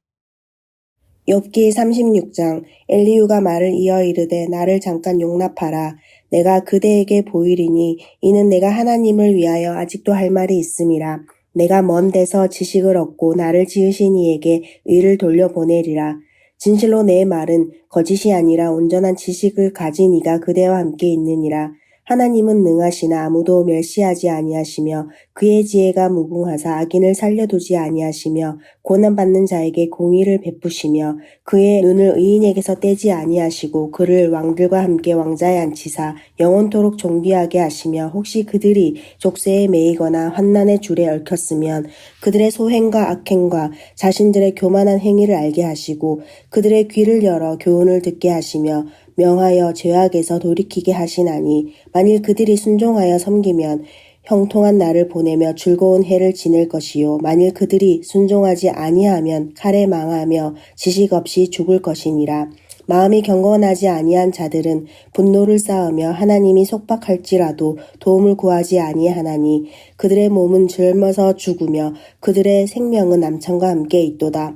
욥기 36장. 엘리후가 말을 이어 이르되 나를 잠깐 용납하라. 내가 그대에게 보이리니 이는 내가 하나님을 위하여 아직도 할 말이 있음이라. 내가 먼 데서 지식을 얻고 나를 지으신 이에게 의를 돌려보내리라. 진실로 내 말은 거짓이 아니라 온전한 지식을 가진 이가 그대와 함께 있느니라. 하나님은 능하시나 아무도 멸시하지 아니하시며 그의 지혜가 무궁하사 악인을 살려두지 아니하시며 고난받는 자에게 공의를 베푸시며 그의 눈을 의인에게서 떼지 아니하시고 그를 왕들과 함께 왕자에 앉히사 영원토록 존귀하게 하시며 혹시 그들이 족쇄에 매이거나 환난의 줄에 얽혔으면 그들의 소행과 악행과 자신들의 교만한 행위를 알게 하시고 그들의 귀를 열어 교훈을 듣게 하시며 명하여 죄악에서 돌이키게 하시나니 만일 그들이 순종하여 섬기면 형통한 날을 보내며 즐거운 해를 지낼 것이요 만일 그들이 순종하지 아니하면 칼에 망하며 지식 없이 죽을 것이니라. 마음이 경건하지 아니한 자들은 분노를 쌓으며 하나님이 속박할지라도 도움을 구하지 아니하나니 그들의 몸은 젊어서 죽으며 그들의 생명은 남창과 함께 있도다.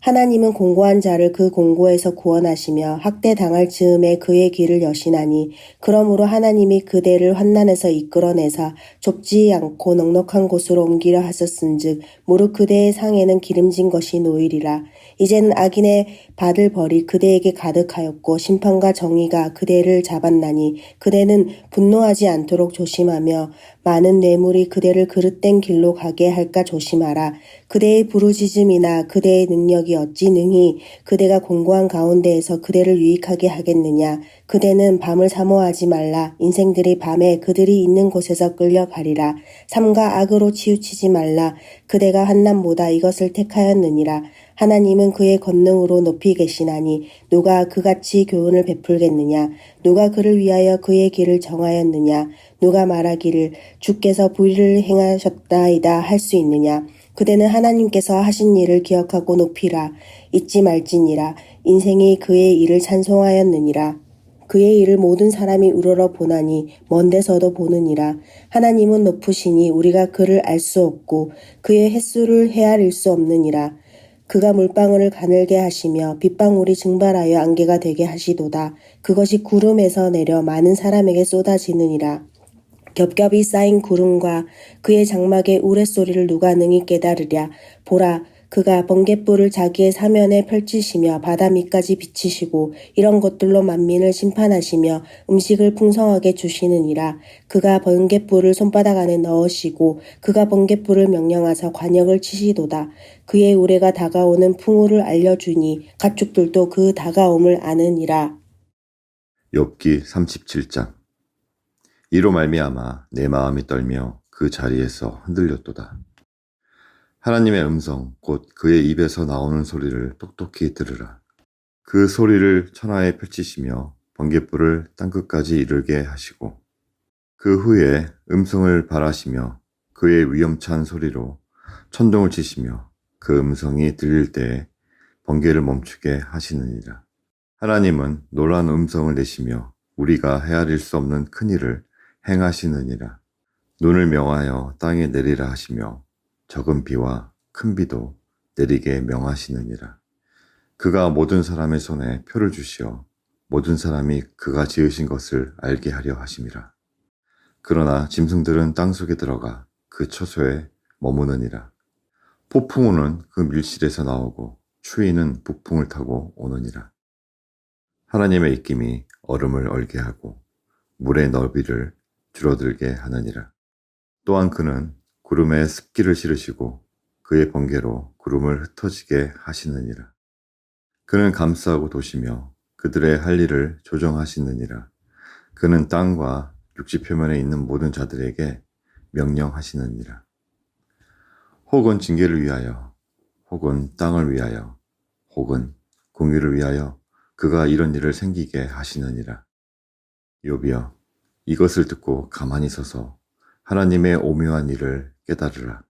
하나님은 공고한 자를 그 공고에서 구원하시며 학대당할 즈음에 그의 귀를 여시나니 그러므로 하나님이 그대를 환난에서 이끌어내사 좁지 않고 넉넉한 곳으로 옮기려 하셨은즉 무릇 그대의 상에는 기름진 것이 놓이리라. 이제는 악인의 받을 벌이 그대에게 가득하였고 심판과 정의가 그대를 잡았나니 그대는 분노하지 않도록 조심하며 많은 뇌물이 그대를 그릇된 길로 가게 할까 조심하라. 그대의 부르짖음이나 그대의 능력이 어찌 능히 그대가 공고한 가운데에서 그대를 유익하게 하겠느냐. 그대는 밤을 사모하지 말라. 인생들이 밤에 그들이 있는 곳에서 끌려가리라. 삼가 악으로 치우치지 말라. 그대가 한남보다 이것을 택하였느니라. 하나님은 그의 권능으로 높이 계시나니 누가 그같이 교훈을 베풀겠느냐. 누가 그를 위하여 그의 길을 정하였느냐. 누가 말하기를 주께서 불의를 행하셨다이다 할 수 있느냐. 그대는 하나님께서 하신 일을 기억하고 높이라. 잊지 말지니라. 인생이 그의 일을 찬송하였느니라. 그의 일을 모든 사람이 우러러 보나니 먼 데서도 보느니라. 하나님은 높으시니 우리가 그를 알 수 없고 그의 횟수를 헤아릴 수 없느니라. 그가 물방울을 가늘게 하시며 빗방울이 증발하여 안개가 되게 하시도다. 그것이 구름에서 내려 많은 사람에게 쏟아지느니라. 겹겹이 쌓인 구름과 그의 장막의 우레소리를 누가 능히 깨달으랴. 보라, 그가 번갯불을 자기의 사면에 펼치시며 바다 밑까지 비치시고 이런 것들로 만민을 심판하시며 음식을 풍성하게 주시느니라. 그가 번갯불을 손바닥 안에 넣으시고 그가 번갯불을 명령하사 관역을 치시도다. 그의 우레가 다가오는 풍우를 알려주니 가축들도 그 다가옴을 아느니라. 욥기 37장. 이로 말미암아 내 마음이 떨며 그 자리에서 흔들렸도다. 하나님의 음성 곧 그의 입에서 나오는 소리를 똑똑히 들으라. 그 소리를 천하에 펼치시며 번갯불을 땅끝까지 이르게 하시고 그 후에 음성을 발하시며 그의 위엄찬 소리로 천둥을 치시며 그 음성이 들릴 때에 번개를 멈추게 하시느니라. 하나님은 놀라운 음성을 내시며 우리가 헤아릴 수 없는 큰 일을 행하시느니라. 눈을 명하여 땅에 내리라 하시며 적은 비와 큰 비도 내리게 명하시느니라. 그가 모든 사람의 손에 표를 주시어 모든 사람이 그가 지으신 것을 알게 하려 하심이라. 그러나 짐승들은 땅속에 들어가 그 처소에 머무느니라. 폭풍우는 그 밀실에서 나오고 추위는 북풍을 타고 오느니라. 하나님의 입김이 얼음을 얼게 하고 물의 너비를 줄어들게 하느니라. 또한 그는 구름에 습기를 실으시고 그의 번개로 구름을 흩어지게 하시느니라. 그는 감싸고 도시며 그들의 할 일을 조정하시느니라. 그는 땅과 육지 표면에 있는 모든 자들에게 명령하시느니라. 혹은 징계를 위하여, 혹은 땅을 위하여, 혹은 공의를 위하여 그가 이런 일을 생기게 하시느니라. 욥이여, 이것을 듣고 가만히 서서 하나님의 오묘한 일을 깨달으라.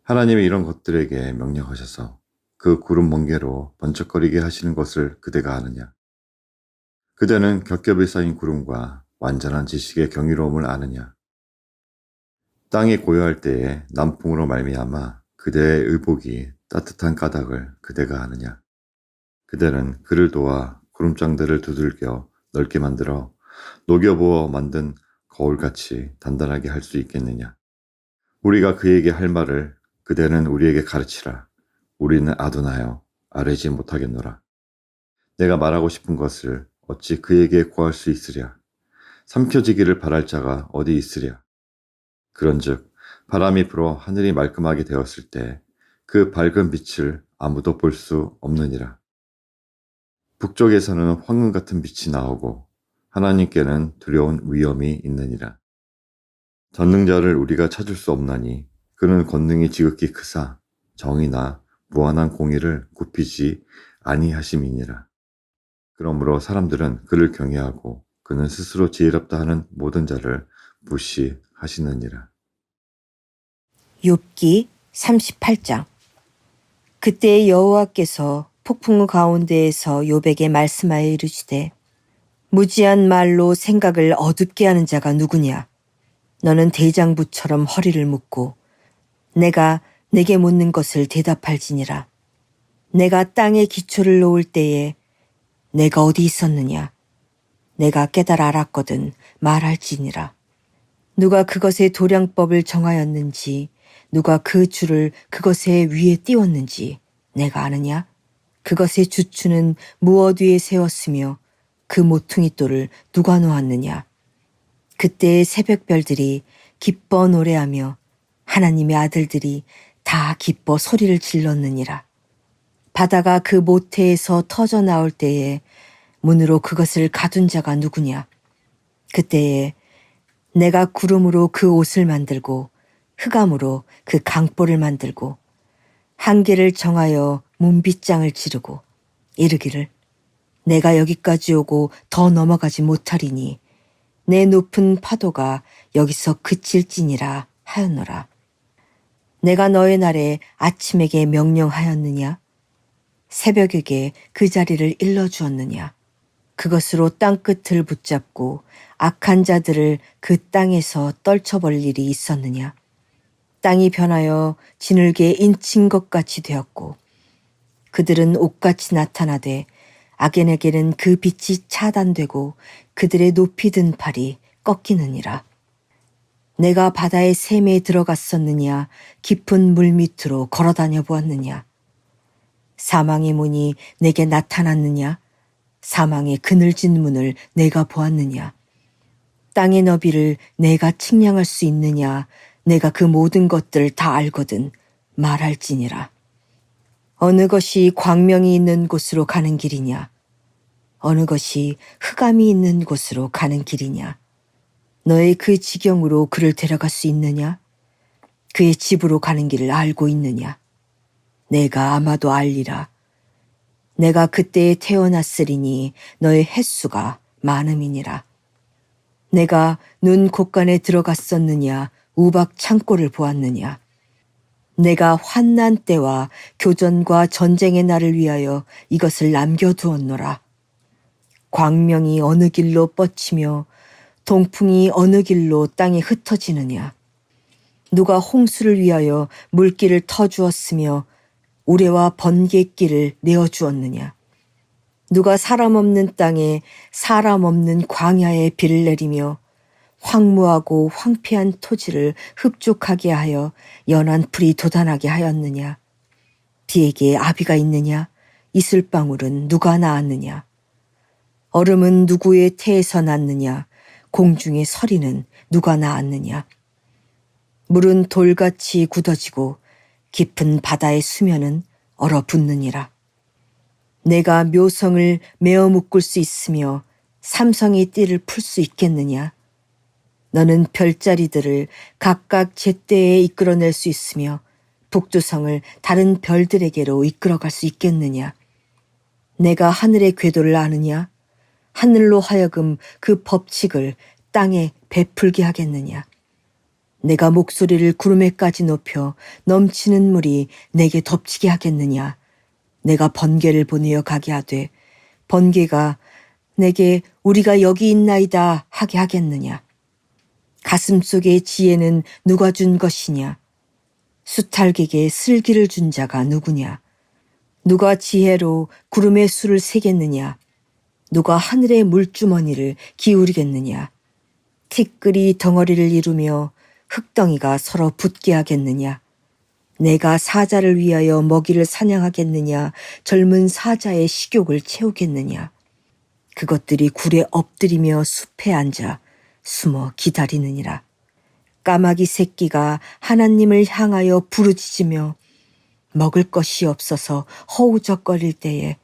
하나님이 이런 것들에게 명령하셔서 그 구름 번개로 번쩍거리게 하시는 것을 그대가 아느냐? 그대는 겹겹이 쌓인 구름과 완전한 지식의 경이로움을 아느냐? 땅이 고요할 때에 남풍으로 말미암아 그대의 의복이 따뜻한 까닭을 그대가 아느냐? 그대는 그를 도와 구름장들을 두들겨 넓게 만들어 녹여부어 만든 거울같이 단단하게 할 수 있겠느냐? 우리가 그에게 할 말을 그대는 우리에게 가르치라. 우리는 아둔하여 아뢰지 못하겠노라. 내가 말하고 싶은 것을 어찌 그에게 구할 수 있으랴? 삼켜지기를 바랄 자가 어디 있으랴? 그런즉 바람이 불어 하늘이 말끔하게 되었을 때 그 밝은 빛을 아무도 볼 수 없느니라. 북쪽에서는 황금 같은 빛이 나오고 하나님께는 두려운 위엄이 있느니라. 전능자를 우리가 찾을 수 없나니 그는 권능이 지극히 크사 정의나 무한한 공의를 굽히지 아니하심이니라. 그러므로 사람들은 그를 경외하고 그는 스스로 지혜롭다 하는 모든 자를 무시하시느니라. 욥기 38장. 그때 여호와께서 폭풍우 가운데에서 욥에게 말씀하여 이르시되 무지한 말로 생각을 어둡게 하는 자가 누구냐? 너는 대장부처럼 허리를 묶고 내가 내게 묻는 것을 대답할지니라. 내가 땅에 기초를 놓을 때에 내가 어디 있었느냐? 내가 깨달아 알았거든 말할지니라. 누가 그것의 도량법을 정하였는지 누가 그 줄을 그것의 위에 띄웠는지 내가 아느냐? 그것의 주추는 무엇 위에 세웠으며 그 모퉁이 돌을 누가 놓았느냐? 그때의 새벽별들이 기뻐 노래하며 하나님의 아들들이 다 기뻐 소리를 질렀느니라. 바다가 그 모태에서 터져 나올 때에 문으로 그것을 가둔 자가 누구냐? 그때에 내가 구름으로 그 옷을 만들고 흑암으로 그 강보를 만들고 한계를 정하여 문빗장을 지르고 이르기를 내가 여기까지 오고 더 넘어가지 못하리니 내 높은 파도가 여기서 그칠지니라 하였노라. 내가 너의 날에 아침에게 명령하였느냐? 새벽에게 그 자리를 일러주었느냐? 그것으로 땅끝을 붙잡고 악한 자들을 그 땅에서 떨쳐버릴 일이 있었느냐? 땅이 변하여 지늘개 인친 것 같이 되었고 그들은 옷같이 나타나되 악인에게는 그 빛이 차단되고 그들의 높이 든 팔이 꺾이느니라. 내가 바다의 샘에 들어갔었느냐? 깊은 물 밑으로 걸어다녀 보았느냐? 사망의 문이 내게 나타났느냐? 사망의 그늘진 문을 내가 보았느냐? 땅의 너비를 내가 측량할 수 있느냐? 내가 그 모든 것들을 다 알거든 말할지니라. 어느 것이 광명이 있는 곳으로 가는 길이냐? 어느 것이 흑암이 있는 곳으로 가는 길이냐? 너의 그 지경으로 그를 데려갈 수 있느냐? 그의 집으로 가는 길을 알고 있느냐? 내가 아마도 알리라. 내가 그때에 태어났으리니 너의 횟수가 많음이니라. 내가 눈 곳간에 들어갔었느냐? 우박 창고를 보았느냐? 내가 환난 때와 교전과 전쟁의 날을 위하여 이것을 남겨두었노라. 광명이 어느 길로 뻗치며 동풍이 어느 길로 땅에 흩어지느냐? 누가 홍수를 위하여 물길을 터주었으며 우레와 번개길을 내어주었느냐? 누가 사람 없는 땅에 사람 없는 광야에 비를 내리며 황무하고 황폐한 토지를 흡족하게 하여 연한 풀이 돋아나게 하였느냐? 비에게 아비가 있느냐? 이슬방울은 누가 낳았느냐? 얼음은 누구의 태에서 났느냐? 공중의 서리는 누가 낳았느냐? 물은 돌같이 굳어지고 깊은 바다의 수면은 얼어붙느니라. 내가 묘성을 메어 묶을 수 있으며 삼성의 띠를 풀 수 있겠느냐? 너는 별자리들을 각각 제때에 이끌어낼 수 있으며 북두성을 다른 별들에게로 이끌어갈 수 있겠느냐? 내가 하늘의 궤도를 아느냐? 하늘로 하여금 그 법칙을 땅에 베풀게 하겠느냐? 내가 목소리를 구름에까지 높여 넘치는 물이 내게 덮치게 하겠느냐? 내가 번개를 보내어 가게 하되 번개가 내게 우리가 여기 있나이다 하게 하겠느냐? 가슴속의 지혜는 누가 준 것이냐? 수탈객에 슬기를 준 자가 누구냐? 누가 지혜로 구름의 수를 세겠느냐? 누가 하늘의 물주머니를 기울이겠느냐? 티끌이 덩어리를 이루며 흙덩이가 서로 붙게 하겠느냐? 내가 사자를 위하여 먹이를 사냥하겠느냐? 젊은 사자의 식욕을 채우겠느냐? 그것들이 굴에 엎드리며 숲에 앉아 숨어 기다리느니라. 까마귀 새끼가 하나님을 향하여 부르짖으며 먹을 것이 없어서 허우적거릴 때에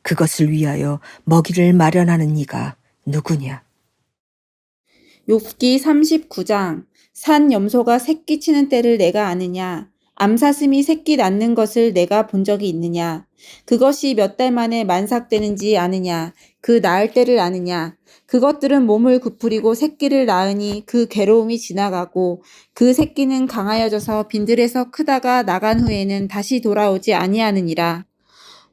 그것을 위하여 먹이를 마련하는 이가 누구냐? 욥기 39장. 산 염소가 새끼 치는 때를 내가 아느냐? 암사슴이 새끼 낳는 것을 내가 본 적이 있느냐? 그것이 몇 달 만에 만삭되는지 아느냐? 그 낳을 때를 아느냐? 그것들은 몸을 구부리고 새끼를 낳으니 그 괴로움이 지나가고 그 새끼는 강하여져서 빈들에서 크다가 나간 후에는 다시 돌아오지 아니하느니라.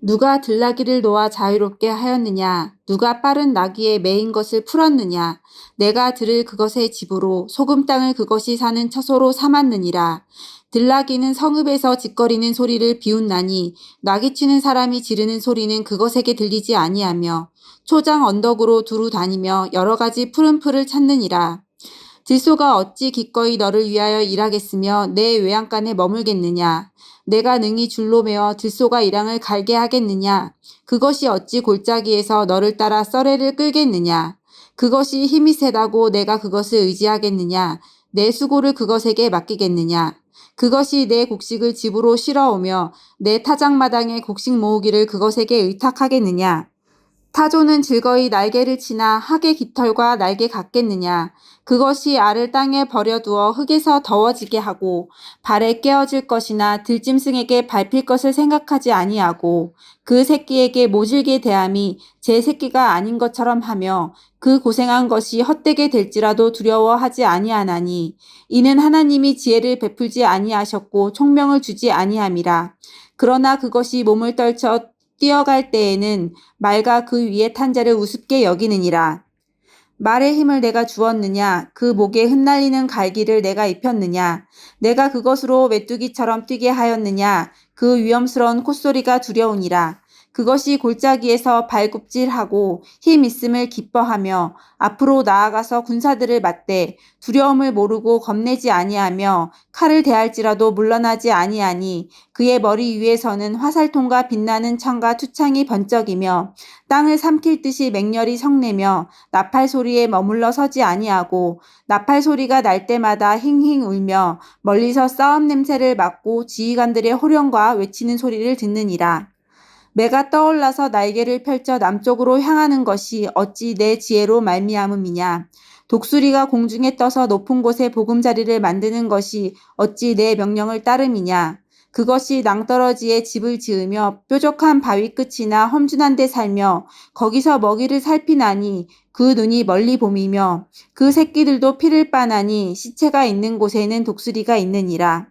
누가 들나귀를 놓아 자유롭게 하였느냐? 누가 빠른 나귀에 매인 것을 풀었느냐? 내가 들을 그것의 집으로 소금 땅을 그것이 사는 처소로 삼았느니라. 들나귀는 성읍에서 짓거리는 소리를 비웃나니 나귀치는 사람이 지르는 소리는 그것에게 들리지 아니하며 초장 언덕으로 두루 다니며 여러 가지 푸른 풀을 찾느니라. 들소가 어찌 기꺼이 너를 위하여 일하겠으며 내 외양간에 머물겠느냐? 내가 능히 줄로 메어 들소가 이랑을 갈게 하겠느냐? 그것이 어찌 골짜기에서 너를 따라 썰매를 끌겠느냐? 그것이 힘이 세다고 내가 그것을 의지하겠느냐? 내 수고를 그것에게 맡기겠느냐? 그것이 내 곡식을 집으로 실어오며 내 타작마당에 곡식 모으기를 그것에게 의탁하겠느냐? 타조는 즐거이 날개를 치나 학의 깃털과 날개 같겠느냐? 그것이 알을 땅에 버려두어 흙에서 더워지게 하고 발에 깨어질 것이나 들짐승에게 밟힐 것을 생각하지 아니하고 그 새끼에게 모질게 대함이 제 새끼가 아닌 것처럼 하며 그 고생한 것이 헛되게 될지라도 두려워하지 아니하나니 이는 하나님이 지혜를 베풀지 아니하셨고 총명을 주지 아니함이라. 그러나 그것이 몸을 떨쳐 뛰어갈 때에는 말과 그 위에 탄 자를 우습게 여기느니라. 말의 힘을 내가 주었느냐? 그 목에 흩날리는 갈기를 내가 입혔느냐? 내가 그것으로 메뚜기처럼 뛰게 하였느냐? 그 위험스러운 콧소리가 두려우니라. 그것이 골짜기에서 발굽질하고 힘 있음을 기뻐하며 앞으로 나아가서 군사들을 맞대 두려움을 모르고 겁내지 아니하며 칼을 대할지라도 물러나지 아니하니 그의 머리 위에서는 화살통과 빛나는 창과 투창이 번쩍이며 땅을 삼킬 듯이 맹렬히 성내며 나팔 소리에 머물러 서지 아니하고 나팔 소리가 날 때마다 힝힝 울며 멀리서 싸움 냄새를 맡고 지휘관들의 호령과 외치는 소리를 듣느니라. 매가 떠올라서 날개를 펼쳐 남쪽으로 향하는 것이 어찌 내 지혜로 말미암음이냐. 독수리가 공중에 떠서 높은 곳에 보금자리를 만드는 것이 어찌 내 명령을 따름이냐. 그것이 낭떠러지에 집을 지으며 뾰족한 바위 끝이나 험준한 데 살며 거기서 먹이를 살피나니 그 눈이 멀리 봄이며 그 새끼들도 피를 빠나니 시체가 있는 곳에는 독수리가 있느니라.